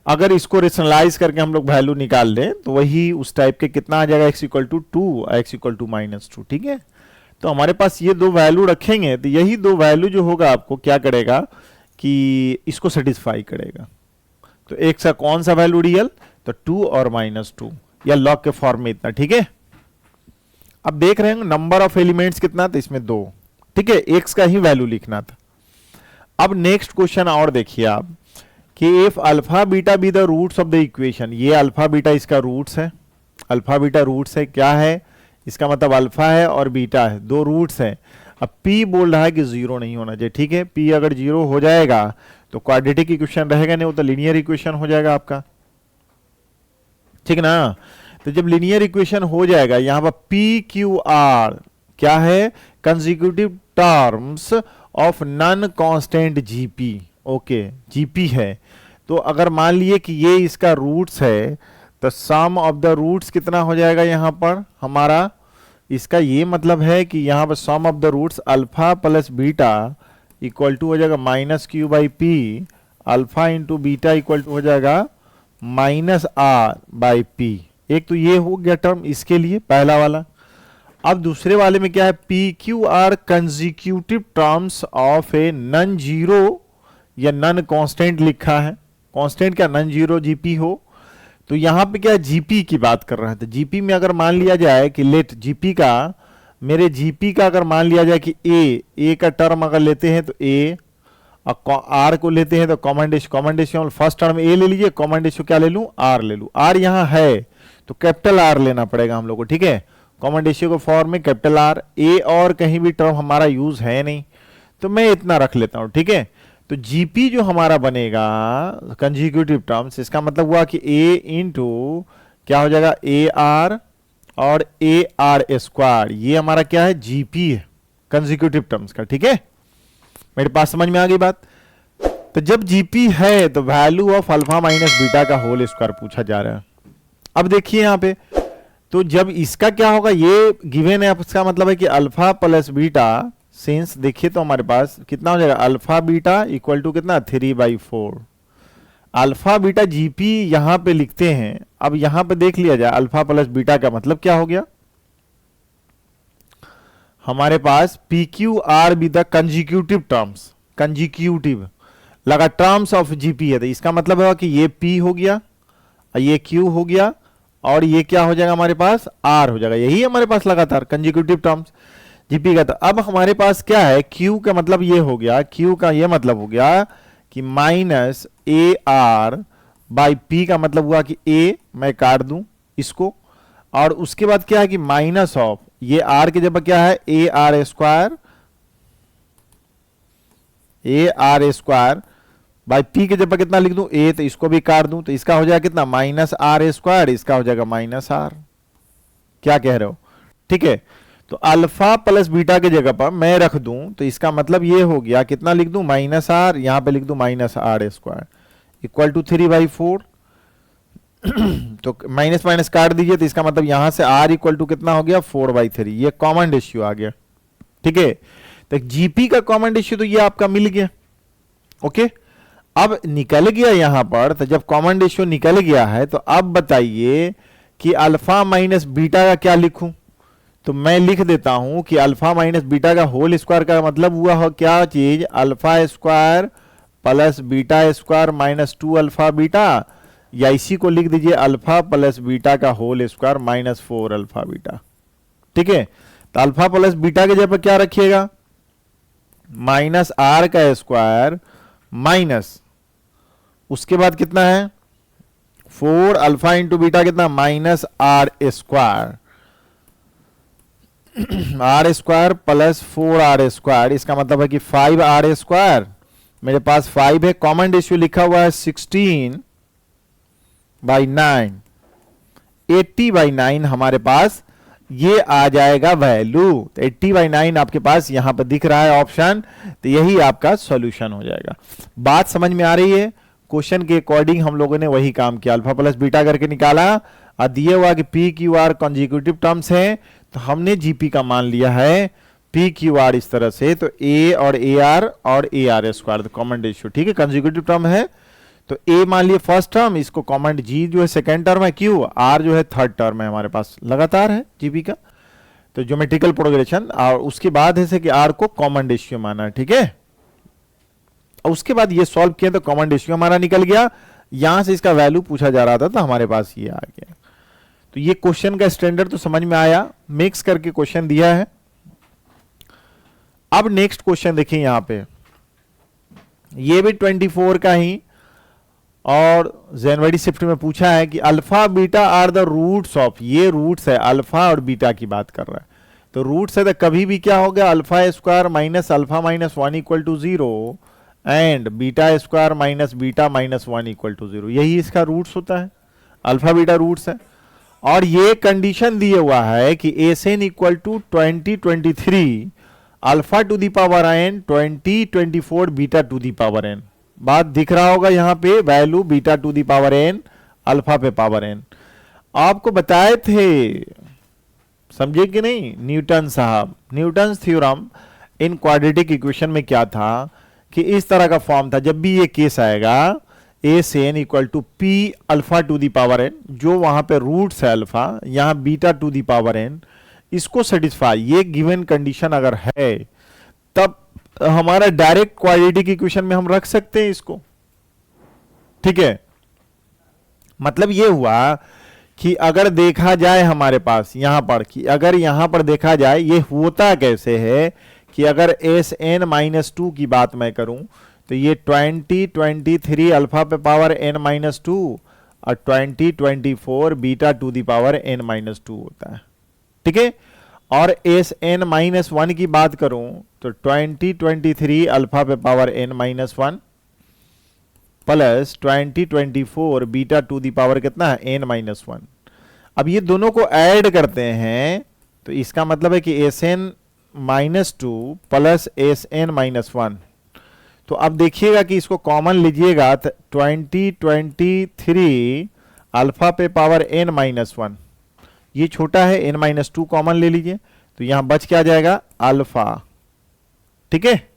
अगर इसको रेशनलाइज करके हम लोग वैल्यू निकाल लें तो वही उस टाइप के कितना आ जाएगा, x equal to 2, x equal to -2। ठीक है, तो हमारे पास ये दो वैल्यू रखेंगे तो यही दो वैल्यू जो होगा आपको क्या करेगा कि इसको सेटिस्फाई करेगा। तो x का कौन सा वैल्यू रियल, तो 2 और -2, या लॉग के फॉर्म में इतना। ठीक है, अब देख रहे हैं नंबर ऑफ एलिमेंट्स कितना था, इसमें 2। ठीक है, x का ही वैल्यू लिखना था। अब नेक्स्ट क्वेश्चन और देखिए आप कि if alpha beta be the roots of the equation, ये अल्फा बीटा इसका रूट्स है, अल्फा बीटा रूट्स है, क्या है इसका मतलब अल्फा है और बीटा है, दो रूट्स है। अब p बोल रहा है कि 0 नहीं होना चाहिए। ठीक है, p अगर 0 हो जाएगा तो क्वाड्रेटिक इक्वेशन रहेगा नहीं, वो तो लीनियर इक्वेशन हो जाएगा आपका। ठीक ना, तो जब लीनियर इक्वेशन हो जाएगा, यहां पर पी क्यू आर क्या है, consecutive terms of non constant GP. Okay, GP है, तो अगर मान लिए कि ये इसका रूट्स है तो सम ऑफ द रूट्स कितना हो जाएगा यहां पर हमारा, इसका ये मतलब है कि यहां पर sum of the roots alpha plus beta equal to हो जाएगा -q/p, alpha into beta equal to हो जाएगा -r/p। एक तो ये हो गया टर्म इसके लिए पहला वाला। अब दूसरे वाले में क्या है, P Q are consecutive terms of a non zero या नॉन कांस्टेंट लिखा है, कांस्टेंट क्या नॉन जीरो जीपी हो, तो यहां पे क्या जीपी की बात कर रहा है। तो जीपी में अगर मान लिया जाए कि लेट जीपी का, मेरे जीपी का अगर मान लिया जाए कि ए का टर्म अगर लेते हैं तो ए, और आर को लेते हैं तो कॉमन रेशियो फर्स्ट टर्म ए ले लीजिए, कॉमन रेशियो क्या ले लूं, आर ले लूं। आर यहां है तो कैपिटल आर लेना पड़ेगा हम लोग को। ठीक है, कॉमन रेशियो के फॉर्म में कैपिटल आर, ए और कहीं भी टर्म हमारा यूज है नहीं, तो मैं इतना रख लेता हूं। ठीक है, तो जीपी जो हमारा बनेगा कंसेक्यूटिव टर्म्स, इसका मतलब हुआ कि ए इंटू क्या हो जाएगा, ए आर और ए आर स्क्वायर, ये हमारा क्या है, जीपी है कंसेक्यूटिव टर्म्स का। ठीक है, मेरे पास समझ में आ गई बात। तो जब जीपी है तो value of alpha minus beta का होल स्क्वायर पूछा जा रहा है। अब देखिए यहां पे, तो जब इसका क्या होगा, ये गिवन है, इसका मतलब है कि अल्फा प्लस बीटा, सिंस देखिए तो हमारे पास कितना हो जाएगा, अल्फा बीटा इक्वल टू कितना 3/4। अल्फा बीटा जीपी यहां पे लिखते हैं। अब यहां पे देख लिया जाए अल्फा प्लस बीटा का मतलब क्या हो गया, हमारे पास P Q R be the consecutive terms, consecutive लगा टर्म्स ऑफ जीपी है, तो इसका मतलब है कि ये पी हो गया, ये क्यू हो गया, और ये क्या हो जाएगा हमारे पास, आर हो जाएगा। यही हमारे पास लगातार कंसेक्यूटिव टर्म्स जीपी का। तो अब हमारे पास क्या है, क्यू का मतलब ये हो गया, क्यू का ये मतलब हो गया कि -AR/P का मतलब हुआ कि ए मैं काट दूं इसको, और उसके बाद क्या है कि माइनस ऑफ ये आर के जगह क्या है, AR² बाई पी के जगह कितना लिख दूं, ए, तो इसको भी काट दूं, तो इसका हो जाएगा कितना -R², इसका हो जाएगा -R। क्या कह रहे हो, ठीक है। तो अल्फा प्लस बीटा के जगह पर मैं रख दूं तो इसका मतलब ये हो गया, कितना लिख दूं -R, यहां पे लिख दूं -R² इक्वल टू 3/4। तो माइनस माइनस काट दीजिए, तो इसका मतलब यहां से r इक्वल टू कितना हो गया 4/3, ये कॉमन रेशियो आ गया। ठीक है, तो जीपी का कॉमन रेशियो तो ये आपका मिल गया। ओके, अब निकल गया यहां पर, तो जब कॉमन रेशियो निकल गया है तो अब बताइए कि अल्फा माइनस बीटा का क्या लिखूं। तो मैं लिख देता हूं कि अल्फा माइनस बीटा का होल स्क्वायर का मतलब हुआ हो क्या चीज, alpha square plus beta square -2 alpha beta, या इसी को लिख दीजिए अल्फा प्लस बीटा का होल स्क्वायर -4 अल्फा बीटा। ठीक है, तो अल्फा प्लस बीटा के जगह क्या रखिएगा, -R का स्क्वायर माइनस उसके बाद कितना है 4 अल्फा इंटू बीटा कितना minus r square, r square plus 4 r square, इसका मतलब है कि 5 आर स्क्वायर, मेरे पास 5 है, कॉमन रेशियो लिखा हुआ है 16/9, 80/9 हमारे पास ये आ जाएगा वैल्यू। तो 80/9 आपके पास यहां पर दिख रहा है ऑप्शन, तो यही आपका सॉल्यूशन हो जाएगा। बात समझ में आ रही है? क्वेश्चन के अकॉर्डिंग हम लोगों ने वही काम किया, अल्फा प्लस बीटा करके निकाला और दिया हुआ कि P Q are consecutive terms हैं, तो हमने जीपी का मान लिया है पी क्यू आर इस तरह से, तो ए और A R square common ratio, ठीक है, कॉन्जिक्यूटिव टर्म है, तो ए मान लिए फर्स्ट टर्म, इसको कॉमन, जी जो है सेकेंड टर्म है, क्यू आर जो है थर्ड टर्म है, हमारे पास लगातार है जीपी का, तो ज्योमेट्रिकल प्रोग्रेशन, और उसके बाद है कि आर को कॉमन रेशियो माना है, ठीक है। उसके बाद ये सॉल्व किया तो कॉमन रेशियो हमारा निकल गया, यहां से इसका वैल्यू पूछा जा रहा था तो हमारे पास ये आ गया। तो ये क्वेश्चन का स्टैंडर्ड तो समझ में आया, मिक्स करके क्वेश्चन दिया है। अब नेक्स्ट क्वेश्चन देखिए, यहां पे ये भी 24 का ही और जनवरी शिफ्ट में पूछा है कि alpha beta are the roots of, ये रूट्स है, अल्फा और बीटा की बात कर रहा है, तो रूट्स है तो कभी भी क्या हो गया, alpha square minus alpha minus 1 equal to 0 and beta square minus beta minus 1 equal to 0, यही इसका रूट्स होता है, अल्फा बीटा रूट्स है। और ये कंडीशन दिया हुआ है कि S n equal to 2023 alpha to the power n 2024 beta to the power n, बात दिख रहा होगा यहाँ पे, value beta to the power n alpha पे पावर एन। आपको बताए थे, समझे कि नहीं, न्यूटन साहब, Newton theorem in quadratic equation में क्या था कि इस तरह का फॉर्म था, जब भी ये केस आएगा ए से n equal to p alpha to the power n, जो वहां पे रूट्स है अल्फा, यहां beta to the power n, इसको सेटिस्फाई, ये गिवन कंडीशन अगर है तब हमारा डायरेक्ट क्वाड्रेटिक इक्वेशन में हम रख सकते हैं इसको, ठीक है। मतलब ये हुआ कि अगर देखा जाए हमारे पास यहां पर, कि अगर यहां पर देखा जाए ये होता कैसे है कि अगर एस एन माइनस 2 की बात मैं करूं तो ये 2023 अल्फा पे पावर एन माइनस 2 और 2024 beta to the power n minus 2 होता है, ठीक है। और एस एन माइनस 1 की बात करूं तो 2023 अल्फा पे power n minus 1 plus 2024 beta to the power कितना है, एन माइनस 1। अब ये दोनों को ऐड करते हैं तो इसका मतलब है कि S n minus 2 plus S n minus 1, तो अब देखिएगा कि इसको कॉमन लीजिएगा तो 2023 अल्फा पे पावर एन माइनस 1, ये छोटा है, एन माइनस 2 कॉमन ले लीजिए, तो यहां बच क्या जाएगा, अल्फा, ठीक है।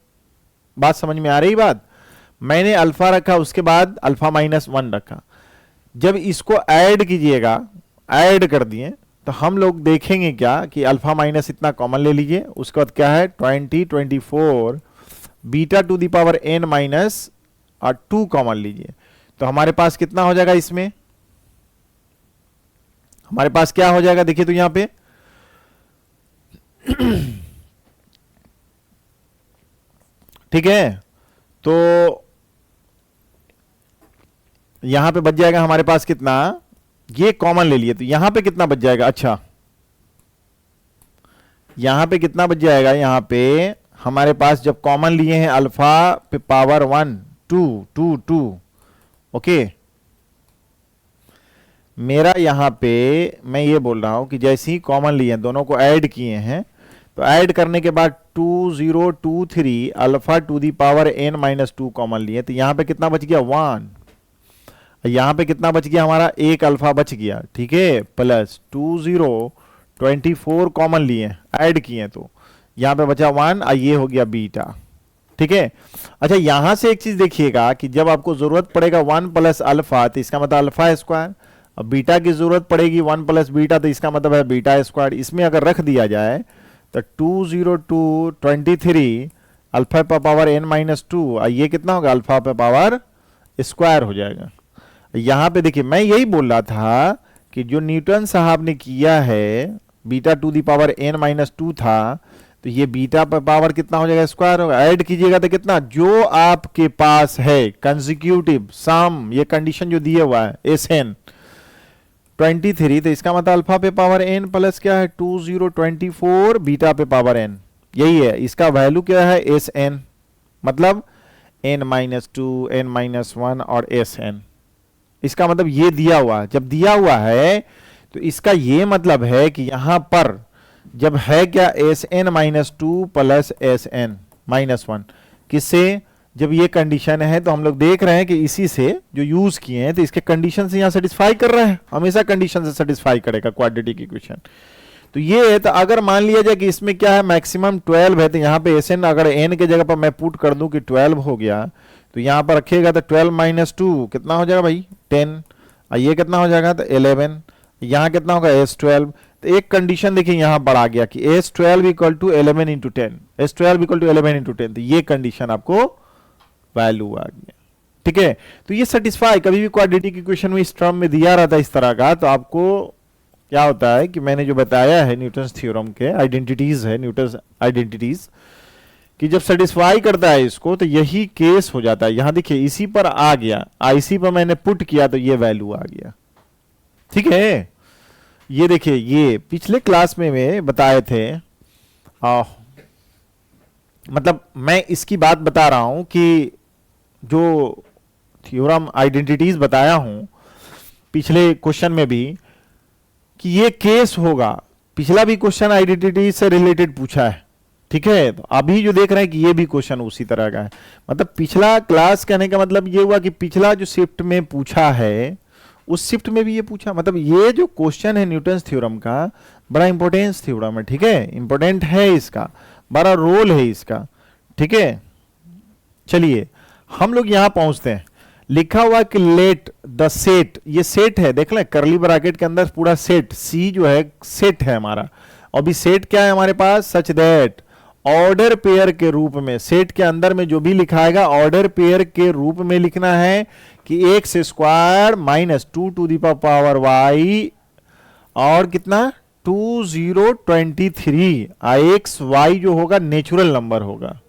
बात समझ में आ रही बात, मैंने अल्फा रखा, उसके बाद अल्फा माइनस 1 रखा, जब इसको ऐड कीजिएगा, ऐड कर दिए तो हम लोग देखेंगे क्या कि अल्फा माइनस इतना कॉमन ले लीजिए, उसके बाद क्या है 2024 beta to the power n minus और 2 कॉमन लीजिए, तो हमारे पास कितना हो जाएगा, इसमें हमारे पास क्या हो जाएगा, देखिए तो यहां पे ठीक है, तो यहां पे बच जाएगा हमारे पास कितना, ये कॉमन ले लिए तो यहां पे कितना बच जाएगा, अच्छा यहां पे कितना बच जाएगा, यहां पे हमारे पास जब कॉमन लिए हैं अल्फा पे पावर 1 2 ओके, मेरा यहां पे मैं ये बोल रहा हूं कि जैसे ही कॉमन लिए हैं, दोनों को ऐड किए हैं, तो ऐड करने के बाद 2023 alpha to the power n minus 2 common लिए, तो यहां पे कितना बच गया, 1, यहां पे कितना बच गया हमारा, एक अल्फा बच गया, ठीक है, प्लस 2024 कॉमन लिए, ऐड किए, तो यहां पे बचा 1 और ये हो गया बीटा, ठीक है। अच्छा यहां से एक चीज देखिएगा कि जब आपको जरूरत पड़ेगा 1 प्लस अल्फा, तो इसका मतलब अल्फा स्क्वायर, और बीटा की जरूरत पड़ेगी 1 प्लस बीटा, तो इसका मतलब है बीटा स्क्वायर, इसमें अगर रख दिया जाए तो 2023 अल्फा पे पावर एन माइनस 2 और ये कितना होगा, अल्फा पे पावर स्क्वायर हो जाएगा। यहां पे देखिए मैं यही बोल रहा था कि जो न्यूटन साहब ने किया है beta to the power n minus 2 था, तो ये बीटा पर पावर कितना हो जाएगा, स्क्वायर होगा। ऐड कीजिएगा तो कितना, जो आपके पास है कंसेक्यूटिव सम, ये कंडीशन जो दिया हुआ है एस एन 23, तो इसका मतलब अल्फा पे पावर एन प्लस क्या है 2024 बीटा पे पावर एन, यही है। इसका वैल्यू क्या है एस एन, मतलब n-2 n-1 और एस एन। इसका मतलब ये दिया हुआ, जब दिया हुआ है तो इसका ये मतलब है कि यहां पर जब है क्या S n -2 plus S n -1, किससे, जब ये कंडीशन है तो हम लोग देख रहे हैं कि इसी से जो यूज किए हैं तो इसके कंडीशन से यहां सेटिस्फाई कर रहे हैं, हमेशा कंडीशन से सेटिस्फाई करेगा क्वाड्रेटिक इक्वेशन। तो ये है, तो अगर मान लिया जाए कि इसमें क्या है मैक्सिमम 12 है, तो यहाँ पे एस एन अगर एन के जगह पर मैं पुट कर दूं कि 12 हो गया, तो यहाँ पर रखिएगा तो 12 - 2 कितना हो जाएगा भाई 10, और ये कितना हो जाएगा तो 11, यहाँ कितना होगा S12। तो एक कंडीशन देखिए यहाँ पर आ गया कि S12 equal to 11 into 10, S12 equal to 11 into 10, तो ये कंडीशन आपको वैल्यू आ गया, ठीक है। तो ये सेटिस्फाई, कभी भी क्वाड्रेटिक इक्वेशन में इस टर्म में दिया रहता है इस तरह का, तो आपको क्या होता है कि मैंने जो बताया है न्यूटन्स थ्योरम के आइडेंटिटीज है, न्यूटन्स आइडेंटिटीज, कि जब सेटिस्फाई करता है इसको तो यही केस हो जाता है। यहां देखिए इसी पर आ गया, इसी पर मैंने पुट किया तो ये वैल्यू आ गया, ठीक है। ये देखिए ये पिछले क्लास में मैं बताए थे, मतलब मैं इसकी बात बता रहा हूं कि जो थ्योरम आइडेंटिटीज बताया हूं पिछले क्वेश्चन में भी, कि ये केस होगा। पिछला भी क्वेश्चन आइडेंटिटी से रिलेटेड पूछा है, ठीक है। तो अभी जो देख रहे हैं कि ये भी क्वेश्चन उसी तरह का है। मतलब पिछला क्लास कहने का मतलब ये हुआ कि पिछला जो शिफ्ट में पूछा है उस शिफ्ट में भी ये पूछा। मतलब ये जो क्वेश्चन है न्यूटन्स थ्योरम का बड़ा इंपॉर्टेंस थ्योरम है, ठीक है, इंपॉर्टेंट है, इसका बड़ा रोल है इसका, ठीक है। चलिए हम लोग यहां पहुंचते हैं। लिखा हुआ कि लेट द सेट, ये सेट है, देख लें करली ब्रैकेट के अंदर पूरा सेट, सी जो है सेट है हमारा। और भी सेट क्या है हमारे पास, सच दैट ऑर्डर पेयर के रूप में, सेट के अंदर में जो भी लिखाएगा ऑर्डर पेयर के रूप में लिखना है कि x square -2 to the power y और कितना 2023, एक्स वाई जो होगा नेचुरल नंबर होगा।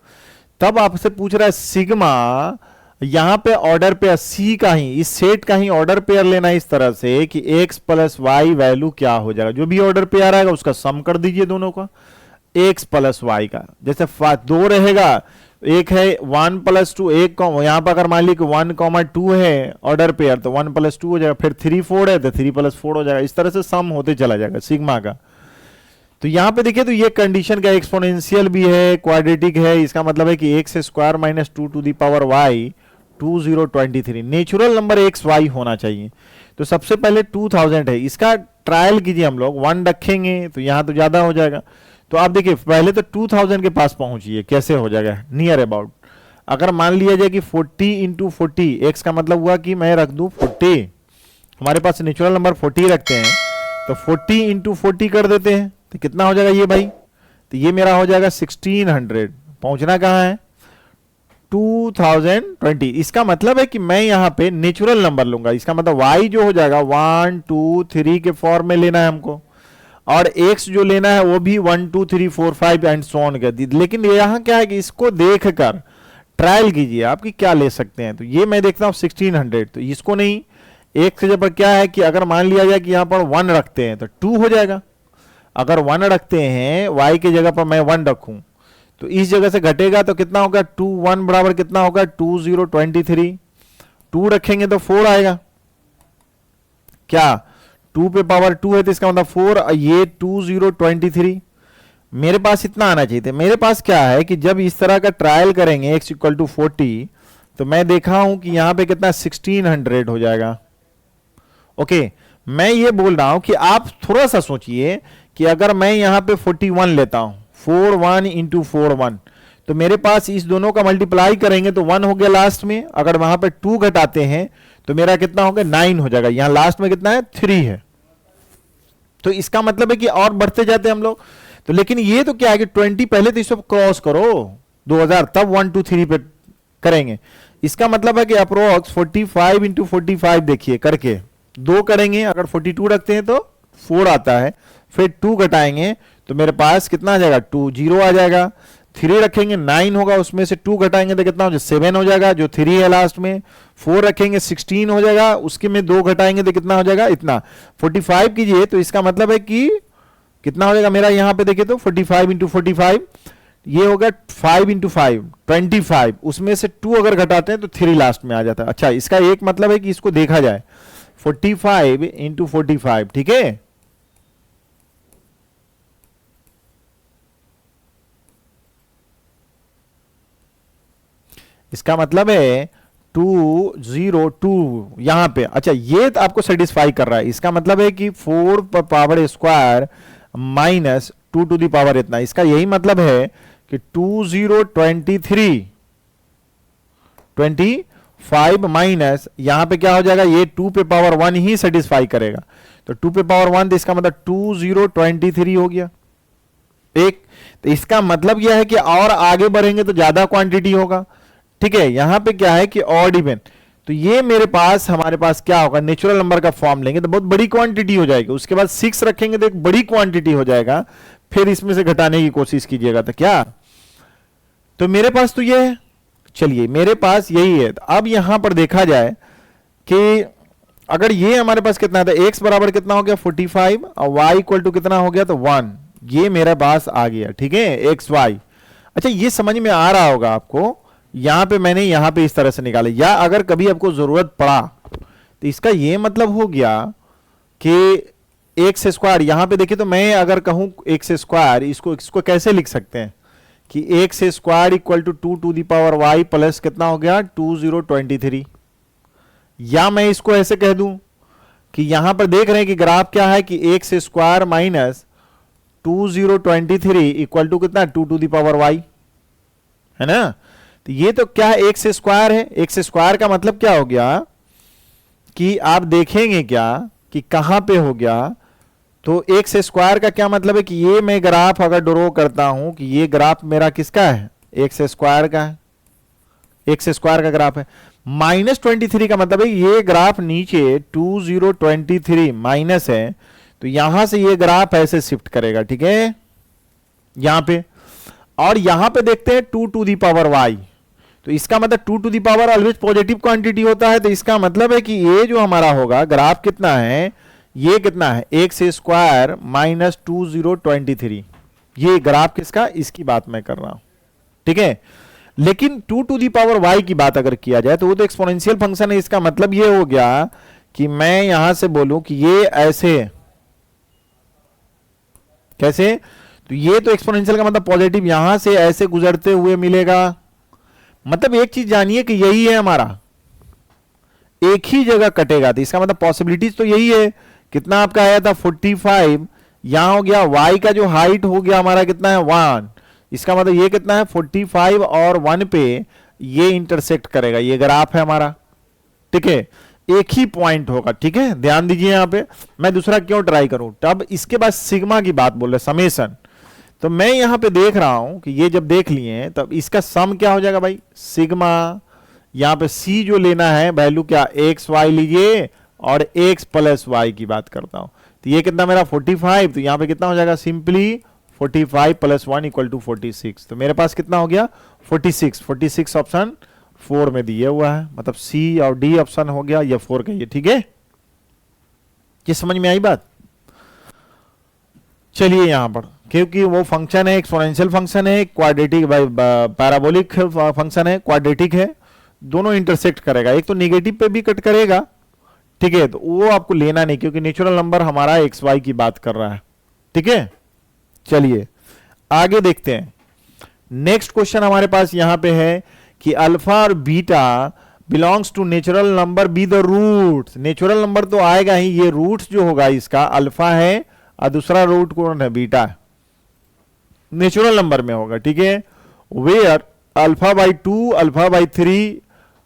तब आपसे पूछ रहा है सिग्मा, यहां पे ऑर्डर पेयर सी का ही, इस सेट का ही ऑर्डर पेयर लेना इस तरह से कि x प्लस वाई वैल्यू क्या हो जाएगा, जो भी ऑर्डर पेयर आएगा उसका सम कर दीजिए दोनों का, x प्लस वाई का। जैसे 2 रहेगा, एक है 1 + 2, एक यहां पर अगर मान ली कि 1, 2 है ऑर्डर पेयर तो 1 + 2 हो जाएगा, फिर 3, 4 है तो 3 + 4 हो जाएगा। इस तरह से सम होते चला जाएगा सिग्मा का। तो यहां पे देखिए तो ये कंडीशन का एक्सपोनेंशियल भी है, क्वाड्रेटिक है, इसका मतलब है कि x square -2 to the power y 2023 natural number x y होना चाहिए। तो सबसे पहले 2000 है, इसका ट्रायल कीजिए, हम लोग 1 रखेंगे तो यहां तो ज्यादा हो जाएगा। तो आप देखिए पहले तो 2000 के पास पहुंचिए, कैसे हो जाएगा नियर अबाउट। अगर मान लिया जाए कि 40 × 40, एक्स का मतलब हुआ कि मैं रख दूं 40, हमारे पास नेचुरल नंबर 40 रखते हैं, तो 40 × 40 कर देते हैं तो कितना हो जाएगा ये भाई, तो ये मेरा हो जाएगा 1600। पहुंचना कहां है 2020। इसका मतलब है कि मैं यहां पे नेचुरल नंबर लूंगा, इसका मतलब y जो हो जाएगा 1 2 3 के फॉर्म में लेना है हमको, और x जो लेना है वो भी 1 2 3 4 5 एंड सो ऑन कर दी। लेकिन यहां क्या है कि इसको देखकर ट्रायल कीजिए आप कि क्या ले सकते हैं। तो ये मैं देखता हूं 1600, तो इसको नहीं, एक से जब क्या है कि अगर मान लिया जाए कि यहां पर 1 रखते हैं तो 2 हो जाएगा। अगर 1 रखते हैं y की जगह पर मैं 1 रखूं तो इस जगह से घटेगा तो कितना होगा 2 1 बराबर कितना होगा 2023। 2 रखेंगे तो 4 आएगा, क्या 2 पे पावर 2 है तो इसका मतलब 4, ये 2023। मेरे पास इतना आना चाहिए था। मेरे पास क्या है कि जब इस तरह का ट्रायल करेंगे x = 40 तो मैं देखा हूं कि यहां पे कितना 1600 हो जाएगा। ओके, मैं ये बोल रहा हूं कि आप थोड़ा सा सोचिए कि अगर मैं यहां पे 41 लेता हूं, 4 1 × 4 1, तो मेरे पास इस दोनों का मल्टीप्लाई करेंगे तो 1 हो गया लास्ट में। अगर वहां पे 2 घटाते हैं तो मेरा कितना होगा 9 हो जाएगा। यहां लास्ट में कितना है 3 है। तो इसका मतलब है कि और बढ़ते जाते हैं हम लोग। तो लेकिन ये तो क्या है कि 20 पहले तो इसको क्रॉस करो 2000, तब 1 2 3 पे करेंगे। इसका मतलब है कि अप्रोक्स 45 × 45 देखिए करके 2 करेंगे, अगर 42 रखते हैं तो 4 आता है, फिर 2 घटाएंगे तो मेरे पास कितना आ जाएगा 2 0 आ जाएगा। 3 रखेंगे 9 होगा, उसमें से 2 घटाएंगे तो कितना हो जाएगा 7 हो जाएगा, जो 3 है लास्ट में। 4 रखेंगे 16 हो जाएगा, उसके में 2 घटाएंगे तो कितना हो जाएगा इतना। 45 कीजिए तो इसका मतलब है कि कितना हो जाएगा मेरा, यहां पे देखिए तो 45 इंटू 45 ये होगा 5 इंटू 5 25, उसमें से 2 अगर घटाते हैं तो 3 लास्ट में आ जाता है। अच्छा, इसका एक मतलब है कि इसको देखा जाए 45 इंटू 45, ठीक है। इसका मतलब है 202 यहां पे। अच्छा, ये तो आपको सेटिस्फाई कर रहा है। इसका मतलब है कि 4 power square minus 2 to the power इतना, इसका यही मतलब है कि 25 माइनस यहां पे क्या हो जाएगा, ये 2 पे पावर 1 ही सेटिस्फाई करेगा। तो 2 पे पावर 1 तो इसका मतलब 2023 हो गया एक। तो इसका मतलब यह है कि और आगे बढ़ेंगे तो ज्यादा क्वांटिटी होगा, ठीक है। यहां पे क्या है कि ऑड इवन, तो ये मेरे पास हमारे पास क्या होगा, नेचुरल नंबर का फॉर्म लेंगे तो बहुत बड़ी क्वांटिटी हो जाएगी। उसके बाद 6 रखेंगे तो एक बड़ी क्वांटिटी हो जाएगा, फिर इसमें से घटाने की कोशिश कीजिएगा तो क्या। तो मेरे पास तो ये है, चलिए मेरे पास यही है। तो अब यहां पर देखा जाए कि अगर ये हमारे पास कितना था, x बराबर कितना हो गया 45 और y इक्वल टू कितना हो गया तो 1, ये मेरे पास आ गया, ठीक है, एक्स वाई। अच्छा, ये समझ में आ रहा होगा आपको, यहां पे मैंने यहां पे इस तरह से निकाला, या अगर कभी आपको जरूरत पड़ा तो इसका ये मतलब हो गया कि एक्स स्क्वायर, यहां पे देखिए तो मैं अगर कहूं एक्स स्क्वायर, इसको कैसे लिख सकते हैं कि x square equal to 2 to the power y plus कितना हो गया 2023। या मैं इसको ऐसे कह दूं कि यहां पर देख रहे हैं कि ग्राफ क्या है कि x square minus 2023 equal to कितना 2 टू दी पावर वाई, है ना। तो ये तो क्या है, एक्स स्क्वायर है। एक्स स्क्वायर का मतलब क्या हो गया कि आप देखेंगे क्या कि कहां पे हो गया, तो एक्स स्क्वायर का क्या मतलब है कि ये मैं ग्राफ अगर ड्रॉ करता हूं कि ये ग्राफ मेरा किसका है, एक्स स्क्वायर का है, एक्स स्क्वायर का ग्राफ है। -23 का मतलब है ये ग्राफ नीचे 2023 माइनस है, तो यहां से ये ग्राफ ऐसे शिफ्ट करेगा, ठीक है, यहां पे। और यहां पे देखते हैं 2 टू दी पावर वाई, तो इसका मतलब 2 to the power always positive quantity होता है। तो इसका मतलब है कि ये जो हमारा होगा ग्राफ कितना है, ये कितना है एक्स स्क्वायर माइनस 2023, ये ग्राफ किसका, इसकी बात मैं कर रहा हूं, ठीक है। लेकिन 2 टू दी पावर वाई की बात अगर किया जाए तो वो तो एक्सपोनेंशियल फंक्शन है। इसका मतलब ये हो गया कि मैं यहां से बोलूं कि ये ऐसे कैसे, तो ये तो एक्सपोनेंशियल का मतलब पॉजिटिव, यहां से ऐसे गुजरते हुए मिलेगा। मतलब एक चीज जानिए कि यही है हमारा, एक ही जगह कटेगा, तो इसका मतलब पॉसिबिलिटीज तो यही है। कितना आपका आया था 45, यहां हो गया y का जो हाइट हो गया हमारा कितना है 1, इसका मतलब ये कितना है 45 और 1 पे ये इंटरसेक्ट करेगा, ये ग्राफ है हमारा, ठीक है, एक ही पॉइंट होगा, ठीक है। ध्यान दीजिए यहां पे, मैं दूसरा क्यों ट्राई करूं। तब इसके बाद सिग्मा की बात बोल रहे, समेशन, तो मैं यहां पे देख रहा हूं कि ये जब देख लिए तब इसका सम क्या हो जाएगा भाई, सिग्मा, यहां पे सी जो लेना है वैल्यू क्या एक्स वाई लीजिए, और एक्स प्लस वाई की बात करता हूं, तो ये कितना मेरा 45, तो यहां पे कितना हो जाएगा सिंपली 45 प्लस 1 इक्वल टू 46, तो मेरे पास कितना हो गया 46 ऑप्शन 4 में दिया हुआ है, मतलब सी और डी ऑप्शन हो गया, ये 4 कहिए, ठीक है। ये समझ में आई बात। चलिए यहां पर, क्योंकि वो फंक्शन है एक्सपोनेंशियल फंक्शन है, क्वाड्रेटिक पैराबोलिक फंक्शन है, क्वाड्रेटिक है, दोनों इंटरसेक्ट करेगा, एक तो निगेटिव पे भी कट करेगा, ठीक है, तो वो आपको लेना नहीं क्योंकि नेचुरल नंबर हमारा एक्स वाई की बात कर रहा है, ठीक है। चलिए आगे देखते हैं, नेक्स्ट क्वेश्चन हमारे पास यहां पे है कि अल्फा और beta belongs to natural number be the roots. Natural number तो आएगा ही, ये रूट्स जो होगा इसका अल्फा है और दूसरा रूट कौन है, बीटा है, नेचुरल नंबर में होगा, ठीक है। Where alpha by 2 alpha by 3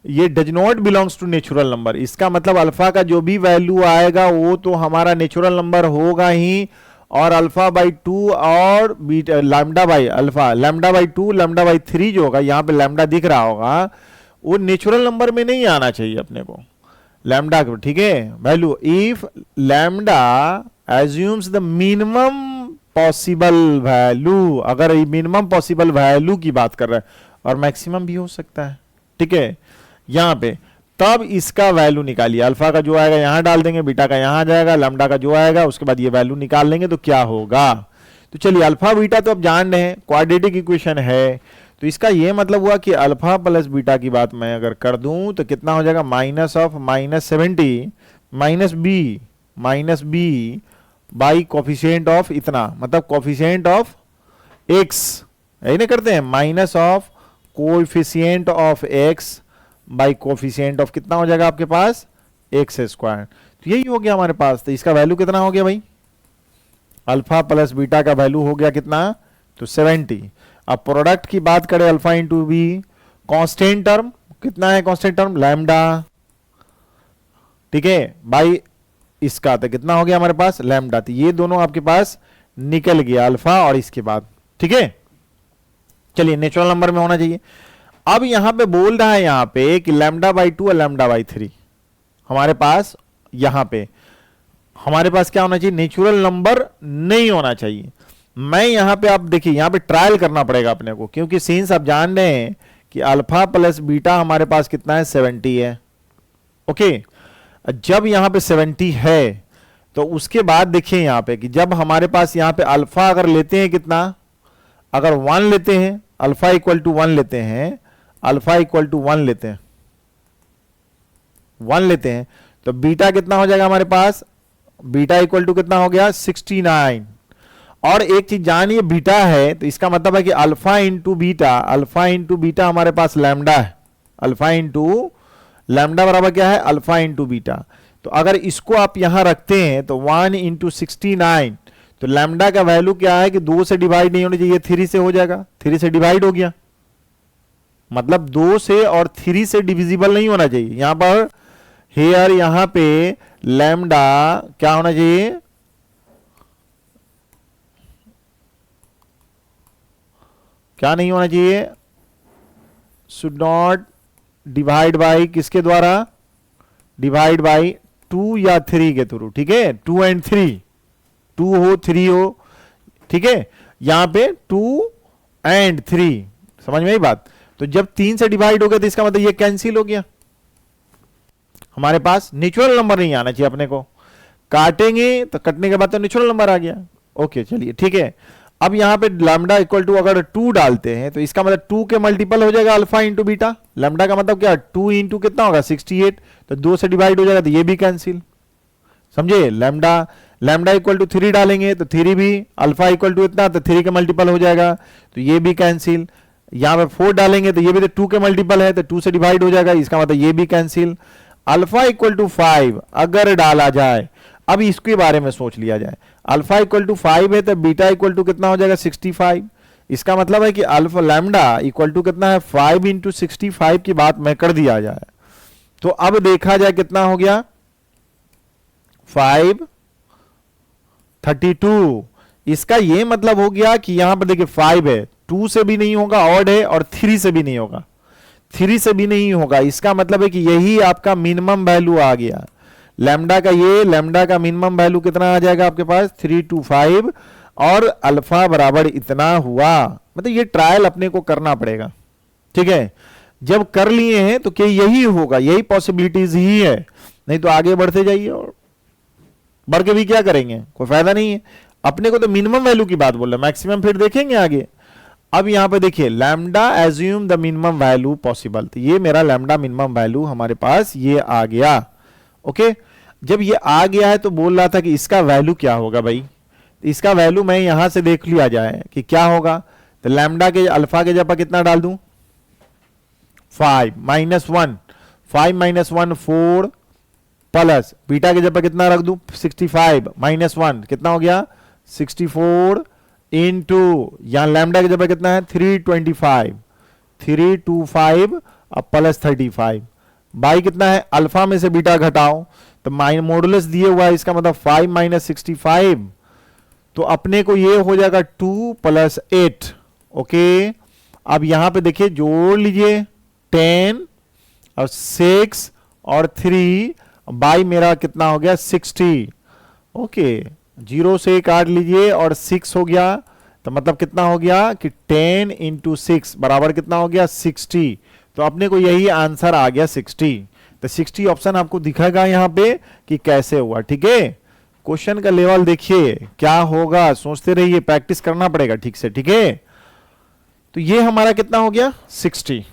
ये does not belongs to natural number, इसका मतलब अल्फा का जो भी वैल्यू आएगा वो तो हमारा नेचुरल नंबर होगा ही, और अल्फा बाई 2 और beta lambda by alpha, lambda by 2 lambda by 3 जो होगा, यहां पे लैम्डा दिख रहा होगा, वो नेचुरल नंबर में नहीं आना चाहिए अपने को लैम्डा ठीक है value. If lambda assumes the minimum possible value, अगर मिनिमम पॉसिबल वैल्यू की बात कर रहा है, और मैक्सिमम भी हो सकता है, ठीक है। यहां पे तब इसका वैल्यू निकालिए, अल्फा का जो आएगा यहां डाल देंगे, बीटा का यहां जाएगा, लैम्डा का जो आएगा उसके बाद ये वैल्यू निकाल लेंगे तो क्या होगा। तो चलिए अल्फा बीटा तो अब जान रहे हैं, क्वाड्रेटिक इक्वेशन है, तो इसका ये मतलब हुआ कि अल्फा प्लस बीटा की बात मैं अगर कर दूं तो कितना हो जाएगा, minus of -70 minus B by coefficient of इतना, मतलब कोफिशिएंट ऑफ एक्स, यही ना करते हैं, minus of coefficient of x by coefficient of कितना हो जाएगा आपके पास, एक्स स्क्वायर। तो यही हो गया हमारे पास। तो इसका वैल्यू कितना हो गया भाई, अल्फा प्लस बीटा का वैल्यू हो गया कितना, तो 70। अब प्रोडक्ट की बात करें alpha into b, constant term कितना है, कांस्टेंट टर्म लैम्डा, ठीक है, बाई इसका तो कितना हो गया हमारे पास लैम्डा। तो ये दोनों आपके पास निकल गया अल्फा और इसके बाद, ठीक है। चलिए नेचुरल नंबर में होना चाहिए। अब यहां पे बोल रहा है यहां पे कि लैम्डा बाई 2 और लैम्डा बाई 3 हमारे पास, यहां पे हमारे पास क्या होना चाहिए, नेचुरल नंबर नहीं होना चाहिए। मैं यहां पे आप देखिए, यहां पे ट्रायल करना पड़ेगा अपने को, क्योंकि सिंस आप जान रहे हैं कि अल्फा प्लस बीटा हमारे पास कितना है, 70 है, ओके। जब यहां पे 70 है तो उसके बाद देखिए यहां पे कि जब हमारे पास यहां पे अल्फा अगर लेते हैं कितना, अगर 1 लेते हैं, अल्फा इक्वल टू 1 लेते हैं, अल्फा इक्वल टू 1 लेते हैं, 1 लेते हैं, तो बीटा कितना हो जाएगा हमारे पास, बीटा इक्वल टू कितना हो गया 69। और एक चीज जानिए, बीटा है तो इसका मतलब है कि alpha into beta, alpha into beta हमारे पास लैम्डा है, अल्फा इंटू लैम्डा बराबर क्या है, अल्फा इंटू बीटा। तो अगर इसको आप यहां रखते हैं तो 1 इंटू 69, तो लैम्डा का वैल्यू क्या है कि 2 से डिवाइड नहीं होना चाहिए, 3 से हो जाएगा, 3 से डिवाइड हो गया, मतलब 2 से और 3 से डिविजिबल नहीं होना चाहिए। यहां पर हेयर यहां पे लैम्डा क्या होना चाहिए, क्या नहीं होना चाहिए, शुड नॉट डिवाइड बाई किसके द्वारा, डिवाइड बाई 2 या 3 के थ्रू, ठीक है, 2 एंड 3, 2 हो 3 हो, ठीक है, यहां पे 2 एंड 3, समझ में आई बात। तो जब 3 से डिवाइड हो गया तो इसका मतलब ये कैंसिल हो गया, हमारे पास नेचुरल नंबर नहीं आना चाहिए अपने को, काटेंगे तो कटने के बाद तो नेचुरल नंबर आ गया, ओके चलिए ठीक है। अब यहां पे लैम्डा इक्वल टू अगर 2 डालते हैं तो इसका मतलब 2 के मल्टीपल हो जाएगा अल्फा इंटू बीटा, लैम्डा का मतलब क्या 2 इंटू कितना होगा 68, तो 2 से डिवाइड हो जाएगा तो ये भी कैंसिल, समझे। लैम्डा लैम्डा इक्वल टू 3 डालेंगे तो 3 भी, अल्फा इक्वल टू इतना तो 3 के मल्टीपल हो जाएगा तो ये भी कैंसिल, यहां पे 4 डालेंगे तो ये भी तो 2 के मल्टीपल है तो 2 से डिवाइड हो जाएगा, इसका मतलब ये भी कैंसिल। अल्फा इक्वल टू 5 अगर डाला जाए, अब इसके बारे में सोच लिया जाए, अल्फा इक्वल टू 5 है तो बीटा इक्वल टू कितना हो जाएगा 65, इसका मतलब है कि अल्फा लैम्डा इक्वल टू कितना है 5 इंटू 65 की बात मैं कर दिया जाए तो अब देखा जाए कितना हो गया 5 32। इसका यह मतलब हो गया कि यहां पर देखिए 5 है, 2 से भी नहीं होगा, ऑड है, और 3 से भी नहीं होगा, 3 से भी नहीं होगा, इसका मतलब है कि यही आपका मिनिमम वैल्यू आ गया लैम्डा का। ये लैम्डा का मिनिमम वैल्यू कितना आ जाएगा आपके पास 325 और अल्फा बराबर इतना हुआ, मतलब ये ट्रायल अपने को करना पड़ेगा, ठीक है। जब कर लिए हैं तो क्या यही होगा, यही पॉसिबिलिटीज ही है, नहीं तो आगे बढ़ते जाइए और बढ़ के भी क्या करेंगे, कोई फायदा नहीं है। अपने को तो मिनिमम वैल्यू की बात बोल रहे, मैक्सिमम फिर देखेंगे आगे। अब यहां पे देखिए lambda assume the minimum value possible, तो ये मेरा लैम्डा मिनिमम वैल्यू हमारे पास ये आ गया, ओके। जब ये आ गया है तो बोल रहा था कि इसका वैल्यू क्या होगा भाई, इसका वैल्यू मैं यहां से देख लिया जाए कि क्या होगा, तो लैम्डा के अल्फा के जगह कितना डाल दूं 5 माइनस 1, 5 माइनस 1 4 प्लस बीटा के जगह कितना रख दूं 65 माइनस 1 कितना हो गया 64 इंटू यहां लैम्डा की जगह कितना है 325 अब प्लस 35 बाई कितना है अल्फा में से बीटा घटाओ तो मॉडुलस दिए हुआ है, इसका मतलब 5 माइनस 65, तो अपने को ये हो जाएगा 2 प्लस 8, ओके। अब यहां पे देखिए जोड़ लीजिए 10 और 6 और 3 बाई मेरा कितना हो गया 60, ओके। 0 से काट लीजिए और 6 हो गया, तो मतलब कितना हो गया कि 10 इंटू 6 बराबर कितना हो गया 60। तो अपने को यही आंसर आ गया 60। तो 60 ऑप्शन आपको दिखेगा यहाँ पे कि कैसे हुआ। ठीक है, क्वेश्चन का लेवल देखिए क्या होगा, सोचते रहिए, प्रैक्टिस करना पड़ेगा ठीक से। ठीक है, तो ये हमारा कितना हो गया 60।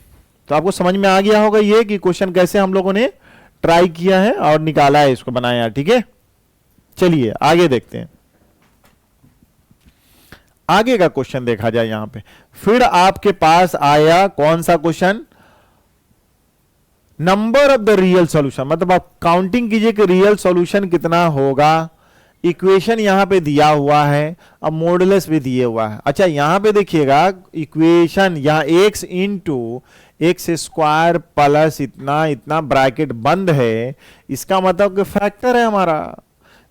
तो आपको समझ में आ गया होगा ये कि क्वेश्चन कैसे हम लोगों ने ट्राई किया है और निकाला है, इसको बनाया। ठीक है, चलिए आगे देखते हैं। आगे का क्वेश्चन देखा जाए यहां पे। फिर आपके पास आया कौन सा question, number of the real solution, मतलब आप काउंटिंग कीजिए कि रियल सॉल्यूशन कितना होगा। इक्वेशन यहां पे दिया हुआ है, अब मॉडुलस भी दिए हुआ है। अच्छा यहां पे देखिएगा इक्वेशन, यहां x into X square plus इतना इतना ब्रैकेट बंद है, इसका मतलब कि फैक्टर है हमारा।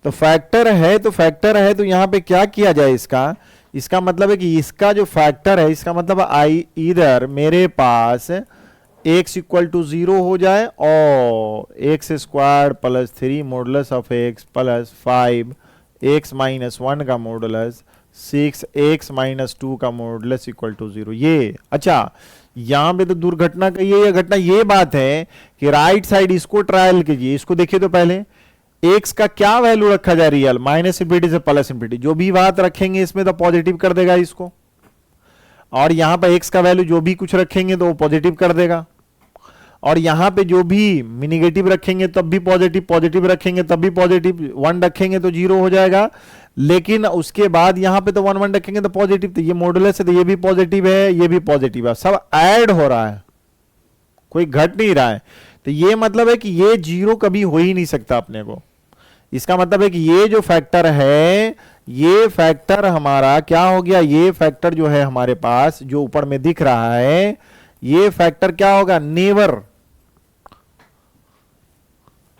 तो फैक्टर है तो फैक्टर है, तो यहां पे क्या किया जाए इसका मतलब है कि इसका जो फैक्टर है, इसका मतलब आई इधर मेरे पास x इक्वल टू 0 हो जाए और x square plus 3 modulus of x plus 5 x minus 1 का मॉडुलस 6 x माइनस 2 का मॉडुलस इक्वल टू 0 ये। अच्छा यहां पे तो दुर्घटना का ये घटना ये बात है कि राइट साइड इसको ट्रायल कीजिए, इसको देखिए तो पहले x का क्या वैल्यू रखा जाए रियल, माइनस इंफिनिटी से प्लस इंफिनिटी, जो भी बात रखेंगे इसमें तो पॉजिटिव कर देगा इसको, और यहां पर x का वैल्यू जो भी कुछ रखेंगे तो वो पॉजिटिव कर देगा, और यहां पे जो भी निगेटिव रखेंगे तब भी पॉजिटिव, पॉजिटिव रखेंगे तब भी पॉजिटिव, 1 रखेंगे तो 0 हो जाएगा, लेकिन उसके बाद यहां पे तो 1 1 रखेंगे तो पॉजिटिव, तो ये मॉडुलस है तो ये भी पॉजिटिव है, ये भी पॉजिटिव है, सब ऐड हो रहा है, कोई घट नहीं रहा है। तो ये मतलब है कि ये 0 कभी हो ही नहीं सकता अपने को। इसका मतलब है कि ये जो फैक्टर है, ये फैक्टर हमारा क्या हो गया, ये फैक्टर जो है हमारे पास जो ऊपर में दिख रहा है, ये फैक्टर क्या होगा, नेवर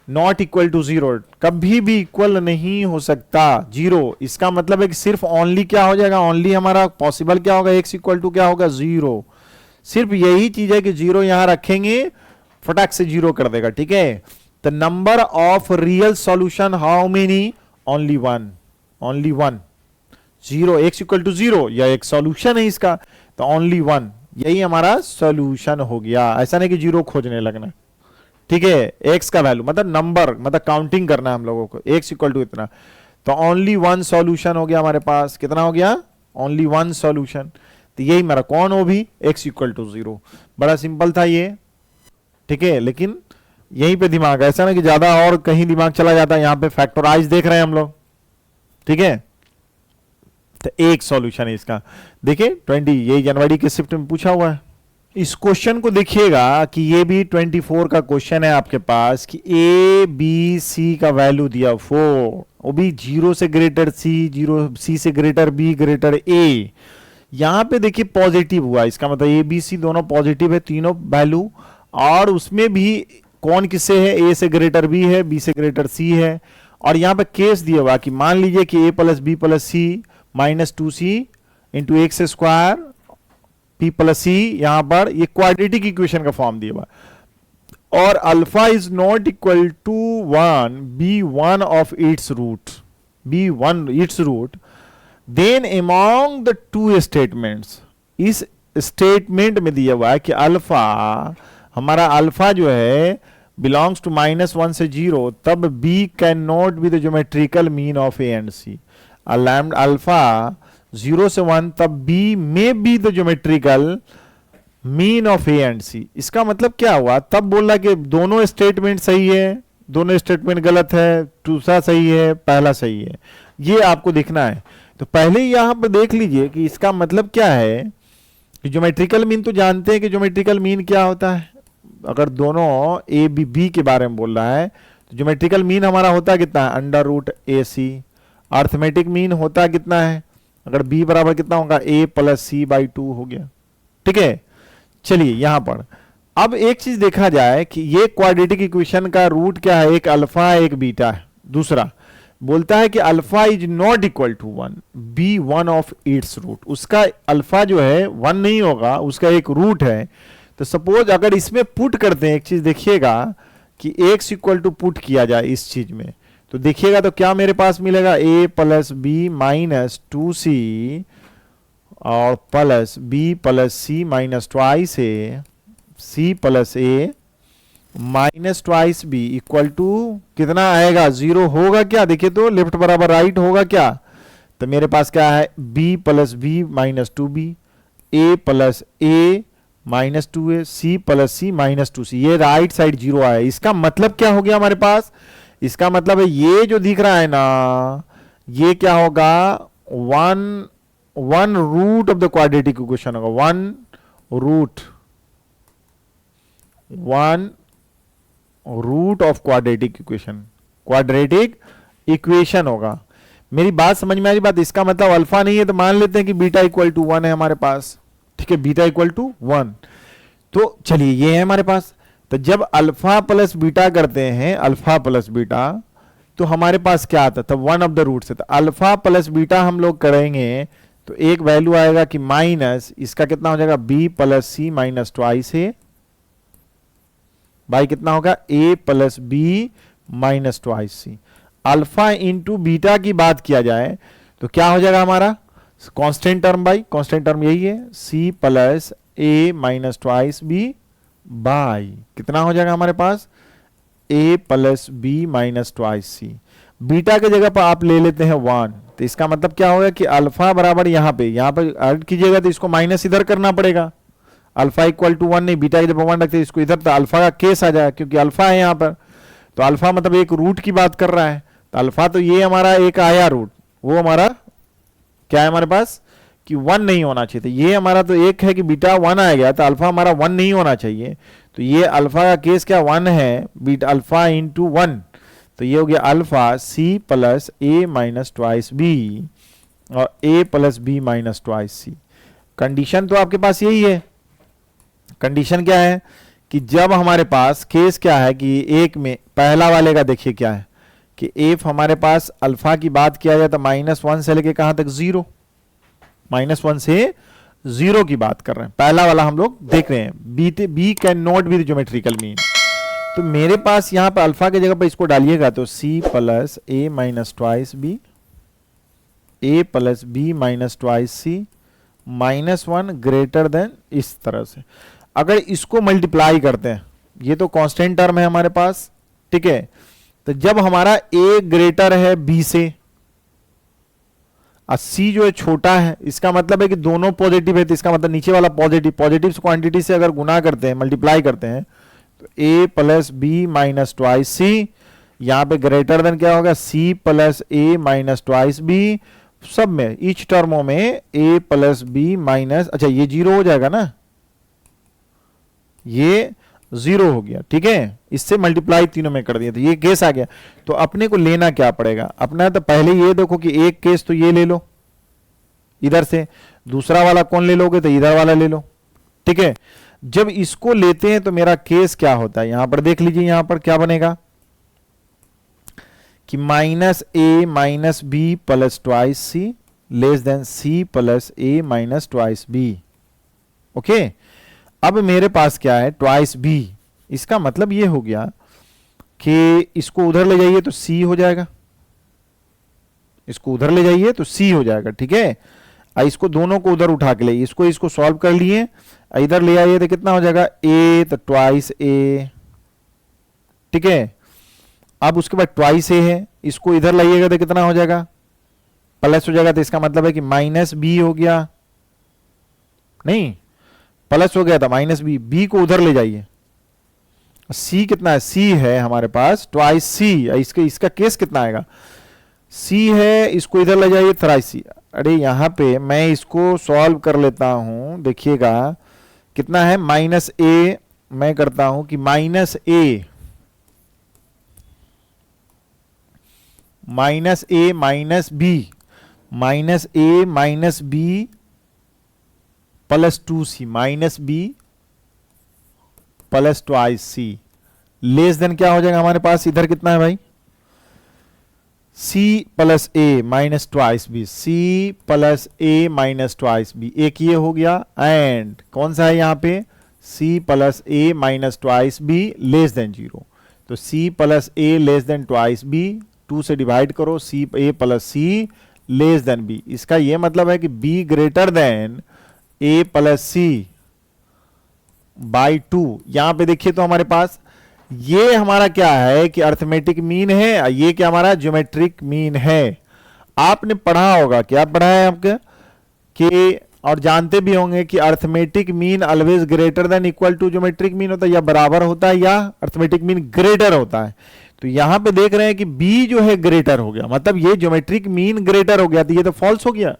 नॉट इक्वल टू 0, कभी भी इक्वल नहीं हो सकता 0। इसका मतलब है कि सिर्फ ओनली क्या हो जाएगा, ओनली हमारा पॉसिबल क्या होगा, x इक्वल टू क्या होगा 0। सिर्फ यही चीज है कि 0 यहां रखेंगे फटाक से 0 कर देगा। ठीक है, the number of real solution how many, only one, only one, 0, x equal to 0, या एक सॉल्यूशन है इसका तो only one, यही हमारा सॉल्यूशन हो गया। ऐसा नहीं कि 0 खोजने लगना। ठीक है, x का वैल्यू मतलब नंबर, मतलब काउंटिंग करना है हम लोगों को, x इक्वल टू इतना, तो ओनली वन सॉल्यूशन हो गया हमारे पास। कितना हो गया, ओनली वन सॉल्यूशन, तो यही मेरा कौन हो भी, x इक्वल टू 0। बड़ा सिंपल था ये। ठीक है, लेकिन यहीं पे दिमाग, ऐसा ना कि ज्यादा और कहीं दिमाग चला जाता है। यहां पे फैक्टराइज देख रहे हैं हम लोग। ठीक है, तो एक सॉल्यूशन है इसका, देखिए 20, ये जनवरी के शिफ्ट में पूछा हुआ है। इस क्वेश्चन को देखिएगा कि ये भी 24 का क्वेश्चन है आपके पास कि ए बी सी का वैल्यू दिया 4, वो भी 0 से ग्रेटर सी, 0 सी से ग्रेटर बी ग्रेटर ए। यहां पे देखिए पॉजिटिव हुआ, इसका मतलब ए बी सी दोनों पॉजिटिव है, तीनों वैल्यू, और उसमें भी कौन किससे है, ए से ग्रेटर बी है, बी से ग्रेटर सी है। और यहां पे केस दिया हुआ कि मान लीजिए कि A plus B plus C minus 2c into X square P plus C, यहां पर ये क्वाड्रेटिक इक्वेशन का फॉर्म दिया हुआ, और alpha is not equal to 1, be one of its root, be one its root, then among the two statements, इस statement में दिया हुआ है कि अल्फा, हमारा अल्फा जो है बिलोंग्स टू -1 से 0, तब b can not be the geometrical mean of A and C. Alpha 0 से 1, तब b में be the geometrical mean of A and C. इसका मतलब क्या हुआ, तब बोला कि दोनों स्टेटमेंट सही है, दोनों स्टेटमेंट गलत है, दूसरा सही है, पहला सही है, ये आपको देखना है। तो पहले यहां पर देख लीजिए कि इसका मतलब क्या है कि ज्योमेट्रिकल मीन तो जानते हैं कि ज्योमेट्रिकल मीन क्या होता है। अगर दोनों ए बी बी के बारे में बोल रहा है तो ज्योमेट्रिकल मीन हमारा होता है कितना है, √AC। अर्थमेटिक मीन होता कितना है, अगर बी बराबर कितना होगा, a प्लस c/2 हो गया। ठीक है, चलिए यहां पर अब एक चीज देखा जाए कि ये क्वाड्रेटिक इक्वेशन का रूट क्या है, एक अल्फा एक बीटा है। दूसरा बोलता है कि alpha is not equal to 1, be one of its root, उसका अल्फा जो है 1 नहीं होगा, उसका एक रूट है। तो सपोज अगर इसमें पुट करते हैं, एक चीज देखिएगा कि x इक्वल टू पुट किया जाए इस चीज में, तो देखिएगा तो क्या मेरे पास मिलेगा, a plus B minus 2c और plus b plus c minus twice a, c plus a minus twice b equal to कितना आएगा, 0 होगा क्या, देखिए तो लेफ्ट बराबर राइट होगा क्या, तो मेरे पास क्या है b plus B minus 2b, a plus a minus 2a, c plus C minus 2c, ये राइट साइड 0 आया। इसका मतलब क्या हो गया हमारे पास, इसका मतलब है ये जो दिख रहा है ना, ये क्या होगा, one root of the quadratic equation होगा, one root of quadratic equation होगा। मेरी बात समझ में आ रही बात, इसका मतलब अल्फा नहीं है तो मान लेते हैं कि बीटा इक्वल टू 1 है हमारे पास, ठीक है, बीटा इक्वल टू 1। तो चलिए ये है हमारे पास, तो जब अल्फा प्लस बीटा करते हैं, अल्फा प्लस बीटा, तो हमारे पास क्या आता था, वन ऑफ द रूट से, तो अल्फा प्लस बीटा हम लोग करेंगे तो एक वैल्यू आएगा कि माइनस, इसका कितना हो जाएगा, B plus C minus twice A by कितना होगा, A plus B minus twice C. Alpha into beta की बात किया जाए तो क्या हो जाएगा हमारा, constant term by constant term यही है, C plus A minus twice B by कितना हो जाएगा हमारे पास, a plus B minus twice C. Beta के जगह पर आप ले लेते हैं 1, तो इसका मतलब क्या होगा कि अल्फा बराबर यहाँ पे ऐड कीजिएगा तो इसको माइनस इधर करना पड़ेगा, अल्फा इक्वल टू 1 नहीं, बीटा के जब 1 रखते हैं इसको इधर, तो अल्फा का केस आ जाएगा क्योंकि अल्फा है यहाँ पर, तो अल्फा मतलब एक रूट की बात कर रहा है, तो अल्फा तो ये हमारा एक आया रूट, वो हमारा क्या है हमारे पास कि 1 नहीं होना चाहिए, तो ये हमारा तो एक है कि बीटा 1 आ गया, तो अल्फा हमारा 1 नहीं होना चाहिए, तो ये अल्फा का केस क्या 1 है, बीटा अल्फा इंटू 1, तो ये हो गया अल्फा सी प्लस ए माइनस ट्वाइस बी और A plus B minus twice C. Condition तो आपके पास यही है, कंडीशन क्या है कि जब हमारे पास केस क्या है कि एक में पहला वाले का देखिए क्या है कि एफ हमारे पास अल्फा की बात किया जाए तो -1 से लेके कहां तक 0, -1 से 0 की बात कर रहे हैं, पहला वाला हम लोग देख रहे हैं, b can not be the geometrical mean. तो मेरे पास यहां पर अल्फा की जगह पर इसको डालिएगा तो सी प्लस ए माइनस ट्वाइस बी, ए plus B minus twice C, -1 greater than, इस तरह से अगर इसको मल्टीप्लाई करते हैं, ये तो कांस्टेंट टर्म है हमारे पास, ठीक है, तो जब हमारा ए ग्रेटर है बी से और सी जो है छोटा है, इसका मतलब है कि दोनों पॉजिटिव है, तो इसका मतलब नीचे वाला पॉजिटिव क्वांटिटी से अगर गुना करते हैं, मल्टीप्लाई करते हैं, तो A plus B minus twice सी, यहां पे ग्रेटर देन क्या होगा, सी प्लस ए माइनस ट्वाइस बी, सब में ईच टर्मों में ए प्लस बी माइनस, अच्छा ये 0 हो जाएगा ना, ये 0 हो गया, ठीक है, इससे मल्टीप्लाई तीनों में कर दिया, तो ये केस आ गया। तो अपने को लेना क्या पड़ेगा, अपना तो पहले ये देखो कि एक केस तो ये ले लो इधर से, दूसरा वाला कौन ले लोगे, तो इधर वाला ले लो, ठीक है। जब इसको लेते हैं तो मेरा केस क्या होता है, यहां पर देख लीजिए, यहां पर क्या बनेगा कि -a minus b plus twice c less than c plus A minus twice b, okay. अब मेरे पास क्या है, ट्वाइस बी, इसका मतलब ये हो गया कि इसको उधर ले जाइए तो सी हो जाएगा, इसको उधर ले जाइए तो सी हो जाएगा, ठीक है। इसको दोनों को उधर उठा के ले, इसको सॉल्व कर लिए, इधर ले आइए तो कितना हो जाएगा, ए तो ट्वाइस ए, ठीक है। अब उसके बाद ट्वाइस ए है, इसको इधर लाइएगा तो कितना हो जाएगा, प्लस हो जाएगा, तो इसका मतलब है कि माइनस बी हो गया, नहीं प्लस हो गया था माइनस बी, बी को उधर ले जाइए, सी कितना है, सी है हमारे पास ट्वाइस सी, इसका केस कितना आएगा, सी है, इसको इधर ले जाइए थ्राइस सी। अरे यहां पे मैं इसको सॉल्व कर लेता हूं, देखिएगा कितना है, -a, मैं करता हूं कि -a minus b, -a minus b plus 2c, -b plus twice c less than क्या हो जाएगा हमारे पास, इधर कितना है भाई, c प्लस ए minus twice B, C plus ए माइनस ट्वाइस बी, एक ये हो गया, एंड कौन सा है यहाँ पे, c प्लस ए minus twice b less than 0, तो c plus a less than twice b, 2 से डिवाइड करो, c a plus c less than b. इसका ये मतलब है कि b greater than a plus c by 2। यहां पे देखिए तो हमारे पास ये हमारा क्या है कि अर्थमेटिक मीन है, ये क्या हमारा ज्योमेट्रिक मीन है। आपने पढ़ा होगा, क्या पढ़ा है आपके कि, और जानते भी होंगे कि arithmetic mean always greater than equal to geometric mean होता है, या बराबर होता है या अर्थमेटिक मीन ग्रेटर होता है। तो यहां पे देख रहे हैं कि बी जो है ग्रेटर हो गया, मतलब ये ज्योमेट्रिक मीन ग्रेटर हो गया, तो ये तो फॉल्स हो गया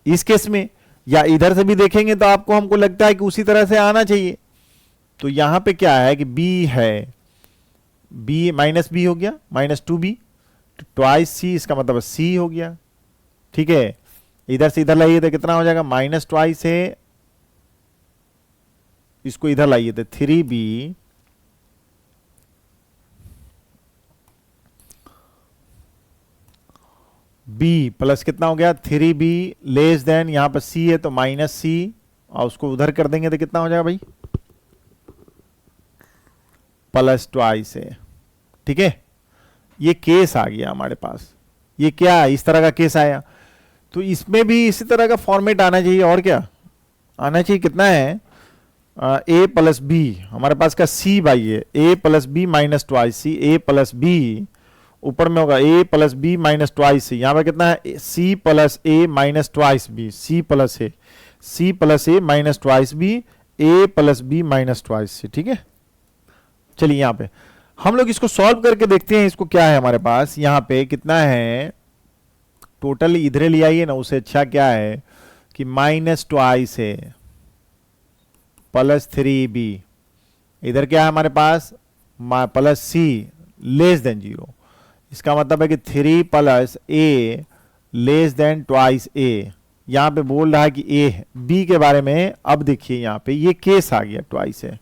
इस केस में। या इधर से भी देखेंगे तो आपको हमको लगता है कि उसी तरह से आना चाहिए। तो यहां पे क्या है कि बी है, बी माइनस बी हो गया, -2b ट्वाइस सी, इसका मतलब सी हो गया। ठीक है, इधर से इधर लाइए तो कितना हो जाएगा, माइनस ट्वाइस है, इसको इधर लाइए तो 3b बी प्लस कितना हो गया 3b लेस देन, यहां पर c है तो माइनस सी, और उसको उधर कर देंगे तो कितना हो जाएगा भाई, प्लस ट्वाइस है। ठीक है, ये केस आ गया हमारे पास, ये क्या है, इस तरह का केस आया। तो इसमें भी इसी तरह का फॉर्मेट आना चाहिए, और क्या आना चाहिए, कितना है a प्लस बी, हमारे पास का c बाई है, a plus B minus twice c, a plus b ऊपर में होगा a plus B minus twice सी, यहां पर कितना है c plus a minus twice b, c plus a minus twice b, a plus B minus twice c. ठीक है, चलिए यहां पे हम लोग इसको सॉल्व करके देखते हैं। इसको क्या है हमारे पास, यहां पे कितना है टोटल, इधर ले आइए ना, उससे अच्छा क्या है कि माइनस ट्वाइस है प्लस 3b, इधर क्या है हमारे पास प्लस सी लेस देन 0। इसका मतलब है कि 3 plus a less than twice a। यहां पे बोल रहा है कि a है, b के बारे में। अब देखिए यहां पे ये केस आ गया, ट्वाइस है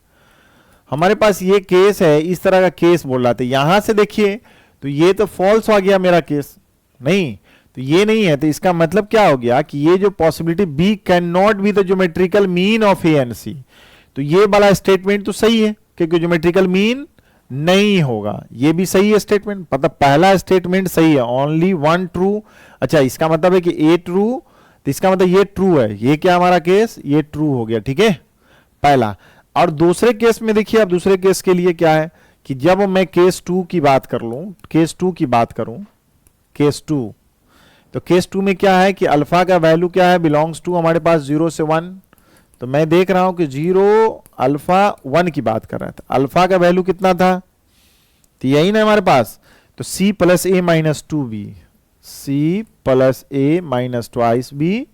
हमारे पास, ये केस है, इस तरह का केस बोल रहा था। यहां से देखिए तो ये तो फॉल्स आ गया मेरा केस, नहीं तो ये नहीं है। तो इसका मतलब क्या हो गया कि ये जो possibility b can not be the geometrical mean of a and c, तो ये वाला स्टेटमेंट तो सही है क्योंकि ज्योमेट्रिकल मीन नहीं होगा, ये भी सही है स्टेटमेंट, मतलब पहला स्टेटमेंट सही है, ओनली वन ट्रू। अच्छा, इसका मतलब है कि ए ट्रू, तो इसका मतलब ये ट्रू है, ये क्या हमारा केस, ये ट्रू हो गया। ठीक है, पहला। और दूसरे केस में देखिए, अब दूसरे केस के लिए क्या है कि जब मैं केस 2 की बात कर लूं, केस 2 की बात करूं, केस 2, तो केस 2 में क्या है कि अल्फा का वैल्यू क्या है, बिलोंग्स टू हमारे पास 0 से 1। तो मैं देख रहा हूं कि 0 अल्फा 1 की बात कर रहा था, अल्फा का वैल्यू कितना था, तो यही ना हमारे पास। तो c plus a minus 2b, c plus a minus twice b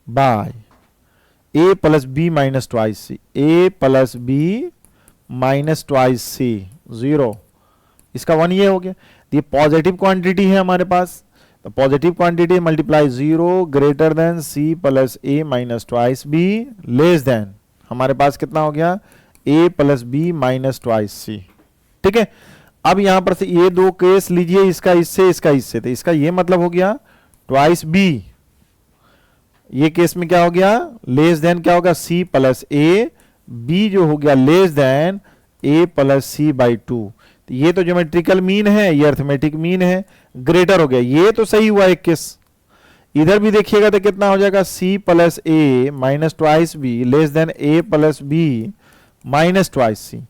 by a plus b minus twice c, a plus b minus twice c 0, इसका 1 ये हो गया। ये पॉजिटिव क्वांटिटी है हमारे पास, तो positive quantity multiply 0 greater than c plus a minus twice b less than हमारे पास कितना हो गया a plus b minus twice c। ठीक है, अब यहां पर से ये दो केस लीजिए, इसका इससे, इसका इससे, तो इसका ये मतलब हो गया ट्वाइस b, ये केस में क्या हो गया लेस देन क्या होगा c प्लस a, b जो हो गया less than a plus c by 2। तो ये तो ज्योमेट्रिकल मीन है, ये अर्थमेटिक मीन है, ग्रेटर हो गया, ये तो सही हुआ एक केस। इधर भी देखिएगा तो कितना हो जाएगा c plus a minus twice b less than a plus b minus twice c।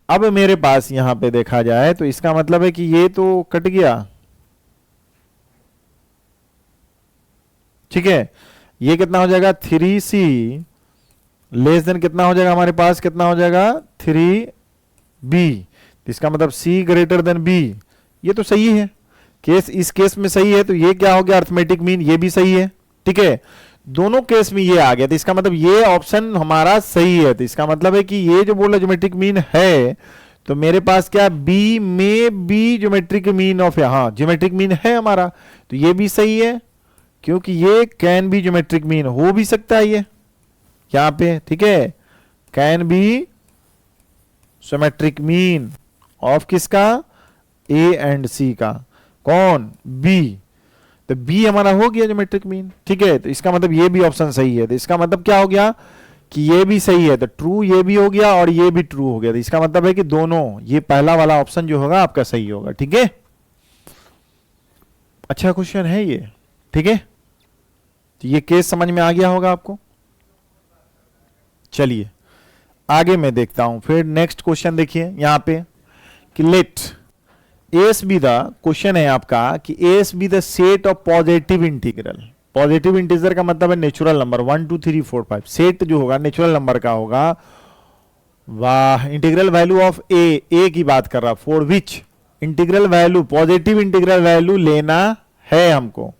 अब मेरे पास यहां पे देखा जाए तो इसका मतलब है कि ये तो कट गया। ठीक है, ये कितना हो जाएगा 3c लेस देन कितना हो जाएगा हमारे पास, कितना हो जाएगा 3b, इसका मतलब c ग्रेटर देन b। ये तो सही है केस, इस केस में सही है, तो ये क्या हो गया अर्थमेटिक मीन, ये भी सही है। ठीक है, दोनों केस में ये आ गया, तो इसका मतलब ये ऑप्शन हमारा सही है। तो इसका मतलब है कि ये जो बोला ज्योमेट्रिक मीन है, तो मेरे पास क्या बी में बी ज्योमेट्रिक मीन ऑफ, हाँ ज्योमेट्रिक मीन है हमारा, तो ये भी सही है क्योंकि ये कैन बी ज्योमेट्रिक मीन हो भी सकता है ये यहां पे। ठीक है, can be geometric mean of किसका, ए एंड सी का, कौन बी, तो बी हमारा हो गया ज्योमेट्रिक मीन। ठीक है, तो इसका मतलब ये भी ऑप्शन सही है। तो इसका मतलब क्या हो गया कि ये भी सही है, तो ट्रू ये भी हो गया और ये भी ट्रू हो गया। तो इसका मतलब है कि दोनों, ये पहला वाला ऑप्शन जो होगा आपका सही होगा। ठीक है, अच्छा क्वेश्चन है ये, ठीक है। तो ये केस समझ में आ गया होगा आपको। चलिए आगे मैं देखता हूं, फिर नेक्स्ट क्वेश्चन देखिए यहां पे कि let S be the, question है आपका कि S be the set of positive integral. Positive integer का मतलब है नेचुरल नंबर 1 2 3 4 5। सेट जो होगा नेचुरल नंबर का होगा। वाह, इंटीग्रल वैल्यू ऑफ ए की बात कर रहा, for which integral value, positive integral value लेना है हमको।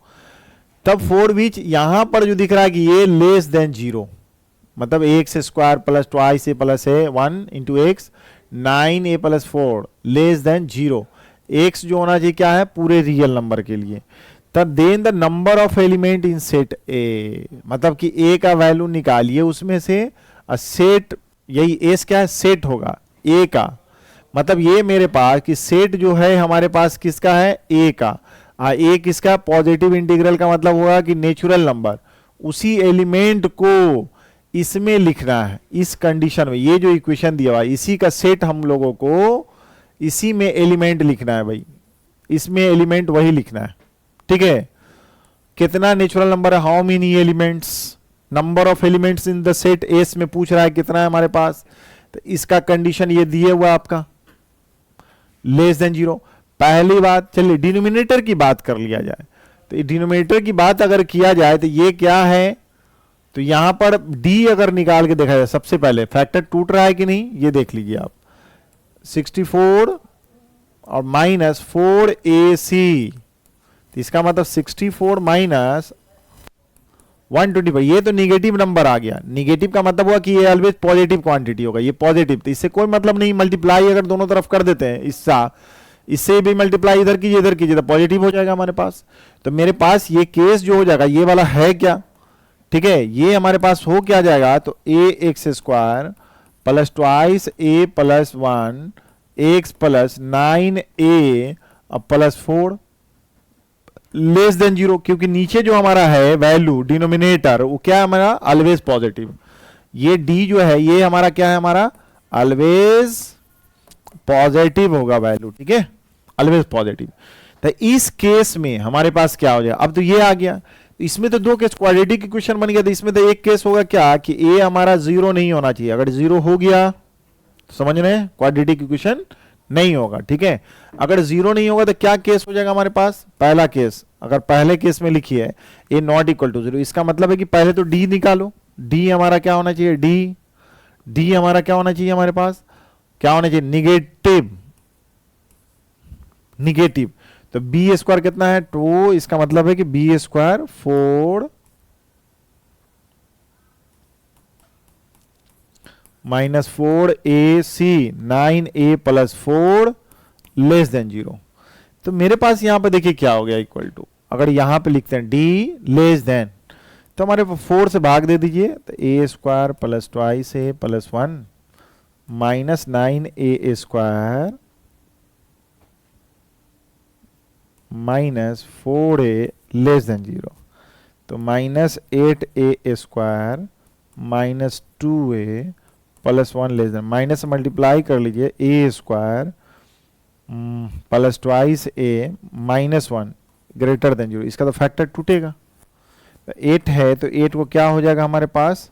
तब फॉर विच यहां पर जो दिख रहा है कि ये लेस देन जीरो, मतलब x square plus twice A plus A 1 into x 9a plus 4 less than zero. X जो होना चाहिए क्या है, पूरे रियल नंबर के लिए। तब then the number of element in set A, मतलब कि ए का वैल्यू निकालिए उसमें से सेट, यही एस क्या है, सेट होगा ए का। मतलब ये मेरे पास कि सेट जो है हमारे पास किसका है, ए का। ए किसका, पॉजिटिव इंटीग्रल का मतलब होगा कि नेचुरल नंबर, उसी एलिमेंट को इसमें लिखना है इस कंडीशन में। ये जो इक्वेशन दिया हुआ है इसी का सेट हम लोगों को इसी में एलिमेंट लिखना है भाई, इसमें एलिमेंट वही लिखना है, ठीक है। कितना नेचुरल नंबर है, how many elements, number of elements in the set S में पूछ रहा है कितना है हमारे पास। तो इसका कंडीशन ये दिए हुआ आपका लेस देन जीरो। पहली बात, चलिए डिनोमिनेटर की बात कर लिया जाए। तो डिनोमिनेटर की बात अगर किया जाए तो ये क्या है, तो यहां पर डी अगर निकाल के देखा जाए, सबसे पहले फैक्टर टूट रहा है कि नहीं ये देख लीजिए आप। 64 और माइनस 4ac, तो इसका मतलब 64 माइनस 125, ये तो निगेटिव नंबर आ गया। निगेटिव का मतलब हुआ कि ये ऑलवेज पॉजिटिव क्वांटिटी होगा, ये पॉजिटिव, तो इससे कोई मतलब नहीं। मल्टीप्लाई अगर दोनों तरफ कर देते हैं, इससे भी मल्टीप्लाई इधर कीजिए तो पॉजिटिव हो जाएगा हमारे पास। तो मेरे पास ये केस जो हो जाएगा ये वाला है क्या, ठीक है। ये हमारे पास हो क्या जाएगा, तो A X square plus twice A plus 1 X plus 9a plus 4 less than zero, क्योंकि नीचे जो हमारा है वैल्यू डिनोमिनेटर वो क्या है हमारा, ऑलवेज पॉजिटिव। ये डी जो है ये हमारा क्या है, हमारा ऑलवेज पॉजिटिव होगा वैल्यू, ठीक है, ऑलवेज पॉजिटिव। तो इस केस में हमारे पास क्या हो जाएगा, अब तो ये आ गया। इसमें तो दो केस, क्वाड्रेटिक इक्वेशन बन गया। तो इसमें तो एक केस होगा क्या कि ए हमारा जीरो नहीं होना चाहिए। अगर जीरो हो गया तो समझ रहे हैं, क्वाड्रेटिक इक्वेशन नहीं होगा, ठीक है। अगर जीरो नहीं होगा तो क्या केस हो जाएगा हमारे पास, पहला केस, अगर पहले केस में लिखिए ए नॉट इक्वल टू जीरो, इसका मतलब है कि पहले तो डी निकालो। डी हमारा क्या होना चाहिए, डी हमारा क्या होना चाहिए, हमारे पास क्या होना चाहिए, निगेटिव। तो बी स्क्वायर कितना है 2, इसका मतलब है कि b square 4 minus 4ac 9a plus 4 less than zero. तो मेरे पास यहां पे देखिए क्या हो गया, इक्वल टू, अगर यहां पे लिखते हैं डी लेस देन, तो हमारे 4 से भाग दे दीजिए, तो A square plus twice A plus 1 minus 9a square minus 4a less than zero. तो minus 8a square minus 2a plus 1 less than, minus multiply कर लीजिए A square plus twice A minus 1 greater than zero. इसका तो factor टूटेगा, तो 8 है तो 8 को क्या हो जाएगा हमारे पास,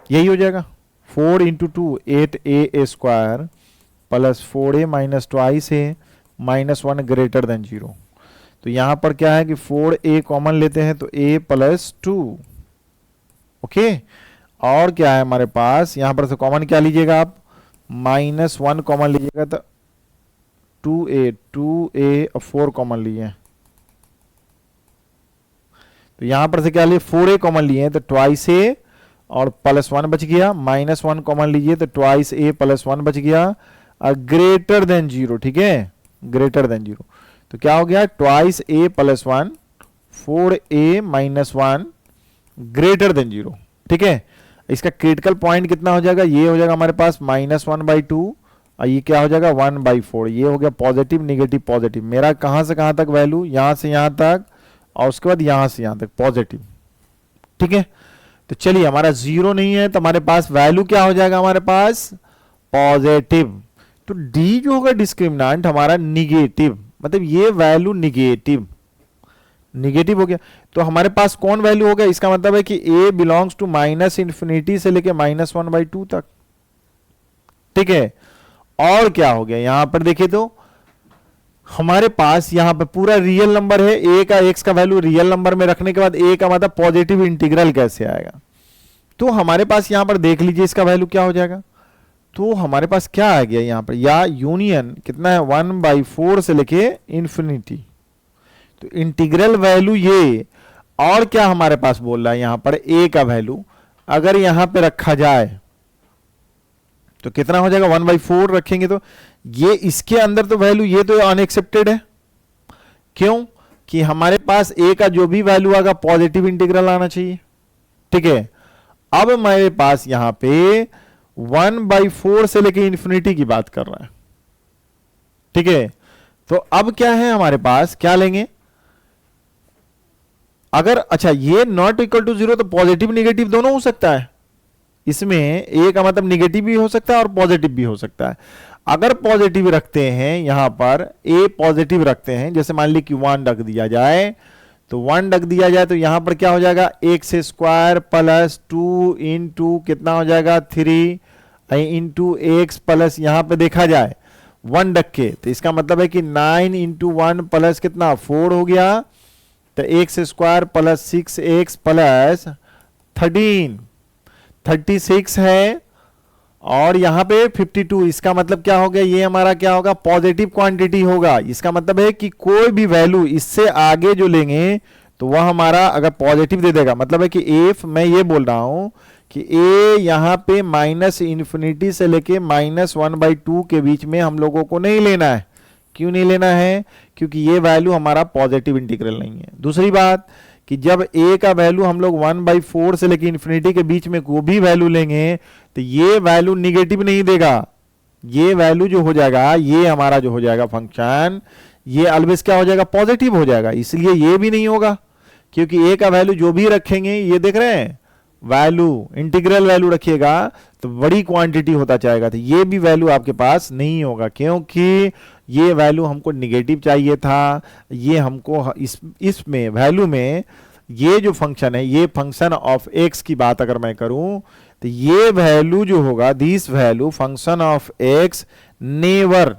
यही हो जाएगा 4 into 2 8a square plus 4a minus twice A minus 1 greater than zero. तो यहां पर क्या है कि 4a कॉमन लेते हैं तो a प्लस 2, ओके। और क्या है हमारे पास, यहां पर से कॉमन क्या लीजिएगा आप, माइनस 1 कॉमन लीजिएगा तो 2a और 4 कॉमन लिए, तो यहां पर से क्या लिए 4a कॉमन लिए तो ट्वाइस a और प्लस 1 बच गया, माइनस 1 कॉमन लीजिए तो ट्वाइस a प्लस 1 बच गया और ग्रेटर देन जीरो, ठीक है, ग्रेटर देन जीरो। तो क्या हो गया, twice a plus 1 4a minus 1 greater than zero, ठीक है। इसका क्रिटिकल पॉइंट कितना हो जाएगा, ये हो जाएगा हमारे पास -1/2 और ये क्या हो जाएगा 1/4। ये हो गया पॉजिटिव निगेटिव पॉजिटिव। मेरा कहां से कहां तक वैल्यू, यहां से यहां तक और उसके बाद यहां से यहां तक पॉजिटिव, ठीक है। तो चलिए हमारा जीरो नहीं है तो हमारे पास वैल्यू क्या हो जाएगा, हमारे पास पॉजिटिव। तो डी जो होगा डिस्क्रिमिनेंट हमारा निगेटिव, मतलब ये वैल्यू निगेटिव निगेटिव हो गया। तो हमारे पास कौन वैल्यू हो गया, इसका मतलब है कि a belongs to minus infinity से लेके -1/2 तक, ठीक है। और क्या हो गया यहां पर देखिए तो हमारे पास यहां पर पूरा रियल नंबर है, a का x का वैल्यू रियल नंबर में रखने के बाद a का मतलब पॉजिटिव इंटीग्रल कैसे आएगा। तो हमारे पास यहां पर देख लीजिए इसका वैल्यू क्या हो जाएगा। तो हमारे पास क्या आ गया यहां पर, या यूनियन कितना है 1/4 से लेके इंफिनिटी। तो इंटीग्रल वैल्यू ये, और क्या हमारे पास बोल रहा है यहां पर a का वैल्यू अगर यहां पे रखा जाए तो कितना हो जाएगा 1/4 रखेंगे तो ये इसके अंदर तो वैल्यू ये तो अनएक्सेप्टेड है। क्यों कि हमारे पास a का जो भी वैल्यू आएगा पॉजिटिव इंटीग्रल आना चाहिए, ठीक है। अब हमारे पास यहां पे 1/4 से लेके इंफिनिटी की बात कर रहा है, ठीक है। तो अब क्या है हमारे पास, क्या लेंगे अगर, अच्छा ये नॉट इक्वल टू 0 तो पॉजिटिव निगेटिव दोनों हो सकता है इसमें, a का मतलब निगेटिव भी हो सकता है और पॉजिटिव भी हो सकता है। अगर पॉजिटिव रखते हैं यहां पर a पॉजिटिव रखते हैं, जैसे मान ली कि 1 रख दिया जाए, तो 1 रख दिया जाए तो यहां पर क्या हो जाएगा x² प्लस 2 इंटू कितना हो जाएगा 3 इंटू x प्लस यहां पे देखा जाए 1 रख के, तो इसका मतलब है कि 9 इंटू 1 प्लस कितना 4 हो गया, तो x² प्लस 6x प्लस 13 36 है, और यहां पे 52। इसका मतलब क्या हो गया, ये हमारा क्या होगा पॉजिटिव क्वांटिटी होगा। इसका मतलब है कि कोई भी वैल्यू इससे आगे जो लेंगे तो वह हमारा अगर पॉजिटिव दे देगा, मतलब है कि एफ, मैं ये बोल रहा हूं कि a यहां पे माइनस इंफिनिटी से लेके -1/2 के बीच में हम लोगों को नहीं लेना है। क्यों नहीं लेना है, क्योंकि ये वैल्यू हमारा पॉजिटिव इंटीग्रल नहीं है। दूसरी बात कि जब a का वैल्यू हम लोग 1/4 से लेके इंफिनिटी के बीच में कोई भी वैल्यू लेंगे तो ये वैल्यू निगेटिव नहीं देगा, ये वैल्यू जो हो जाएगा, ये हमारा जो हो जाएगा फंक्शन, ये ऑलवेज क्या हो जाएगा पॉजिटिव हो जाएगा। इसलिए ये भी नहीं होगा, क्योंकि a का वैल्यू जो भी रखेंगे, ये देख रहे हैं वैल्यू इंटीग्रल वैल्यू रखिएगा तो बड़ी क्वांटिटी होता जाएगा, तो ये भी वैल्यू आपके पास नहीं होगा, क्योंकि ये वैल्यू हमको निगेटिव चाहिए था। ये हमको इसमें वैल्यू में ये जो फंक्शन है, ये फंक्शन ऑफ x की बात अगर मैं करूं तो ये वैल्यू जो होगा, this value function of x never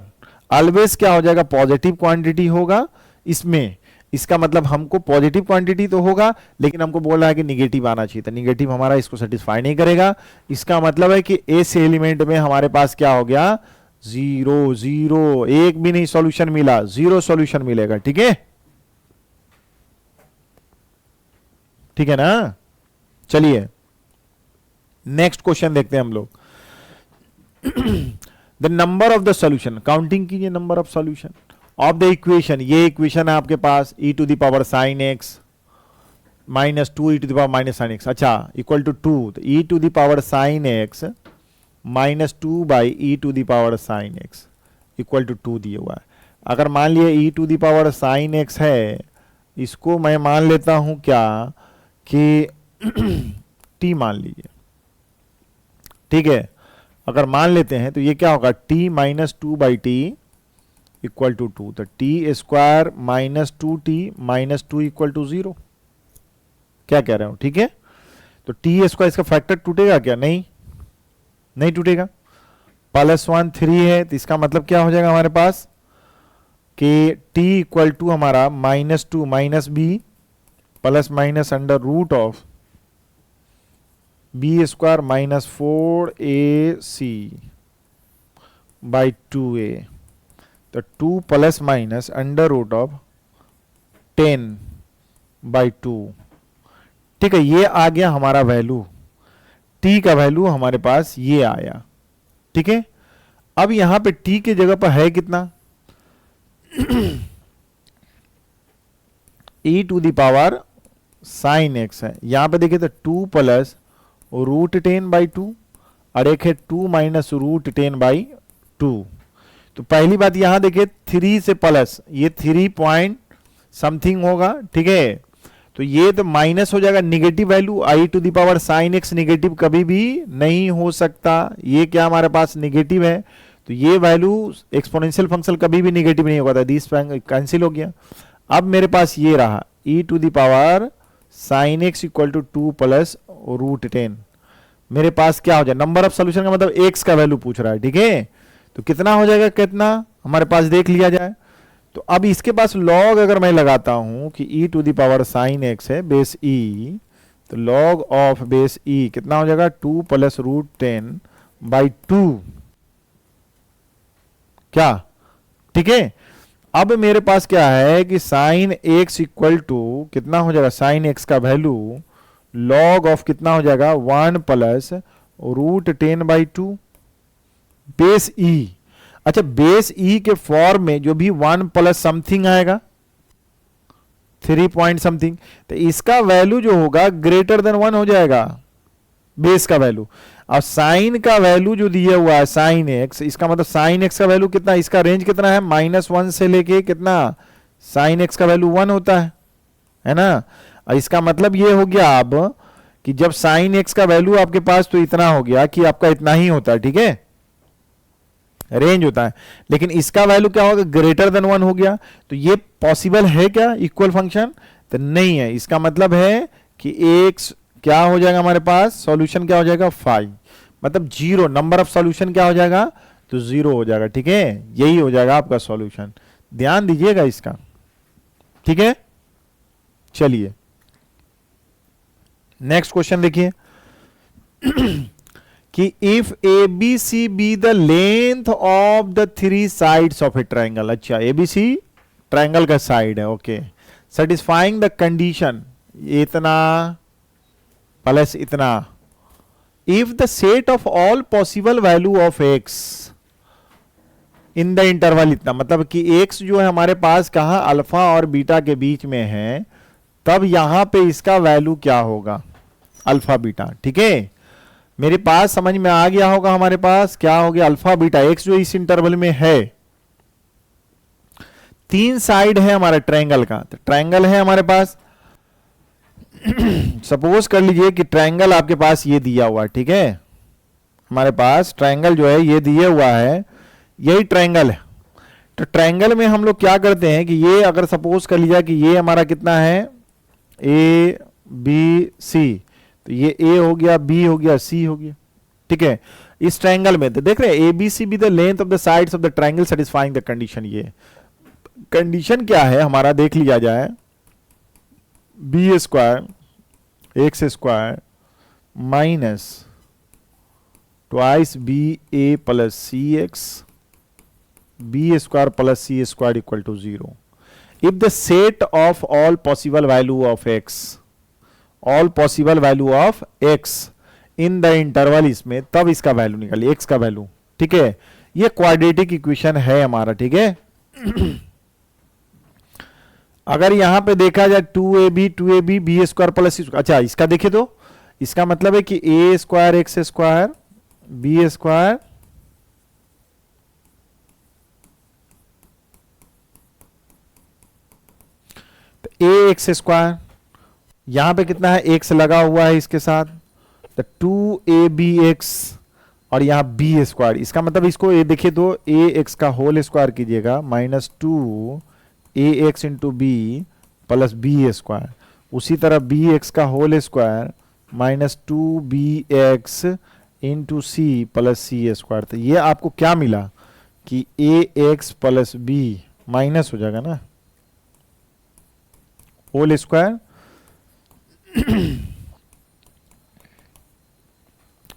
always क्या हो जाएगा पॉजिटिव क्वांटिटी होगा इसमें। इसका मतलब हमको पॉजिटिव क्वांटिटी तो होगा, लेकिन हमको बोल रहा है कि निगेटिव आना चाहिए, तो निगेटिव हमारा इसको सेटिस्फाई नहीं करेगा। इसका मतलब है कि इस एलिमेंट में हमारे पास क्या हो गया 0 0, एक भी नहीं सॉल्यूशन मिला, 0 सॉल्यूशन मिलेगा, ठीक है, ठीक है ना। चलिए नेक्स्ट क्वेश्चन देखते हैं हम लोग। The number of the solution, counting कीजिए number of solution of the equation. ये इक्वेशन है आपके पास e to the power sin x minus 2 e to the power minus sin x, अच्छा इक्वल टू 2, तो e to the power sin x minus 2 by e to the power sin x equal to 2 दिया हुआ है। अगर मान लिए e to the power sin x है, इसको मैं मान लेता हूं क्या कि t मान लीजिए, ठीक है। अगर मान लेते हैं तो ये क्या होगा t minus 2 by t equal to 2, तो t² minus 2t minus 2 equal to 0। क्या कह रहे हो, ठीक है। तो t² इसका फैक्टर टूटेगा क्या, नहीं नहीं टूटेगा। +1 3 है, तो इसका मतलब क्या हो जाएगा हमारे पास कि t इक्वल टू हमारा -2 minus b plus minus under root of b² minus 4ac by 2a, तो 2 plus minus under root of 10 by 2, ठीक है। ये आ गया हमारा वैल्यू, t का वैल्यू हमारे पास ये आया, ठीक है। अब यहां पे t की जगह पर है कितना e to the power sin x है, यहां पे देखिए तो 2 प्लस रूट 10 बाई 2 और एक है 2 माइनस रूट 10 बाई 2। तो पहली बात यहां देखिए 3 से प्लस, ये 3 पॉइंट समथिंग होगा, ठीक है। तो ये तो माइनस हो जाएगा negative value, i to the power sin x negative कभी भी नहीं हो सकता, ये क्या हमारे पास निगेटिव है, तो ये वैल्यू एक्सपोनेंशियल फंक्शन कभी भी निगेटिव नहीं होगा था, दिस कैंसिल हो गया। अब मेरे पास ये रहा e to the power sine x equal to 2 plus root 10। मेरे पास क्या हो जाए, नंबर ऑफ सोल्यूशन का मतलब एक्स का वैल्यू पूछ रहा है, ठीक है। तो कितना हो जाएगा, कितना हमारे पास देख लिया जाए। तो अब इसके पास लॉग अगर मैं लगाता हूं कि e to the power sine x है बेस e, तो लॉग ऑफ बेस e कितना हो जाएगा 2 प्लस रूट 10 बाई 2, क्या, ठीक है। अब मेरे पास क्या है कि साइन एक्स इक्वल टू कितना हो जाएगा, साइन एक्स का वैल्यू लॉग ऑफ कितना हो जाएगा 1 प्लस रूट 10 बाई 2 बेस ई। अच्छा, बेस ई के फॉर्म में जो भी 1 प्लस समथिंग आएगा 3 पॉइंट समथिंग, तो इसका वैल्यू जो होगा ग्रेटर देन 1 हो जाएगा, बेस का वैल्यू। अब साइन का वैल्यू जो दिया हुआ है साइन एक्स, इसका मतलब साइन एक्स का वैल्यू कितना, इसका रेंज कितना है -1 से लेके कितना, साइन एक्स का वैल्यू 1 होता है ना। और इसका मतलब ये हो गया अब कि जब साइन एक्स का वैल्यू आपके पास तो इतना हो गया कि आपका इतना ही होता है, ठीक है, रेंज होता है। लेकिन इसका वैल्यू क्या होगा, ग्रेटर देन 1 हो गया। तो ये पॉसिबल है क्या इक्वल फंक्शन, तो नहीं है। इसका मतलब है कि एक्स क्या हो जाएगा हमारे पास, सॉल्यूशन क्या हो जाएगा 5, मतलब 0, नंबर ऑफ सॉल्यूशन क्या हो जाएगा, तो 0 हो जाएगा, ठीक है। यही हो जाएगा आपका सॉल्यूशन, ध्यान दीजिएगा इसका, ठीक है। चलिए नेक्स्ट क्वेश्चन देखिए कि if a b c be the length of the 3 sides of a triangle. अच्छा, ए बी सी ट्राइंगल का साइड है, ओके, सेटिस्फाइंग द कंडीशन इतना प्लस इतना, if the set of all possible value of x in the interval इतना, मतलब कि x जो है हमारे पास कहा अल्फा और बीटा के बीच में है, तब यहां पे इसका वैल्यू क्या होगा, अल्फा बीटा, ठीक है। मेरे पास समझ में आ गया होगा, हमारे पास क्या हो गया, अल्फा बीटा एक्स जो इस इंटरवल में है, 3 साइड है हमारे ट्रायंगल का। तो ट्रायंगल है हमारे पास, सपोज कर लीजिए कि ट्रायंगल आपके पास ये दिया हुआ है, ठीक है, हमारे पास ट्रायंगल जो है ये दिया हुआ है, यही ट्रायंगल है। तो ट्रायंगल में हम लोग क्या करते हैं कि ये अगर सपोज कर लिया कि ये हमारा कितना है ए बी सी, तो ये ए हो गया, बी हो गया, सी हो गया, ठीक है। इस ट्रायंगल में तो देख रहे हैं a b c be the length of the sides of the triangle satisfying the condition. ये कंडीशन क्या है हमारा, देख लिया जाए, b square x square minus twice B A plus c x b square plus C square equal to 0 if the set of all possible value of x, all possible value of x in the interval, इसमें तब इसका value निकालिए, x का value, ठीक है। ये quadratic equation है हमारा, ठीक है। अगर यहां पे देखा जाए 2ab बी स्क्वायर प्लस सी, अच्छा इसका देखे तो इसका मतलब है कि A square x square B square तो ए एक्स स्क्वायर, यहां पे कितना है एक्स लगा हुआ है इसके साथ, तो 2ab(x) और यहां बी स्क्वायर, इसका मतलब इसको ए देखिए तो ए एक्स का होल स्क्वायर कीजिएगा -2ax into B plus B square, उसी तरह बी एक्स का whole square -2bx into C plus सी स्क्वायर। तो ये आपको क्या मिला कि A X plus B minus हो जाएगा ना, होल स्क्वायर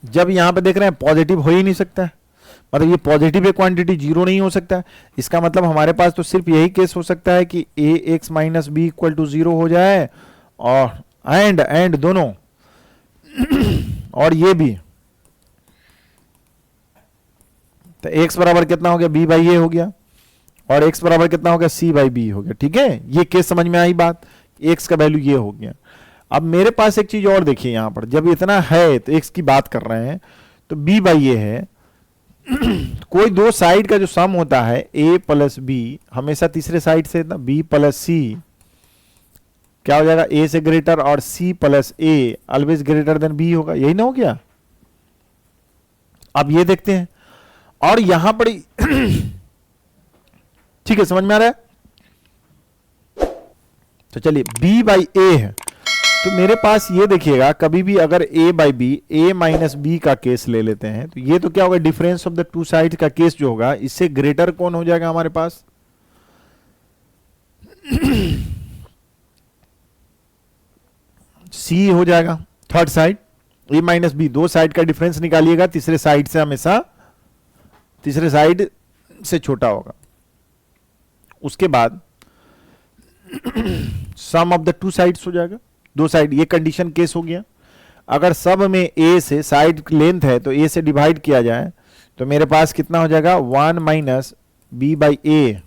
जब यहां पे देख रहे हैं पॉजिटिव हो ही नहीं सकता है, मतलब ये पॉजिटिव है क्वांटिटी, जीरो नहीं हो सकता है। इसका मतलब हमारे पास तो सिर्फ यही केस हो सकता है कि A X minus B equal to 0 हो जाए, और एंड दोनों और ये भी, तो x बराबर कितना हो गया b बाई ए हो गया, और x बराबर कितना हो गया c बाई बी हो गया, ठीक है। ये केस समझ में आई बात, x का वैल्यू ये हो गया। अब मेरे पास एक चीज और देखिए, यहां पर जब इतना है तो x की बात कर रहे हैं, तो b बाई ए है कोई दो साइड का जो सम होता है a प्लस बी, हमेशा तीसरे साइड से ना b प्लस सी क्या हो जाएगा, a से ग्रेटर, और c plus a always greater then b होगा, यही ना हो गया। अब ये देखते हैं, और यहां पर ठीक है, समझ में आ रहा है? तो चलिए b बाई ए है, तो मेरे पास ये देखिएगा, कभी भी अगर a by b, a minus b का केस ले लेते हैं, तो ये तो क्या होगा, difference of the two side का केस जो होगा, इससे ग्रेटर कौन हो जाएगा हमारे पास? c हो जाएगा third side, a minus b, दो साइड का डिफरेंस निकालिएगा, तीसरे साइड से हमेशा तीसरे साइड से छोटा होगा। उसके बाद सम ऑफ द टू साइड्स हो जाएगा, दो साइड, ये कंडीशन केस हो गया। अगर सब में a से साइड लेंथ है तो a से डिवाइड किया जाए तो मेरे पास कितना हो जाएगा, 1 minus B by A,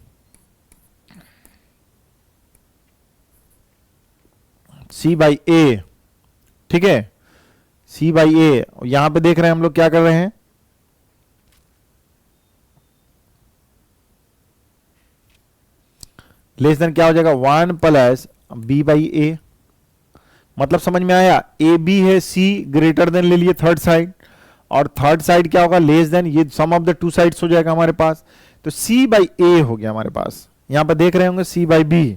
C by A, ठीक है, सी बाई ए। यहां पे देख रहे हैं हम लोग क्या कर रहे हैं, लेस देन क्या हो जाएगा, 1 प्लस बी बाई ए। मतलब समझ में आया, ए बी है, सी ग्रेटर देन ले लिए थर्ड साइड, और थर्ड साइड क्या होगा, लेस देन, ये सम ऑफ द टू साइड्स हो जाएगा हमारे पास। तो सी बाई ए हो गया हमारे पास, यहां पर देख रहे होंगे सी बाई बी।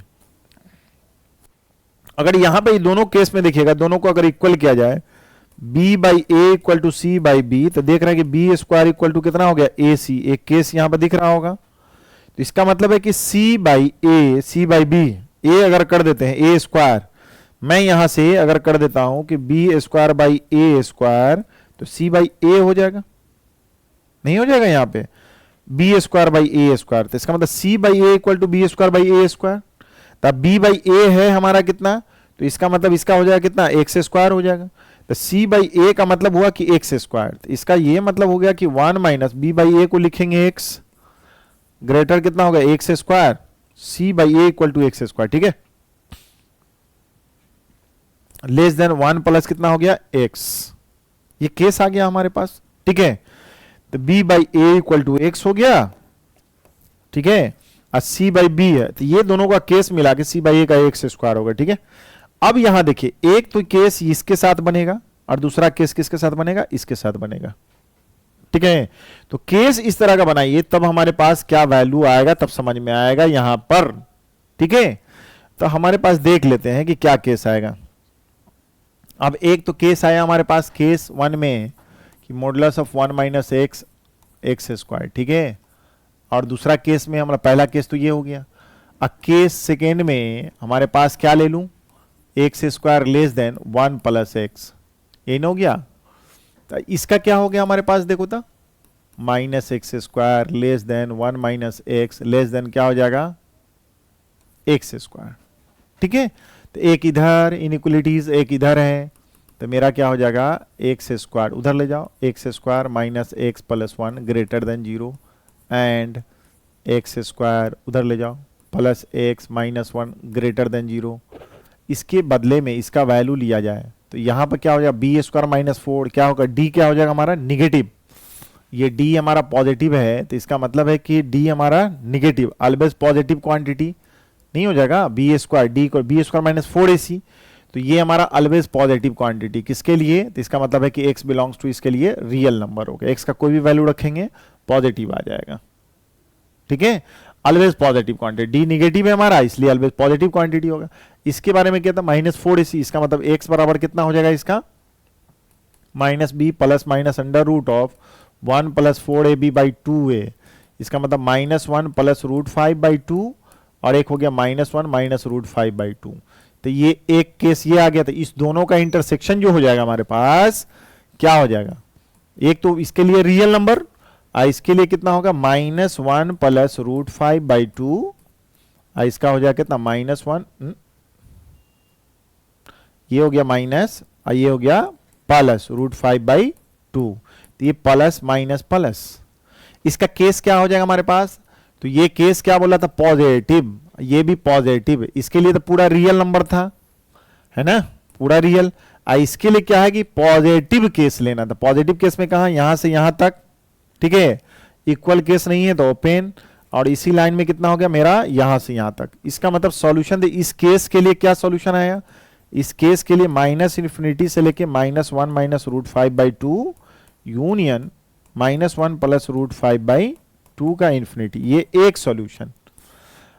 अगर यहां पे दोनों केस में देखिएगा, दोनों को अगर इक्वल किया जाए, b by A equal to c by b, तो देख रहे हैं कि बी स्क्वायर इक्वल टू कितना हो गया, ए सी। एक केस यहां पर दिख रहा होगा, तो इसका मतलब है कि c by A, C by B, A अगर कर देते हैं ए स्क्वायर, मैं यहां से अगर कर देता हूं कि b square by A square, तो सी बाई ए हो जाएगा, नहीं हो जाएगा यहां पे, B square by A square. तो इसका मतलब C by A equal to B square by A square. तब बी बाई ए है हमारा कितना, तो इसका मतलब इसका हो जाएगा कितना, एक्स स्क्वायर हो जाएगा। तो सी बाई ए का मतलब हुआ कि एक्स स्क्वायर, तो इसका ये मतलब हो गया कि 1 माइनस बी बाई ए को लिखेंगे एक्स, ग्रेटर कितना होगा, x square, c by A equal to x square, ठीक है, लेस देन 1 प्लस कितना हो गया, एक्स। ये केस आ गया हमारे पास, ठीक है। तो b by A equal to x हो गया, ठीक है, और c बाई बी है, तो ये दोनों का केस मिला के c बाई ए का एक्स स्क्वायर होगा, ठीक है। अब यहां देखिए, एक तो केस इसके साथ बनेगा और दूसरा केस किसके साथ बनेगा, इसके साथ बनेगा, ठीक है। तो केस इस तरह का बनाइए, तब हमारे पास क्या वैल्यू आएगा, तब समझ में आएगा यहां पर, ठीक है। तो हमारे पास देख लेते हैं कि क्या केस आएगा। अब एक तो केस आया हमारे पास केस 1 में कि modulus of 1 minus x, x square, ठीक है। और दूसरा केस में हमारा, पहला केस तो ये हो गया। अब केस सेकेंड में हमारे पास क्या ले लूं, x square less than 1 plus x, ये हो गया। तो इसका क्या हो गया हमारे पास, देखो तो, minus x square less than 1 minus x less than क्या हो जाएगा, एक्स स्क्वायर, ठीक है। तो एक इधर इनइक्वलिटीज, एक इधर है, तो मेरा क्या हो जाएगा, एक्स स्क्वायर उधर ले जाओ, x square minus x plus 1 greater then 0, and x square उधर ले जाओ, plus x minus 1 greater then 0। इसके बदले में इसका वैल्यू लिया जाए तो यहाँ पर क्या हो जाएगा, बी स्क्वायर माइनस 4, क्या होगा, डी क्या हो जाएगा हमारा, निगेटिव। ये डी हमारा पॉजिटिव है, तो इसका मतलब है कि डी हमारा निगेटिव, ऑलवेज पॉजिटिव क्वांटिटी नहीं हो जाएगा, बी स्क्वायर डी को, बी स्क्वायर माइनस 4ac, तो ये हमारा ऑलवेज पॉजिटिव क्वांटिटी किसके लिए, तो इसका मतलब है कि x बिलोंग्स टू इसके लिए रियल नंबर होगा, x का कोई भी वैल्यू रखेंगे पॉजिटिव आ जाएगा, ठीक है। Always positive quantity, D negative है हमारा, इसलिए ऑलवेज पॉजिटिव क्वांटिटी होगा। इसके बारे में क्या था, -4ac, इसका मतलब x बराबर कितना हो जाएगा इसका, minus b plus minus under root of 1 plus 4ab by 2a, इसका मतलब -1 प्लस रूट 5 बाई 2, और एक हो गया -1 माइनस रूट 5 बाई 2। तो ये एक केस ये आ गया, तो इस दोनों का इंटरसेक्शन जो हो जाएगा हमारे पास क्या हो जाएगा, एक तो इसके लिए रियल नंबर, इसके लिए कितना होगा, -1 प्लस रूट 5 बाई 2, इसका हो जाएगा कितना, -1, ये हो गया माइनस, ये हो गया प्लस रूट 5 बाई 2, तो ये प्लस माइनस प्लस। इसका केस क्या हो जाएगा हमारे पास, तो ये केस क्या बोला था, पॉजिटिव, ये भी पॉजिटिव, इसके लिए तो पूरा रियल नंबर था, है ना, पूरा रियल। इसके लिए क्या है कि पॉजिटिव केस लेना था, पॉजिटिव केस में कहा, यहां से यहां तक, ठीक है, इक्वल केस नहीं है तो ओपन, और इसी लाइन में कितना हो गया मेरा, यहां से यहां तक। इसका मतलब सॉल्यूशन, इस केस के लिए क्या सॉल्यूशन आया, इस केस के लिए -∞ से लेके -1 minus root 5 by 2 union -1 plus √5/2 का इन्फिनिटी, ये एक सॉल्यूशन।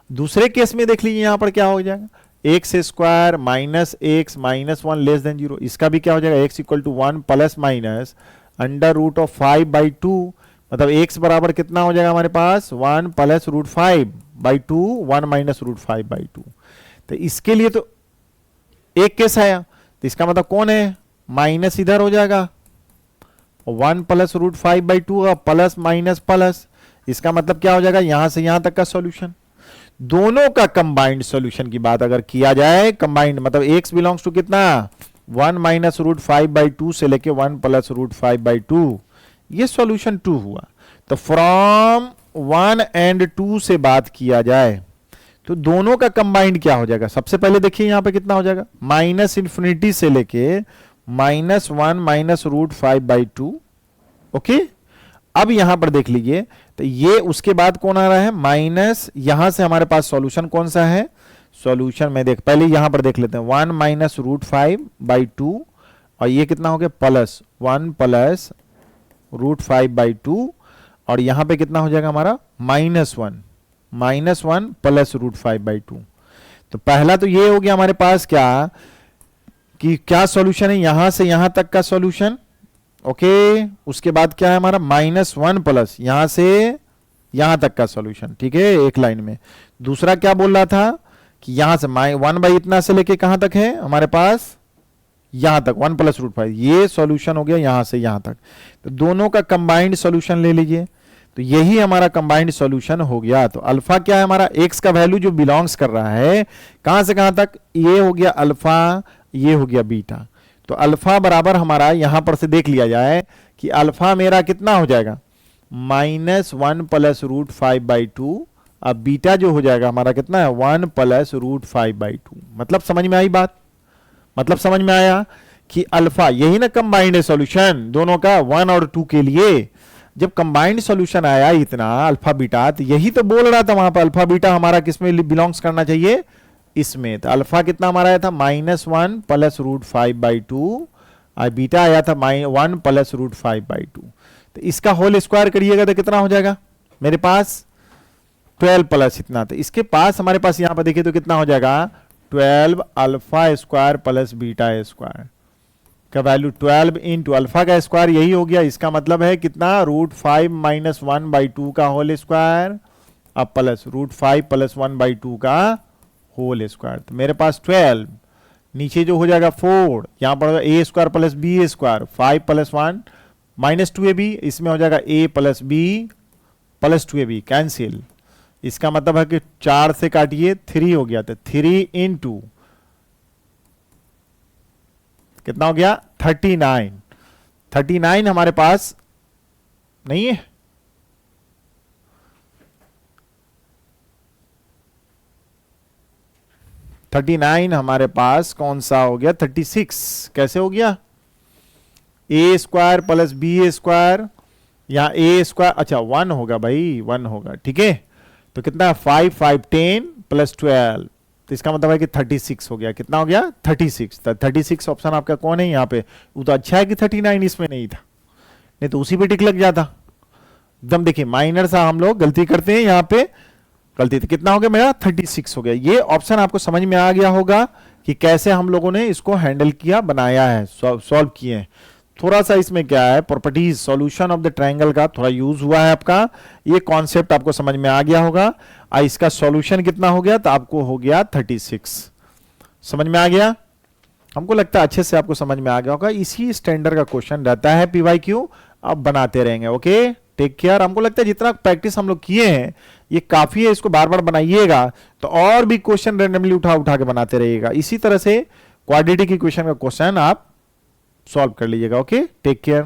दूसरे केस में देख लीजिए यहां पर क्या हो जाएगा, x square minus x minus 1 less than 0, इसका भी क्या हो जाएगा, x equal to 1 plus minus √5/2, मतलब x बराबर कितना हो जाएगा हमारे पास 1 प्लस √5/2, 1 माइनस √5/2। तो इसके लिए तो एक केस आया, तो इसका मतलब कौन है, माइनस इधर हो जाएगा, 1 प्लस √5/2 का प्लस माइनस प्लस, इसका मतलब क्या हो जाएगा, यहां से यहां तक का सॉल्यूशन। दोनों का कंबाइंड सॉल्यूशन की बात अगर किया जाए, कंबाइंड मतलब x बिलोंग्स टू कितना 1 माइनस √5/2 से लेके 1 प्लस √5/2, ये सॉल्यूशन 2 हुआ। तो फ्रॉम 1 एंड 2 से बात किया जाए तो दोनों का कंबाइंड क्या हो जाएगा, सबसे पहले देखिए यहां पे कितना हो जाएगा, माइनस इंफिनिटी से लेके -1 माइनस √5/2। ओके, अब यहां पर देख लीजिए, तो ये उसके बाद कौन आ रहा है, माइनस, यहां से हमारे पास सॉल्यूशन कौन सा है, सॉल्यूशन में देख, पहले यहां पर देख लेते हैं 1 माइनस √5/2 और ये कितना हो गया प्लस 1 प्लस √5/2 और यहां पे कितना हो जाएगा हमारा -1 प्लस √5/2। तो पहला तो ये हो गया हमारे पास क्या कि क्या सॉल्यूशन है, यहां से यहां तक का सॉल्यूशन। ओके, उसके बाद क्या है हमारा -1 प्लस यहां से यहां तक का सॉल्यूशन, ठीक है, एक लाइन में। दूसरा क्या बोल रहा था कि यहां से 1 इतना से लेके कहां तक है हमारे पास, यहां तक 1 प्लस √5, ये सॉल्यूशन हो गया यहां से यहां तक। तो दोनों का कंबाइंड सॉल्यूशन ले लीजिए, तो यही हमारा कंबाइंड सॉल्यूशन हो गया। तो अल्फा क्या है हमारा, एक्स का वैल्यू जो बिलोंग्स कर रहा है कहां से कहां तक, ये हो गया अल्फा, ये हो गया बीटा। तो अल्फा बराबर हमारा यहां पर से देख लिया जाए कि अल्फा मेरा कितना हो जाएगा -1 प्लस √5/2, अब बीटा जो हो जाएगा हमारा कितना है 1 प्लस √5/2। मतलब समझ में आई बात, मतलब समझ में आया कि अल्फा, यही ना कंबाइंड है सॉल्यूशन दोनों का 1 और 2 के लिए। जब कंबाइंड सॉल्यूशन आया इतना अल्फा बीटा, तो यही तो बोल रहा था वहां पर अल्फा बीटा हमारा किसमें बिलोंग्स करना चाहिए, इसमें। तो अल्फा कितना हमारा आया था -1 प्लस √5/2 और बीटा आया था 1 प्लस √5/2। तो इसका होल स्क्वायर करिएगा तो कितना हो जाएगा मेरे पास 12 प्लस इतना। तो इसके पास हमारे पास यहां पर देखिए तो कितना हो जाएगा 12 alpha square plus beta square का वैल्यू 12 इंटू अल्फा का स्क्वायर, यही हो गया। इसका मतलब है कितना √5 माइनस 1/2 का होल स्क्वायर अब प्लस √5 प्लस 1/2 का होल स्क्वायर। तो मेरे पास 12, नीचे जो हो जाएगा 4, यहां पर a square plus b square, 5 plus 1 minus 2ab, इसमें हो जाएगा a plus b plus 2ab cancel. इसका मतलब है कि 4 से काटिए 3 हो गया, तो 3 इंटू कितना हो गया 39 हमारे पास नहीं है, हमारे पास कौन सा हो गया 36। कैसे हो गया a square plus b square, यहां a स्क्वायर, अच्छा 1 होगा भाई, 1 होगा, ठीक है। तो कितना 5 5 10 प्लस 12, तो इसका मतलब है कि 36 हो गया। कितना हो गया 36। तो 36 ऑप्शन आपका कौन है यहाँ पे, वो तो अच्छा है कि 39 इसमें नहीं था, नहीं तो उसी पे टिक लग जाता एकदम। देखिए माइनर सा हम लोग गलती करते हैं, यहाँ पे गलती थी। कितना हो गया मेरा 36 हो गया। ये ऑप्शन आपको समझ में आ गया होगा कि कैसे हम लोगों ने इसको हैंडल किया, बनाया है, सॉल्व किए हैं। थोड़ा सा इसमें क्या है properties solution of the triangle का थोड़ा यूज हुआ है आपका, ये कॉन्सेप्ट आपको समझ में आ गया होगा। इसका सॉल्यूशन कितना हो गया, तो आपको हो गया 36। समझ में आ गया, हमको लगता है अच्छे से आपको समझ में आ गया होगा। इसी स्टैंडर्ड का क्वेश्चन रहता है PYQ, अब बनाते रहेंगे। Okay, take care. हमको लगता है जितना प्रैक्टिस हम लोग किए हैं ये काफी है, इसको बार बार बनाइएगा तो और भी क्वेश्चन रैंडमली उठा उठा के बनाते रहिएगा। इसी तरह से क्वाड्रेटिक इक्वेशन का क्वेश्चन आप सॉल्व कर लीजिएगा। Okay, take care.